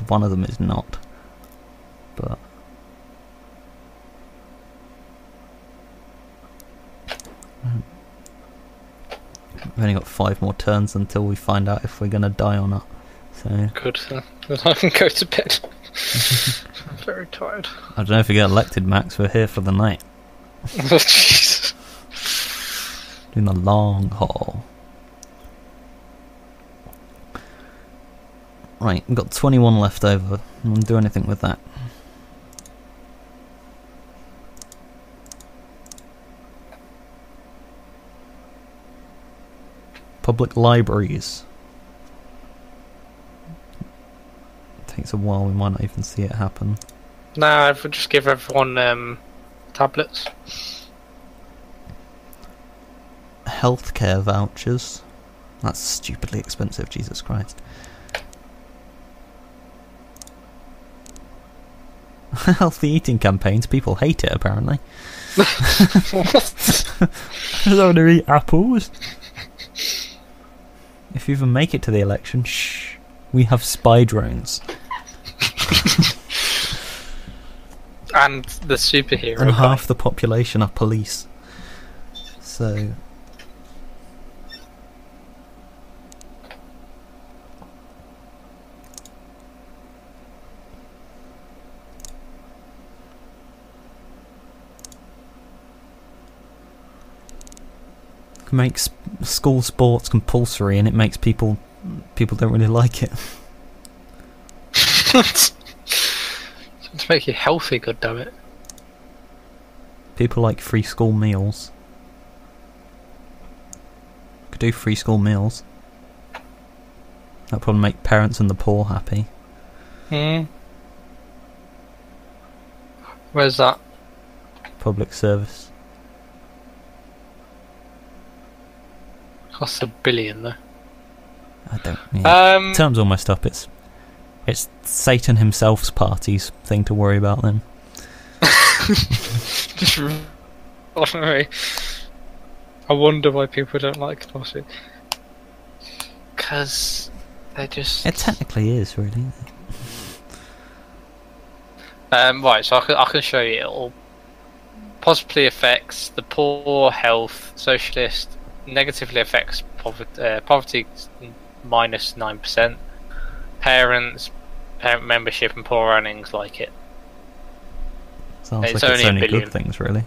One of them is not. But we've only got 5 more turns until we find out if we're gonna die or not. So good. Then I can go to bed. I'm very tired. I don't know if we get elected, Max. We're here for the night. Oh, Jesus. Doing the long haul. Right, we've got 21 left over. I won't do anything with that. Public libraries. Takes a while, we might not even see it happen. Nah, if we just give everyone tablets. Healthcare vouchers. That's stupidly expensive, Jesus Christ. Healthy eating campaigns, people hate it apparently. I don't want to eat apples. If you even make it to the election, shh, we have spy drones. And the superhero. And half the population are police. So... makes school sports compulsory, and it makes people don't really like it. To make you healthy, goddammit. People like free school meals. Could do free school meals. That'd probably make parents and the poor happy. Where's that? Public service. Costs $1 billion though. I don't. Yeah. Term's almost up. It's Satan himself's party's thing to worry about then. Just I wonder why people don't like philosophy. Because they're just. It technically is really. Right, so I can show you. It all positively affects the poor, health, socialist. Negatively affects poverty minus 9%. Parent membership and poor earnings like it. Sounds like it's only good things, really.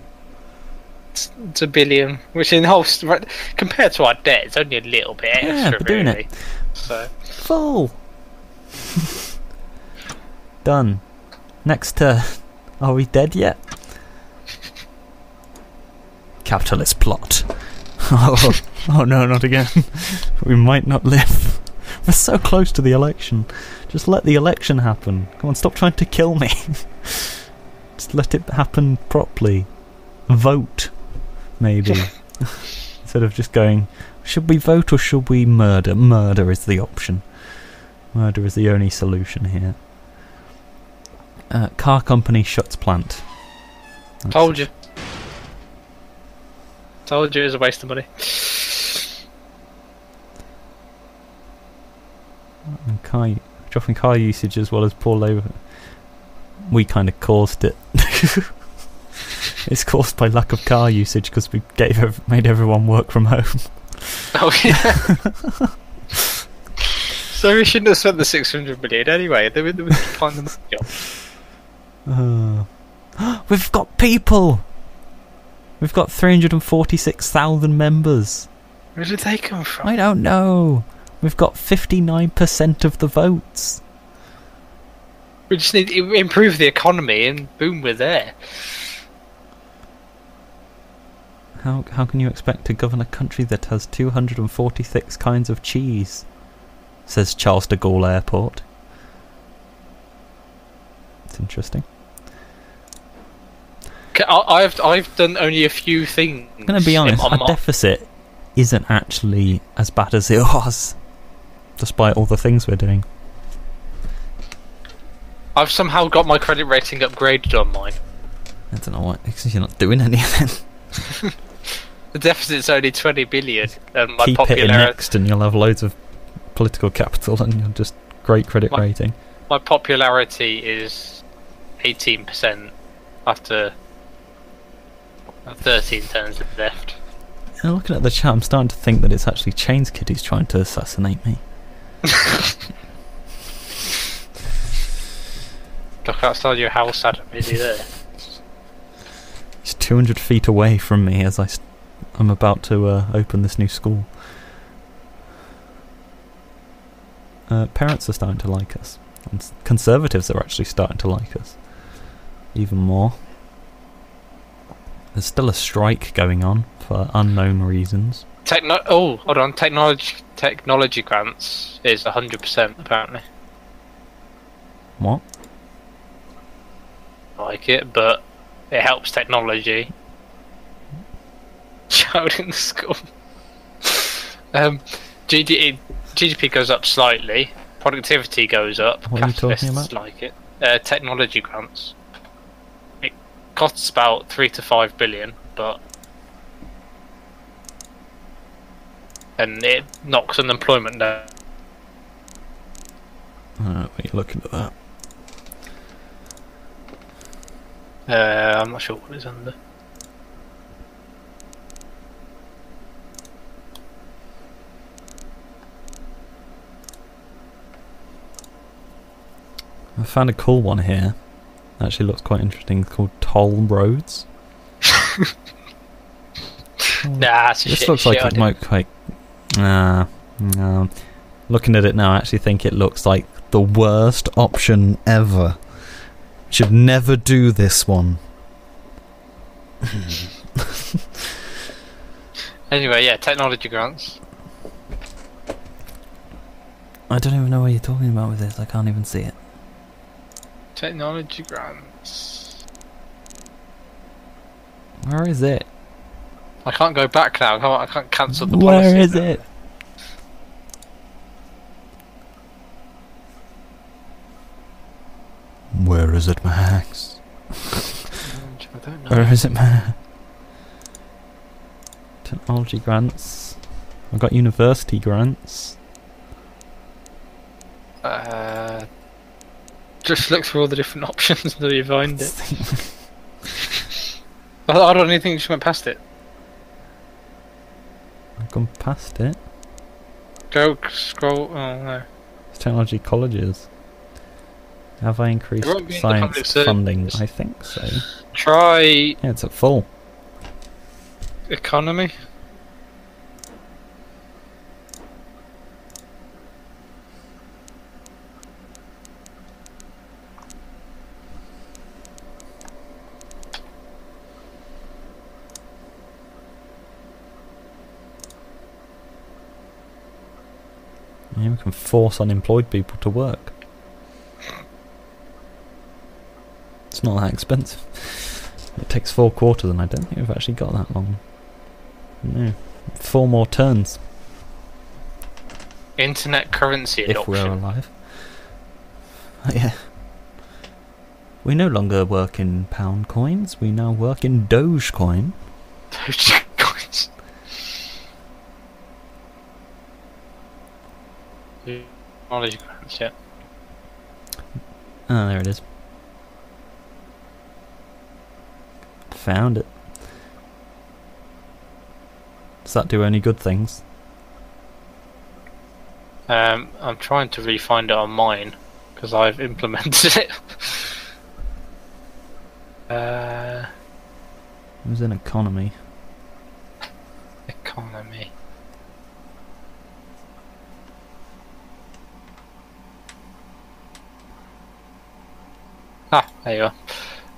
It's $1 billion, which in whole compared to our debt, it's only a little bit extra. Yeah, but doing it. So full. Done. Next turn. Are we dead yet? Capitalist plot. Oh no, not again. We might not live. We're so close to the election. Just let the election happen. Come on, stop trying to kill me. Just let it happen properly. Vote, maybe. Instead of just going, should we vote or should we murder? Murder is the option. Murder is the only solution here. Car company shuts plant. Told you. Told you it was a waste of money. And dropping car usage as well as poor labour. We kind of caused it. It's caused by lack of car usage because we made everyone work from home. Oh yeah. So we shouldn't have spent the 600 million anyway. They would find them a job. We've got people. We've got 346,000 members. Where did they come from? I don't know. We've got 59% of the votes. We just need to improve the economy and boom, we're there. How can you expect to govern a country that has 246 kinds of cheese? Says Charles de Gaulle Airport. It's interesting. I've done only a few things. I'm going to be honest, our deficit isn't actually as bad as it was, despite all the things we're doing. I've somehow got my credit rating upgraded on mine. I don't know why, because you're not doing anything. The deficit's only 20 billion, and my Keep popularity. hitting next, and you'll have loads of political capital, and you'll just great credit rating. My popularity is 18% after 13 turns left. And looking at the chat, I'm starting to think that it's actually Chains Kid who's trying to assassinate me. Look outside your house, Adam. Is he there? He's 200 feet away from me as I'm about to open this new school. Parents are starting to like us. And Conservatives are actually starting to like us. Even more. There's still a strike going on for unknown reasons. Hold on. Technology grants is 100% apparently. What? I like it, but it helps technology. Child in the school. GDP goes up slightly. Productivity goes up. What are you talking about? Like it. Technology grants. costs about 3 to 5 billion, but and it knocks unemployment down. Alright, what are you looking at that? I'm not sure what it's under. I found a cool one here. Actually looks quite interesting. It's called Toll Roads. Nah, it's a This shit, looks like it might quite... no. Looking at it now, I actually think it looks like the worst option ever. Should never do this one. Anyway, yeah, technology grants. I don't even know what you're talking about with this. I can't even see it. Technology grants. Where is it? I can't go back now. I can't cancel the policy. Where is it? Where is it, Max? I don't know. Where is it, Max? Technology grants. I've got university grants. Just look through all the different options until you find it. I don't even think you just went past it. I've gone past it. Go scroll. Oh no. It's technology colleges. Have I increased It won't be in the science public service. funding? I think so. Try Yeah, it's at full. economy. Yeah, we can force unemployed people to work. It's not that expensive. It takes 4 quarters, and I don't think we've actually got that long. No, 4 more turns Internet currency if adoption. we're alive. Yeah. We no longer work in pound coins. We now work in Dogecoin. Dogecoins. Technology grants, yeah. Ah, there it is. Found it. Does that do any good things? I'm trying to re-find it on mine because I've implemented it. It was in economy. Economy. Ah, there you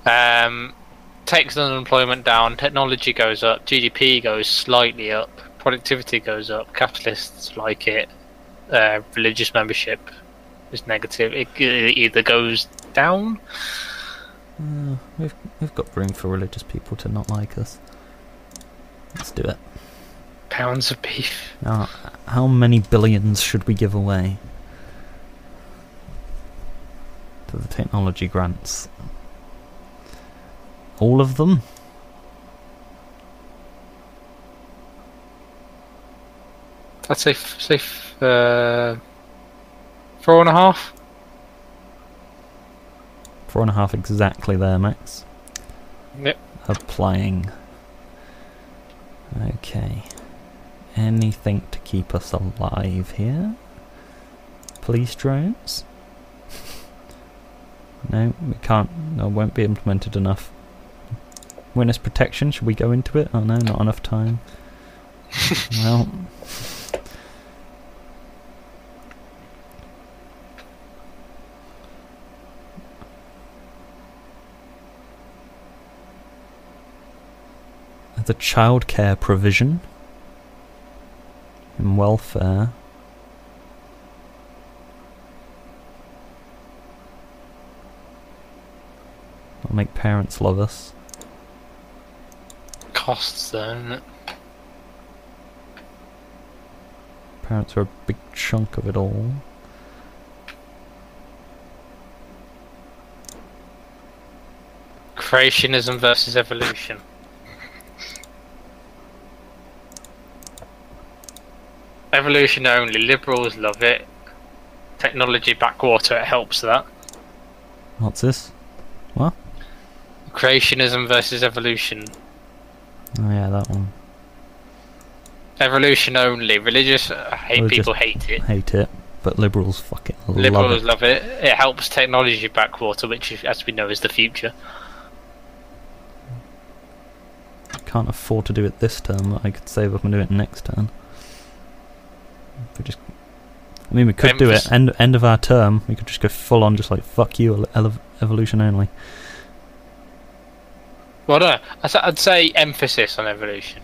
are. Takes unemployment down, technology goes up, GDP goes slightly up, productivity goes up, capitalists like it, religious membership is negative. It either goes down. We've got room for religious people to not like us. Let's do it. Pounds of beef. Now, how many billions should we give away to the technology grants? All of them? I'd say 4.5. 4.5 exactly there, Max. Yep. Applying. Okay. Anything to keep us alive here? Police drones? No, we can't. No, won't be implemented enough. Witness protection, should we go into it? Oh no, not enough time. Well... the childcare provision and welfare. That'll make parents love us. Costs though, isn't it? Parents are a big chunk of it all. Creationism versus evolution. Evolution only. Liberals love it. Technology backwater. It helps that. What's this? What? Creationism versus evolution. Oh yeah, that one. Evolution only. Religious people hate it. Hate it, but liberals fucking Liberals love it. It helps technology backwater, which, as we know, is the future. Can't afford to do it this term, but I could save up and do it next turn. If we just, I mean, we could do it end of our term. We could just go full on, just like fuck you, evolution only. Well, no, I'd say emphasis on evolution.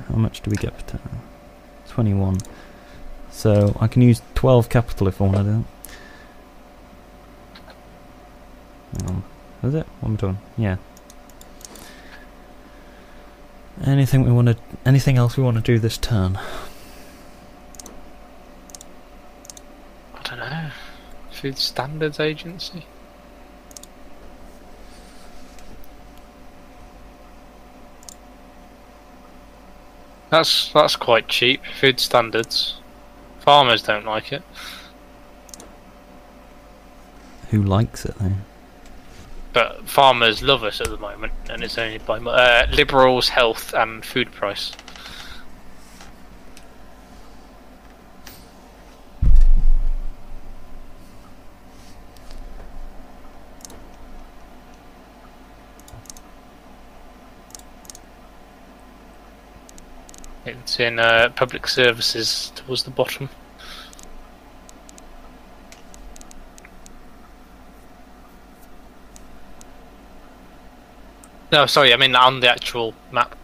How much do we get per turn? 21. So I can use 12 capital if I want to do it. Is it? What am I doing? Yeah. Anything else we want to do this turn? I don't know. Food Standards Agency. That's quite cheap. Food Standards. Farmers don't like it. Who likes it though? But farmers love us at the moment, and it's only by Liberals, health, and food price. It's in public services towards the bottom. No, sorry, I mean on the actual map.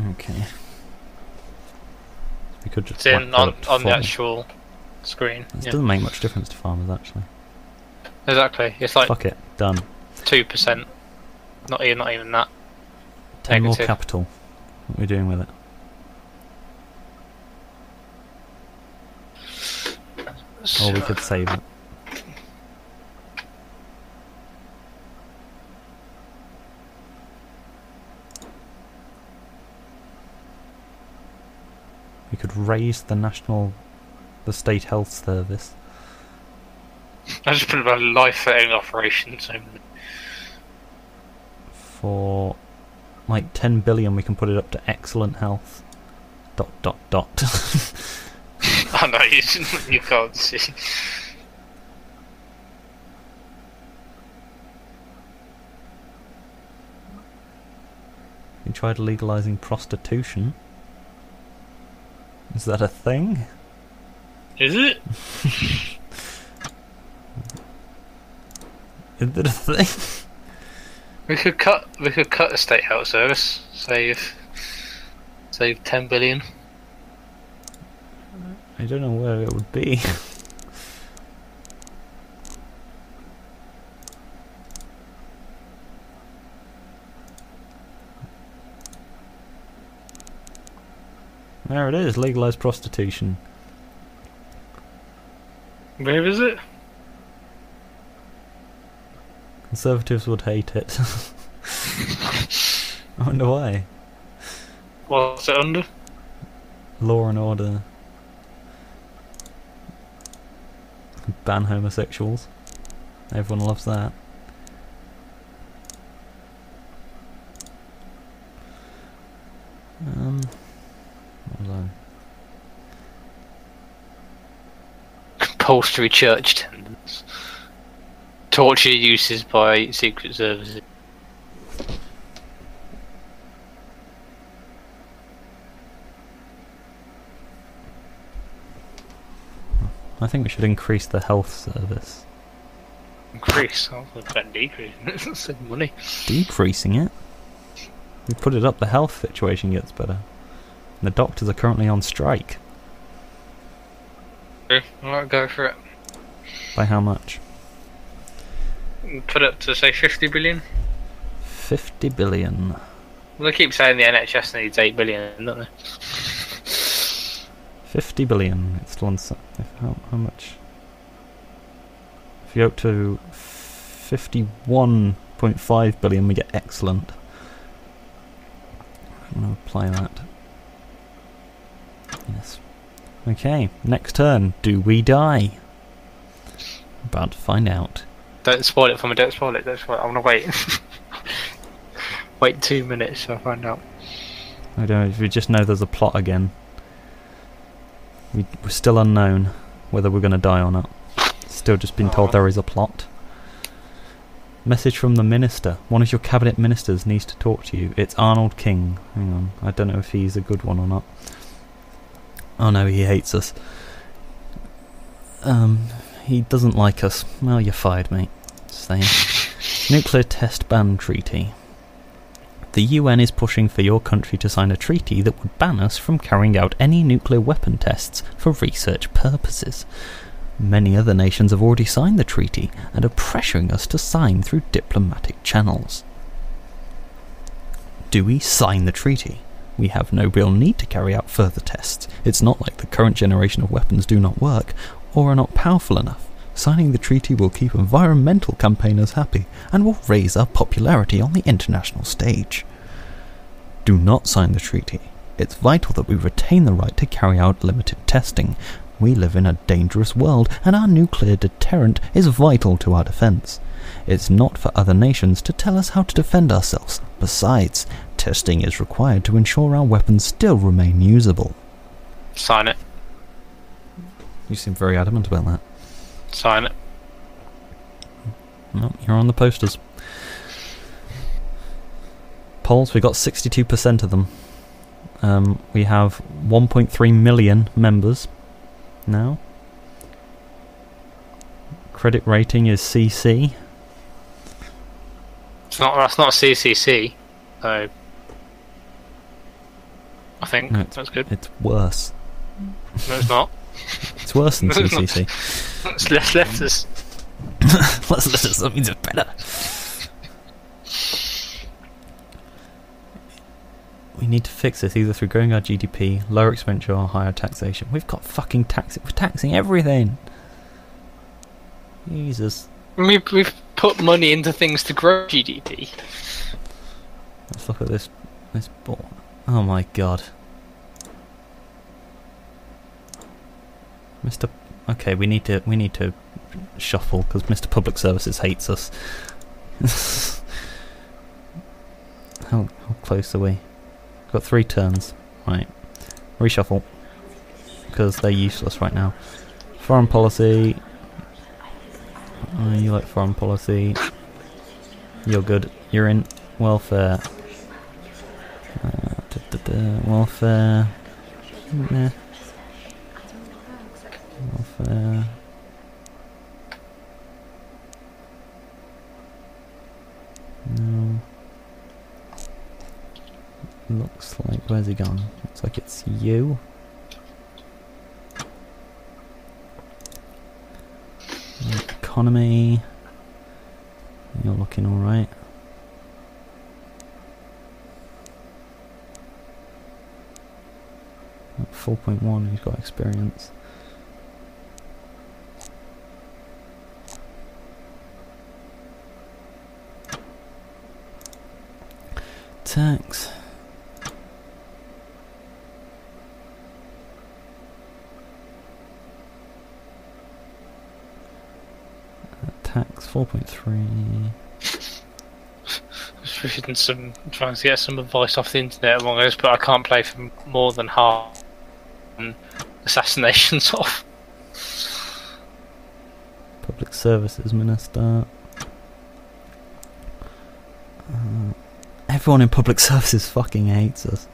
Okay. We could just it's in on the actual screen. This doesn't make much difference to farmers actually. Exactly. It's like fuck it, done. 2%. Not even that. 10 Negative. more capital. What are we doing with it? Or we could save it. We could raise the state health service. I just put about life-threatening operations only. For like 10 billion we can put it up to excellent health. ... I know, you can't see. We tried legalising prostitution. Is that a thing? Is it? Is it a thing? We could cut the state health service. Save 10 billion. I don't know where it would be. There it is, legalised prostitution. Where is it? Conservatives would hate it. I wonder why. What's it under? Law and order. Ban homosexuals. Everyone loves that. Hold on. Compulsory church attendance. Torture uses by secret services. I think we should increase the health service. Increase? I was about decreasing it. Save money. Decreasing it? We put it up, the health situation gets better. And the doctors are currently on strike. Okay, I'll go for it. By how much? Put it up to say 50 billion. 50 billion. Well, they keep saying the NHS needs 8 billion, don't they? 50 billion. It's still on. How much? If you go up to 51.5 billion, we get excellent. I'm going to apply that. Yes. Okay, next turn. Do we die? About to find out. Don't spoil it for me, don't spoil it. I want to wait. Wait 2 minutes so I find out. I don't know, if we just know there's a plot again. We're still unknown whether we're going to die or not. Still just been told there is a plot. Message from the minister. One of your cabinet ministers needs to talk to you. It's Arnold King. Hang on, I don't know if he's a good one or not. Oh no, he hates us. He doesn't like us. Well, you're fired, mate. Saying. Nuclear test ban treaty. The UN is pushing for your country to sign a treaty that would ban us from carrying out any nuclear weapon tests for research purposes. Many other nations have already signed the treaty and are pressuring us to sign through diplomatic channels. Do we sign the treaty? We have no real need to carry out further tests. It's not like the current generation of weapons do not work or are not powerful enough. Signing the treaty will keep environmental campaigners happy and will raise our popularity on the international stage. Do not sign the treaty. It's vital that we retain the right to carry out limited testing. We live in a dangerous world and our nuclear deterrent is vital to our defence. It's not for other nations to tell us how to defend ourselves. Besides, testing is required to ensure our weapons still remain usable. Sign it. You seem very adamant about that. Sign it. Well, you're on the posters. Polls, we got 62% of them. We have 1.3 million members now. Credit rating is CC. That's not CCC, so I think No, that's good. It's worse. No, it's not. It's worse than CCC. It's less letters. Less letters, that means it's better. We need to fix this either through growing our GDP, lower expenditure or higher taxation. We've got fucking taxing. We're taxing everything. Jesus. We've put money into things to grow GDP. Let's look at this board. Oh my god. Mr. Okay, we need to shuffle because Mr. Public Services hates us. How close are we? We've got 3 turns. Right. Reshuffle. Because they're useless right now. Foreign policy. You like foreign policy. You're good. You're in. Welfare. Welfare. Nah. Welfare. No. Looks like, where's he gone? Looks like it's you. Economy. You're looking alright. At 4.1, he's got experience. Tax. Tax 4.3. Just reading trying to get some advice off the internet among us, but I can't play for more than half assassinations off. Public Services Minister. Everyone in Public Services fucking hates us.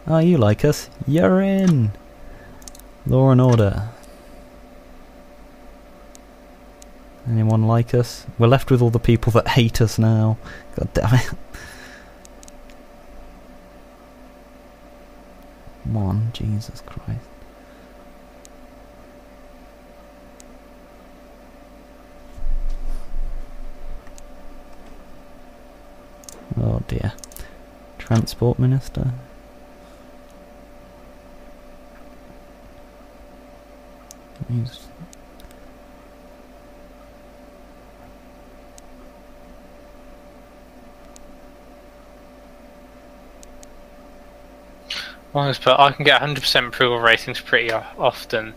Oh, you like us? You're in! Law and Order. Anyone like us? We're left with all the people that hate us now. God damn it. Come on, Jesus Christ. Oh dear. Transport Minister. He's... But I can get 100% approval ratings pretty often.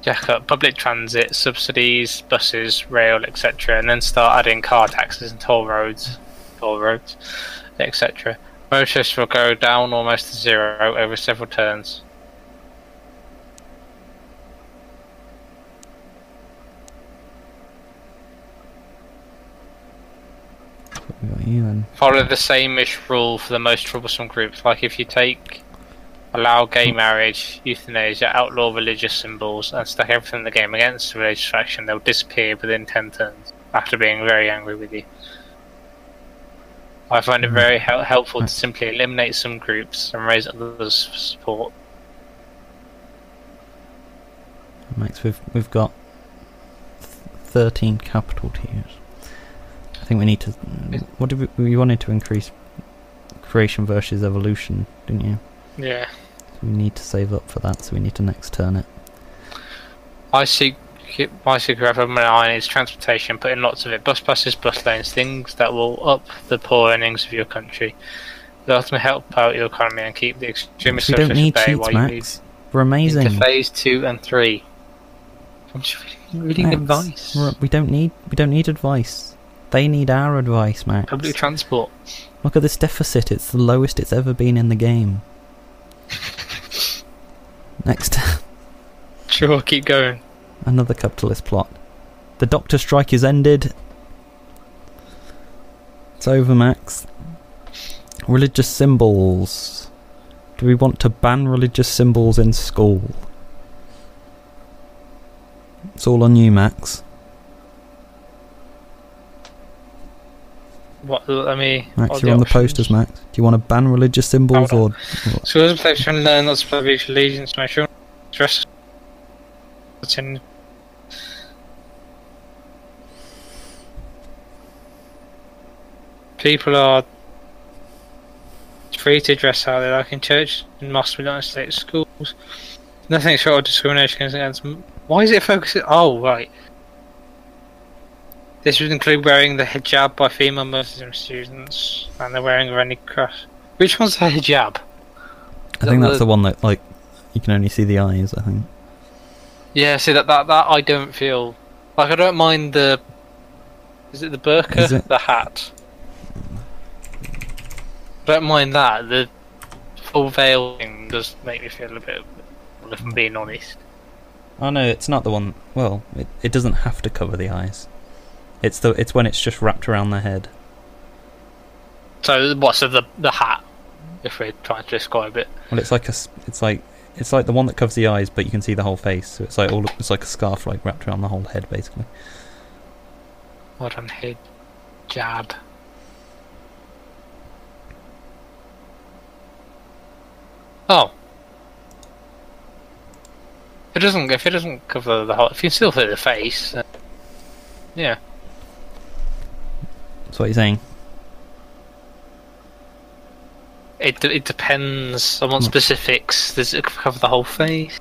Jack up public transit, subsidies, buses, rail, etc., and then start adding car taxes and toll roads, etc. Motorists will go down almost to zero over several turns. Follow the same-ish rule for the most troublesome groups. Like if you allow gay marriage, euthanasia, outlaw religious symbols, and stack everything in the game against the religious faction, they'll disappear within 10 turns after being very angry with you. I find it very helpful to simply eliminate some groups and raise others for support. Max, we've got 13 capital tiers. I think we need to. What did we wanted to increase creation versus evolution, didn't you? Yeah. So we need to save up for that, so we need to next turn it. My secret weapon is transportation, put in lots of it. Bus passes, bus lanes, things that will up the poor earnings of your country. They'll ultimately help out your economy and keep the extremist We don't need bay cheats, while Max. We're amazing. Into phase 2 and 3. I'm just reading advice. We don't need advice. They need our advice, Max. Public transport. Look at this deficit. It's the lowest it's ever been in the game. Next. Sure, keep going. Another capitalist plot. The doctor strike is ended. It's over, Max. Religious symbols. Do we want to ban religious symbols in school? It's all on you, Max. What? Let me. Max, you're on the posters, Max. Do you want to ban religious symbols or? Schools and places can learn not to play with allegiance to make sure dress. In people are free to dress how they like in church and mosques, not in state schools. Nothing short of discrimination against. Why is it focusing? Oh, right. This would include wearing the hijab by female Muslim students and the wearing of any cross. Which one's the hijab? I think that's the one that, like, you can only see the eyes, I think. Yeah, see, that I don't feel... Like, I don't mind the... Is it the burqa? The hat. I don't mind that. The full veil thing does make me feel a bit... if I'm being honest. Oh no, it's not the one... Well, it doesn't have to cover the eyes. It's when it's just wrapped around the head. So what's the hat? If we're trying to describe it. Well, it's like the one that covers the eyes, but you can see the whole face. So it's like a scarf, like wrapped around the whole head, basically. Hold on, hijab. Oh. If it doesn't cover the whole, if you can still see the face, yeah. That's what you're saying. It depends. I want specifics. Does it cover the whole face?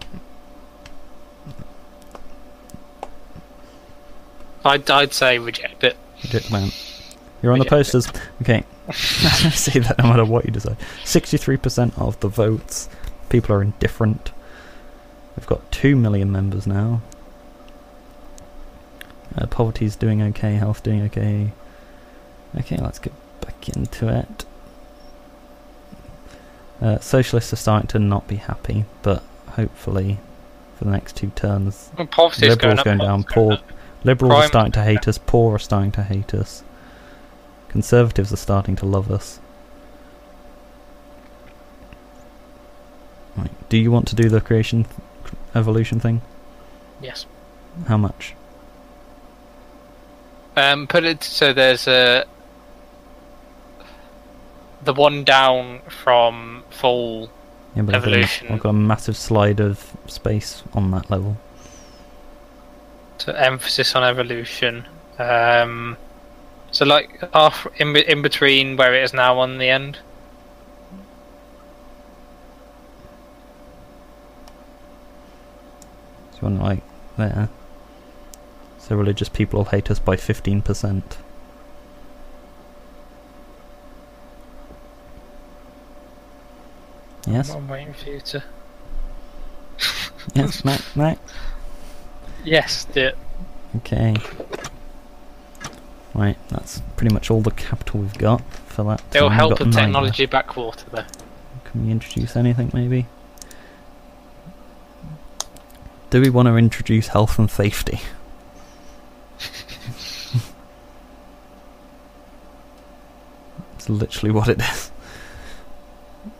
I'd say reject it. Reject, man. You're on the posters. Okay. See that no matter what you decide. 63% of the votes. People are indifferent. We've got 2 million members now. Poverty's doing okay. Health doing okay. Okay, let's get back into it. Socialists are starting to not be happy, but hopefully for the next 2 turns, Liberals going down. Liberals are starting to hate us. Poor are starting to hate us. Conservatives are starting to love us. Right. Do you want to do the creation evolution thing? Yes. How much? Put it so there's the one down from full evolution. I've got a massive slide of space on that level. So emphasis on evolution. So like half in between where it is now on the end. So you want like there. So religious people will hate us by 15%. Yes? I'm waiting for you to... Yes, Mac? Yes, do it. Okay. Right, that's pretty much all the capital we've got for that. It'll time. help We've got with 9 technology left. backwater though. Can we introduce anything maybe? Do we want to introduce health and safety? It's literally what it is.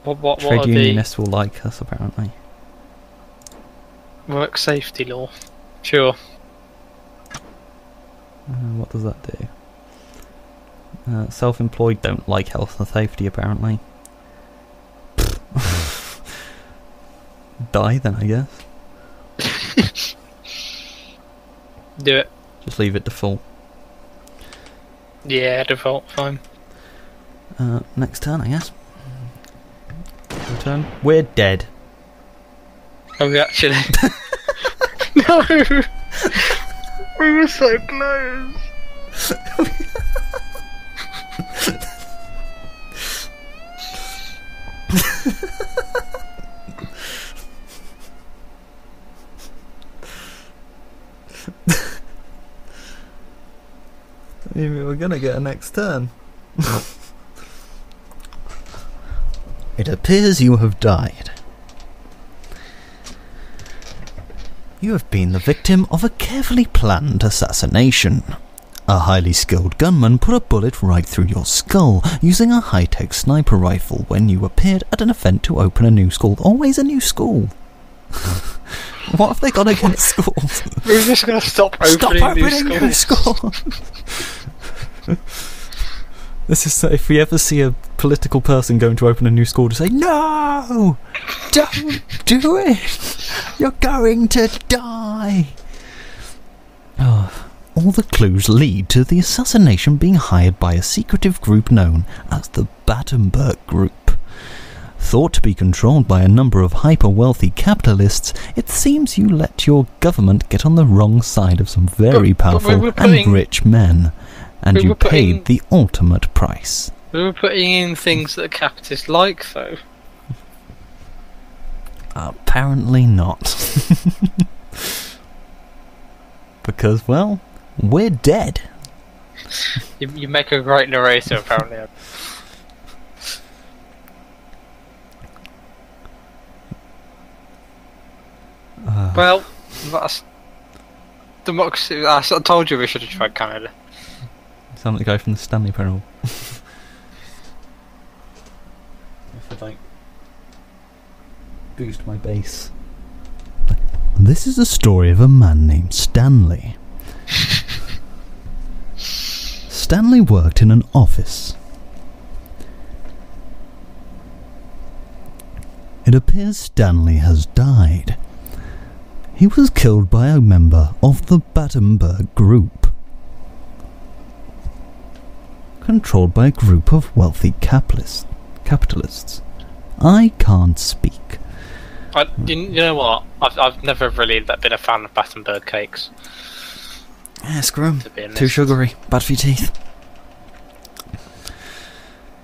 What Trade are unionists will like us apparently. the work safety law? Sure. What does that do? Self-employed don't like health and safety apparently. Die then, I guess. Do it. Just leave it default. Yeah, default, fine. Next turn, I guess. Your turn. We're dead. Are we actually? No! We were so close! Maybe we're gonna get a next turn. It appears you have died. You have been the victim of a carefully planned assassination. A highly skilled gunman put a bullet right through your skull using a high-tech sniper rifle when you appeared at an event to open a new school. Always a new school. What have they got against schools? We're just gonna stop opening new schools. This is so, if we ever see a political person going to open a new school to say, no! Don't do it! You're going to die! Oh, all the clues lead to the assassination being hired by a secretive group known as the Battenberg Group. Thought to be controlled by a number of hyper-wealthy capitalists, it seems you let your government get on the wrong side of some very powerful and rich men. And you paid the ultimate price. We were putting in things that capitalists like, though. Apparently not. Because, well, we're dead. You make a great narrator, apparently. Well, that's democracy. I told you we should have tried Canada. Sound like the guy from the Stanley Parable. If I like boost my bass. This is the story of a man named Stanley. Stanley worked in an office. It appears Stanley has died. He was killed by a member of the Battenberg Group, controlled by a group of wealthy capitalists. I can't speak. You know what? I've never really been a fan of Battenberg cakes. Yeah, screw 'em. Too sugary. Bad for your teeth.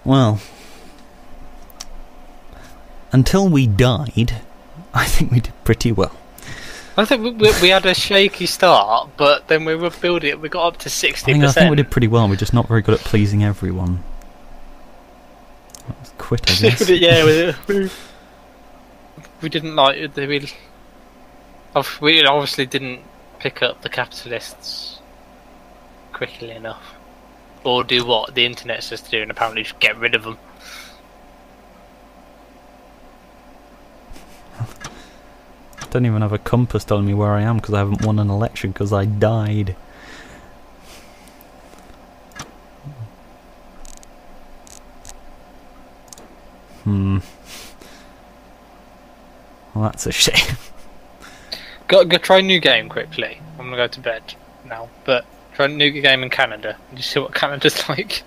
Well, until we died, I think we did pretty well. I think we had a shaky start, but then we were building it. We got up to 60%. I think we did pretty well. We're just not very good at pleasing everyone. Let's quit, I guess. Yeah, we didn't like it. We obviously didn't pick up the capitalists quickly enough, or do what the internet says to do, and apparently just get rid of them. I don't even have a compass telling me where I am because I haven't won an election because I died. Well, that's a shame. Go try a new game quickly. I'm gonna go to bed now, but Try a new game in Canada and just see what Canada's like.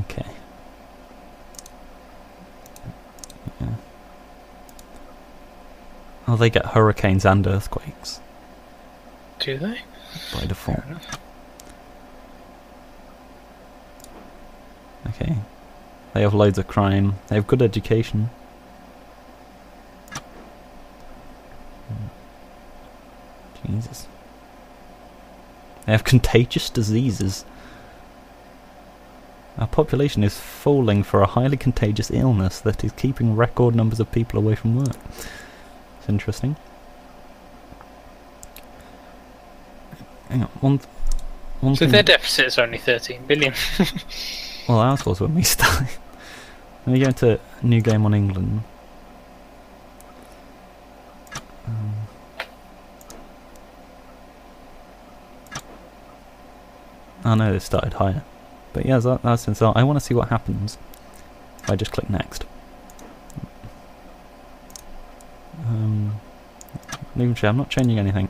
Okay. Yeah. Oh, they get hurricanes and earthquakes. Do they? By default. Okay. They have loads of crime. They have good education. Jesus. They have contagious diseases. Our population is falling for a highly contagious illness that is keeping record numbers of people away from work. It's interesting. Hang on, one So thing. their deficit is only 13 billion. Well, ours was when we started. Let me go into a new game on England. Oh no, they started higher. But yeah, that's insane. I want to see what happens if I just click next. Leave and share, I'm not changing anything.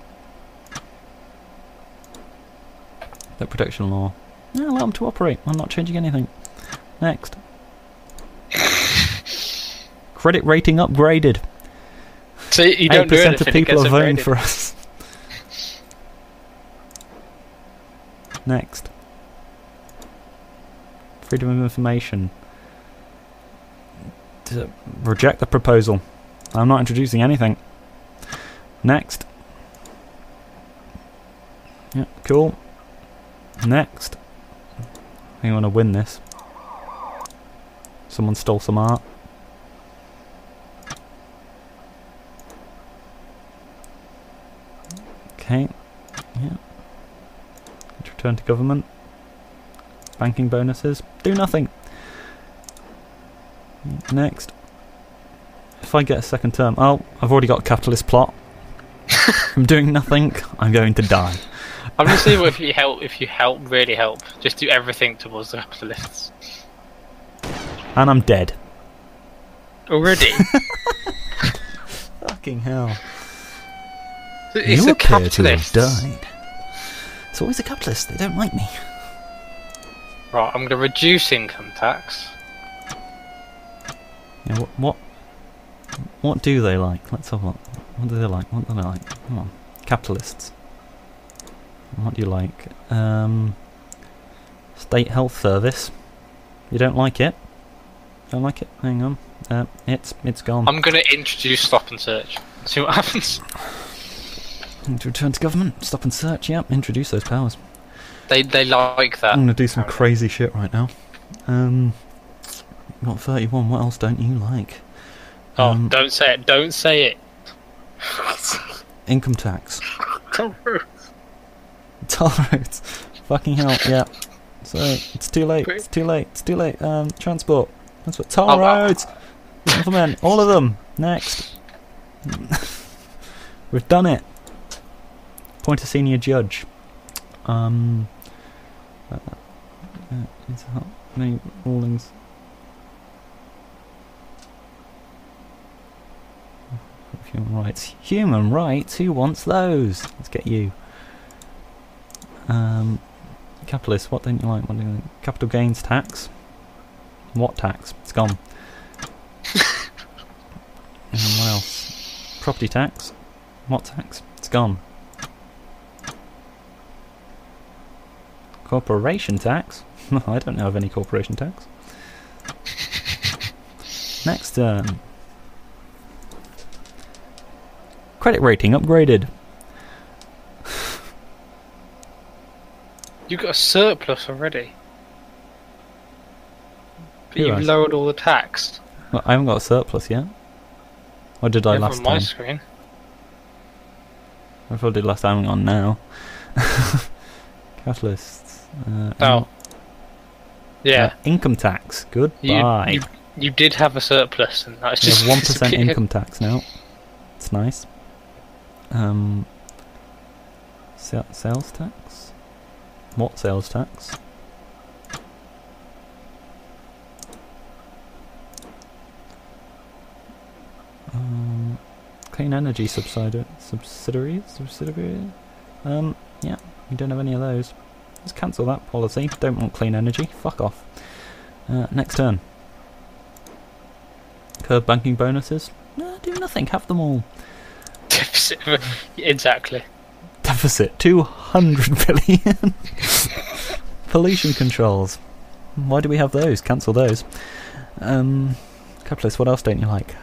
That protection law. Yeah, allow them to operate. I'm not changing anything. Next. Credit rating upgraded. So you don't do 8% anything, of people it are voting gets for us. Next. Freedom of information. Reject the proposal. I'm not introducing anything. Next. Yeah, cool. Next. I think I want to win this. Someone stole some art. Okay. Yeah. Let's return to government. Banking bonuses. Do nothing. Next. If I get a second term... Oh, I've already got a capitalist plot. I'm doing nothing. I'm going to die. I'm just saying, if you help, really help, just do everything towards the capitalists. And I'm dead. Already? Fucking hell. It's You a appear to have capitalist. died. It's always the capitalists. They don't like me. Right, I'm going to reduce income tax. Yeah, what do they like? Let's have a look. What do they like? What do they like? Come on. Capitalists. What do you like? State health service. You don't like it? Don't like it? Hang on. It's gone. I'm going to introduce stop and search. See what happens. To return to government. Stop and search. Yep. Introduce those powers. They like that. I'm gonna do some crazy shit right now. Got 31. What else don't you like? Oh, don't say it. Don't say it. Income tax. Toll roads. Fucking hell. Yeah. So it's too late. It's too late. It's too late. Transport. That's what. Toll roads. Implement all of them. Next. We've done it. Appoint a senior judge. Many rulings. Human rights. Human rights? Who wants those? Let's get you. Capitalists, what don't you like? What do you like? Capital gains tax. What tax? It's gone. What else? Property tax. What tax? It's gone. Corporation tax? I don't know of any corporation tax. Next turn. Credit rating upgraded. You got a surplus already. But Who you've has? lowered all the tax. Well, I haven't got a surplus yet. Or did I Yeah, last from my time? screen. I thought I did last time. I'm on now. Capitalists. Oh. Yeah. Income tax. Goodbye. You did have a surplus, and that's We just have 1% disappeared. income tax now. It's nice. Sales tax? What sales tax? Clean energy subsidiaries? Yeah, we don't have any of those. Let's cancel that policy. Don't want clean energy. Fuck off. Next turn. Curb banking bonuses? No, do nothing. Have them all. Deficit. Exactly. Deficit 200 billion. Pollution controls. Why do we have those? Cancel those. Capitalist, what else don't you like?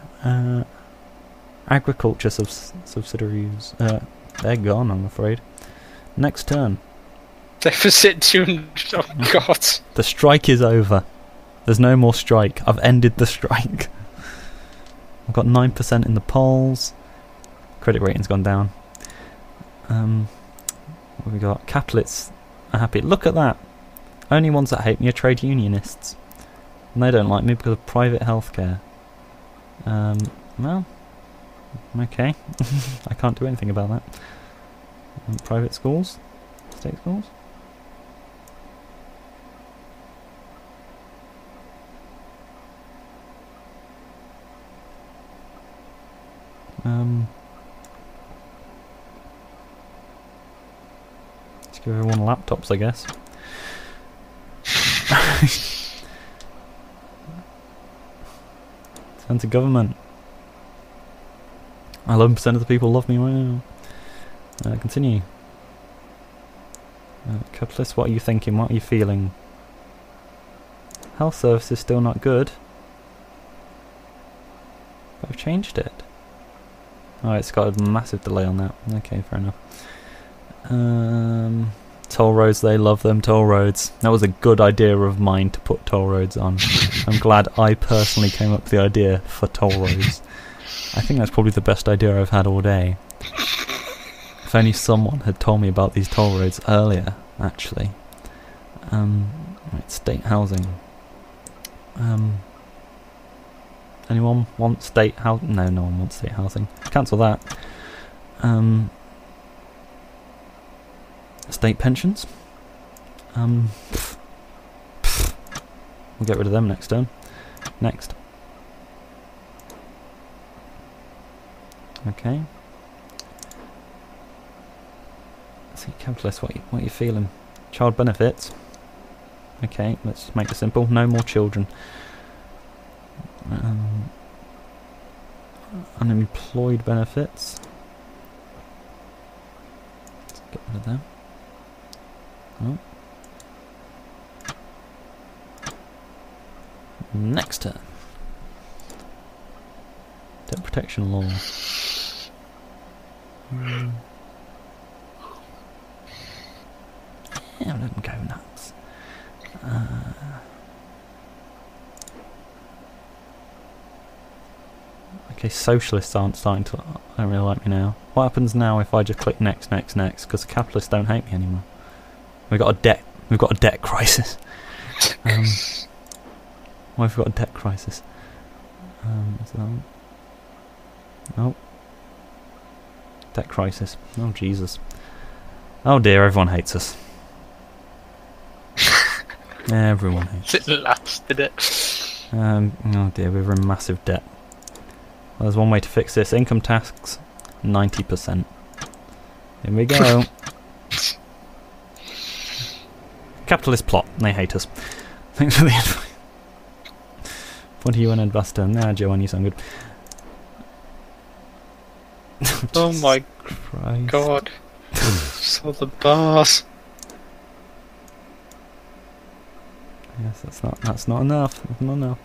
Agriculture subsidiaries. They're gone, I'm afraid. Next turn. Deficit 200. Oh god. The strike is over. There's no more strike. I've ended the strike. I've got 9% in the polls. Credit rating's gone down. What have we got? Capitalists are happy. Look at that. Only ones that hate me are trade unionists. And they don't like me because of private healthcare. Well, okay. I can't do anything about that. Private schools? State schools? Let's give everyone laptops, I guess. Turn to government. 11% of the people love me. Wow. Continue. Capitalist, what are you thinking? What are you feeling? Health service is still not good. But I've changed it. Oh, it's got a massive delay on that. Okay, fair enough. Toll roads, they love them toll roads. That was a good idea of mine to put toll roads on. I'm glad I personally came up with the idea for toll roads. I think that's probably the best idea I've had all day. If only someone had told me about these toll roads earlier, actually. Right, state housing. Anyone want state housing? No, no one wants state housing. Cancel that. State pensions. We'll get rid of them next turn. Next. Okay. Let's see, capitalist, what are you feeling? Child benefits. Okay, let's make it simple. No more children. Unemployed benefits. Let's get rid of them. Oh. Next turn. Debt protection law. Yeah, let them go nuts. Okay, socialists aren't starting to. Don't really like me now. What happens now if I just click next, next, next? Because the capitalists don't hate me anymore. We've got a debt crisis. Why have we got a debt crisis? Is that one? Oh. Debt crisis. Oh, Jesus. Oh dear, everyone hates us. Everyone hates us. It lasted it. Oh dear, we're in massive debt. Well, there's one way to fix this. Income tax, 90%. Here we go. Capitalist plot. They hate us. Thanks for the advice. What are you an investor? Nah, Joanne, you sound good. Oh my Christ. god. Saw the bars. Yes, that's not enough. That's not enough.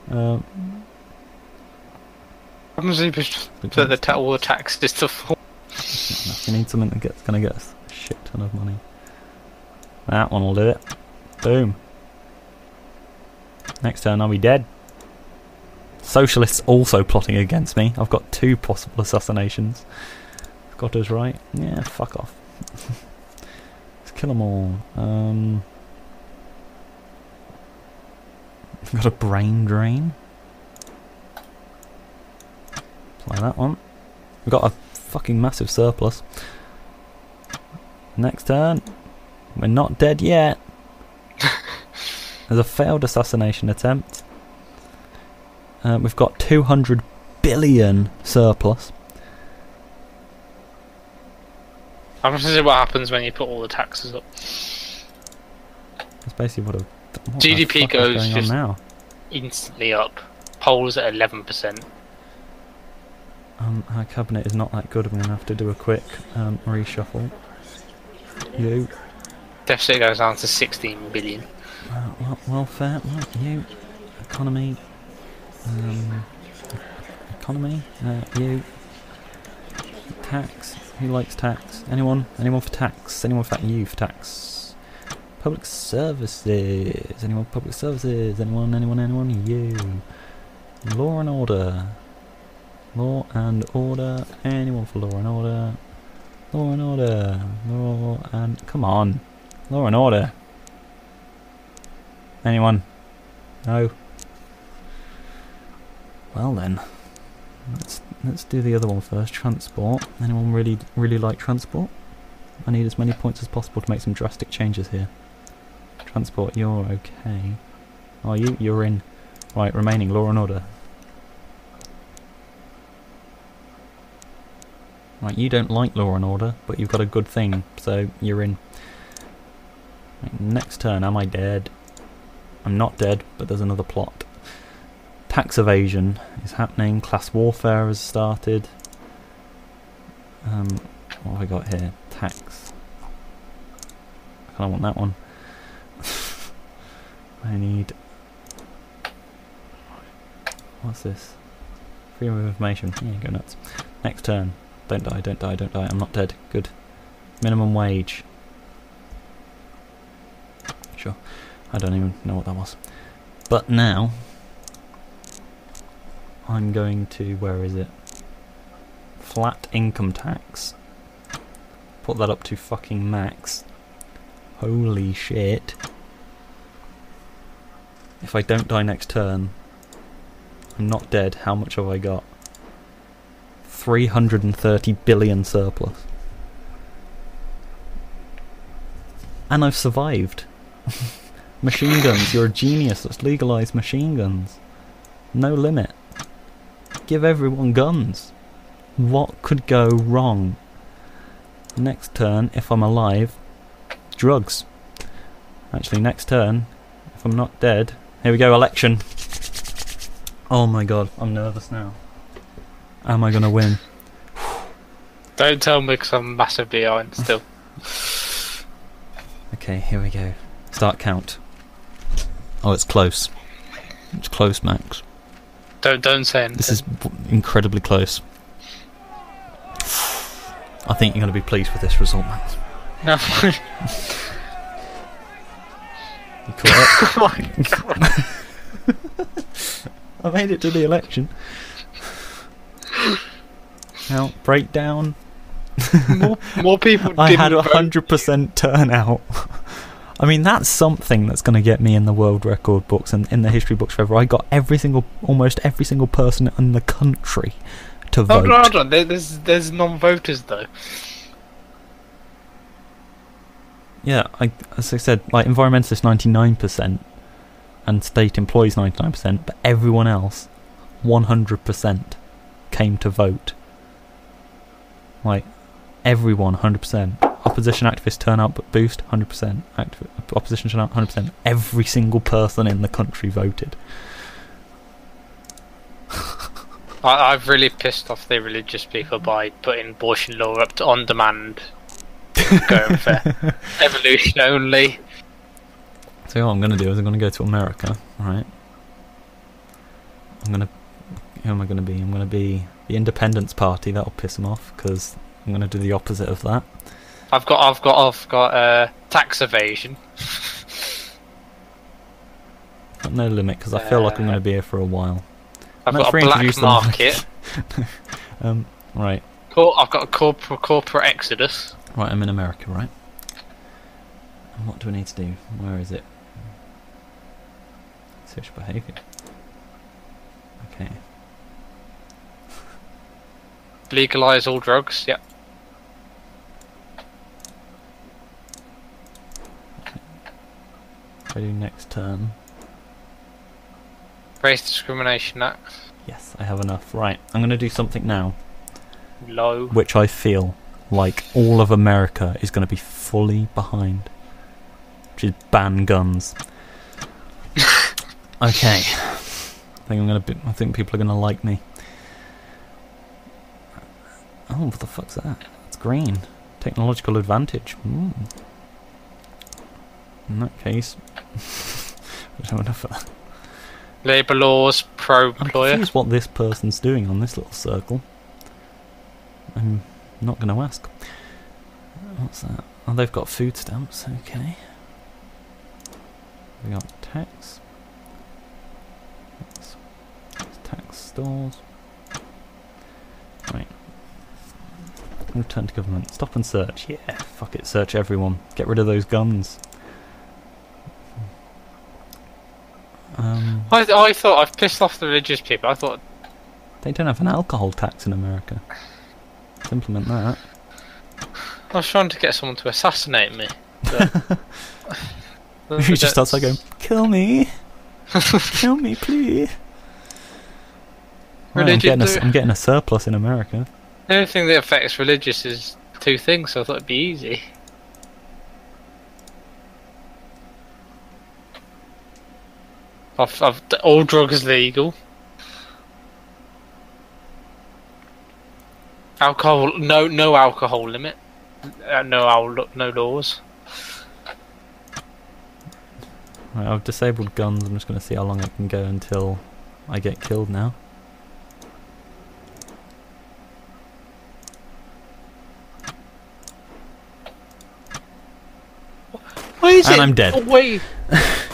What happens if you put all the taxes to fall? That's not enough. You need something that's gonna get us a shit ton of money. That one will do it. Boom. Next turn, are we dead? Socialists also plotting against me. I've got 2 possible assassinations. Got us right. Yeah, fuck off. Let's kill them all. Got a brain drain. Apply that one. We've got a fucking massive surplus. Next turn. We're not dead yet. There's a failed assassination attempt. We've got 200 billion surplus. I'm just see what happens when you put all the taxes up. That's basically what GDP goes going just on now. instantly up. Polls at 11%. Our cabinet is not that good. I'm going to have to do a quick reshuffle. You. Deficit goes down to 16 billion. Welfare. Right, you. Economy. Economy. You. Tax. Who likes tax? Anyone? Anyone for tax? Anyone for that? You for tax. Public services. Anyone for public services? Anyone? Anyone? You. Law and order. Law and order. Anyone for law and order? Law and order. Law and... Come on. Law and order. Anyone? No? Well then. Let's do the other one first. Transport. Anyone really like transport? I need as many points as possible to make some drastic changes here. Transport, you're okay. Are you? You're in. Right, remaining law and order. Right, you don't like law and order, but you've got a good thing, so you're in. Right, next turn, am I dead? I'm not dead, but there's another plot. Tax evasion is happening, class warfare has started. What have I got here? Tax. I kind of want that one. I need... What's this? Freedom of information. Yeah, go nuts. Next turn. Don't die, don't die, don't die. I'm not dead. Good. Minimum wage. Sure. I don't even know what that was. But now... I'm going to... Where is it? Flat income tax. Put that up to fucking max. Holy shit. If I don't die next turn... I'm not dead. How much have I got? 330 billion surplus. And I've survived. Machine guns, you're a genius. Let's legalise machine guns. No limit. Give everyone guns. What could go wrong? Next turn, if I'm alive, drugs. Actually, next turn, if I'm not dead... Here we go, election. Oh my god, I'm nervous now. Am I going to win? Don't tell me because I'm massive behind still. Okay, here we go. Start count. Oh, it's close. It's close, Max. Don't say anything. This is incredibly close. I think you're going to be pleased with this result, Max. No. You caught Oh my god. I made it to the election. Now, breakdown. More people I didn't had vote. 100% turnout. I mean, that's something that's going to get me in the world record books and in the history books forever. I got almost every single person in the country to vote. Hold on. There's non-voters though. Yeah, as I said, like environmentalists 99% and state employees 99%, but everyone else 100% came to vote. Like everyone 100%. Opposition activists turnout but boost 100%. Opposition turnout 100%. Every single person in the country voted. I've really pissed off the religious people by putting abortion law up to on demand. Going for evolution only. So what I'm going to do is I'm going to go to America, right? Who am I going to be? I'm going to be the Independence Party. That'll piss them off because I'm going to do the opposite of that. I've got tax evasion. Got no limit because I feel like I'm going to be here for a while. I've Let's got a reintroduce black them. market. Right. Cool. I've got a corporate exodus. Right, I'm in America, right? And what do I need to do? Where is it? Social behaviour. Okay. Legalise all drugs. Yep. What do I do next turn? Race Discrimination Act. Yes, I have enough. Right, I'm going to do something now, Low. which I feel like all of America is going to be fully behind, which is ban guns. Okay, I think people are going to like me. Oh, what the fuck's that? It's green. Technological advantage. Ooh. In that case, I don't know if Labour laws, I'm pro-employer. confused what this person's doing on this little circle. I'm not going to ask. What's that? Oh, they've got food stamps. Okay. We got tax. Tax stores. Right. Return to government. Stop and search. Yeah, fuck it. Search everyone. Get rid of those guns. I thought I've pissed off the religious people. I thought they don't have an alcohol tax in America. Let's implement that. I was trying to get someone to assassinate me. You just start going, kill me, kill me, please. Right, I'm getting a surplus in America. The only thing that affects religious is two things, so I thought it'd be easy. All drugs legal. Alcohol, no alcohol limit. No laws. Right, I've disabled guns. I'm just going to see how long I can go until I get killed now. Why is and I'm dead. Away?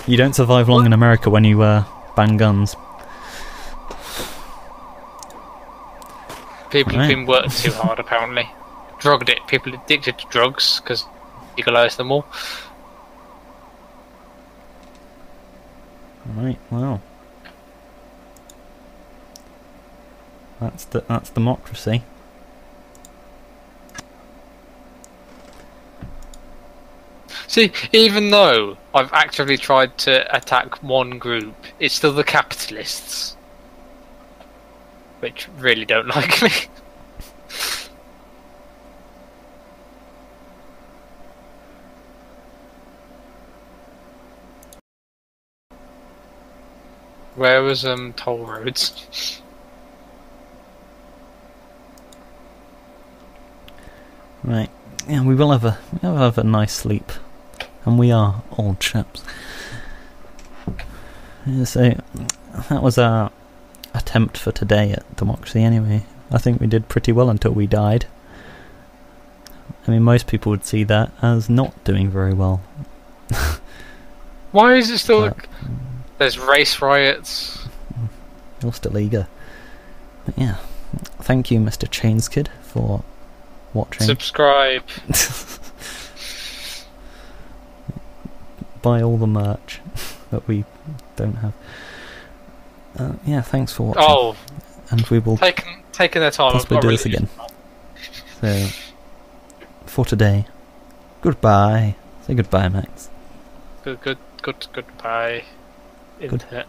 You don't survive long in America when you ban guns. People have been worked too hard, apparently. Drugged it. People addicted to drugs because legalised them all. Right. Well, that's democracy. See, even though I've actively tried to attack one group, it's still the capitalists, which really don't like me. Where was toll roads? Right. Yeah, we will have a nice sleep. And we are old chaps. Yeah, so that was our attempt for today at democracy anyway. I think we did pretty well until we died. I mean, most people would see that as not doing very well. Why is it still... There's race riots. You're still eager. But yeah. Thank you, Mr. Chainskid, for watching. Subscribe. Buy all the merch that we don't have. Yeah, thanks for watching. Oh, and we will taking their time. possibly do this again. So, for today, goodbye. Say goodbye, Max. Goodbye. Internet.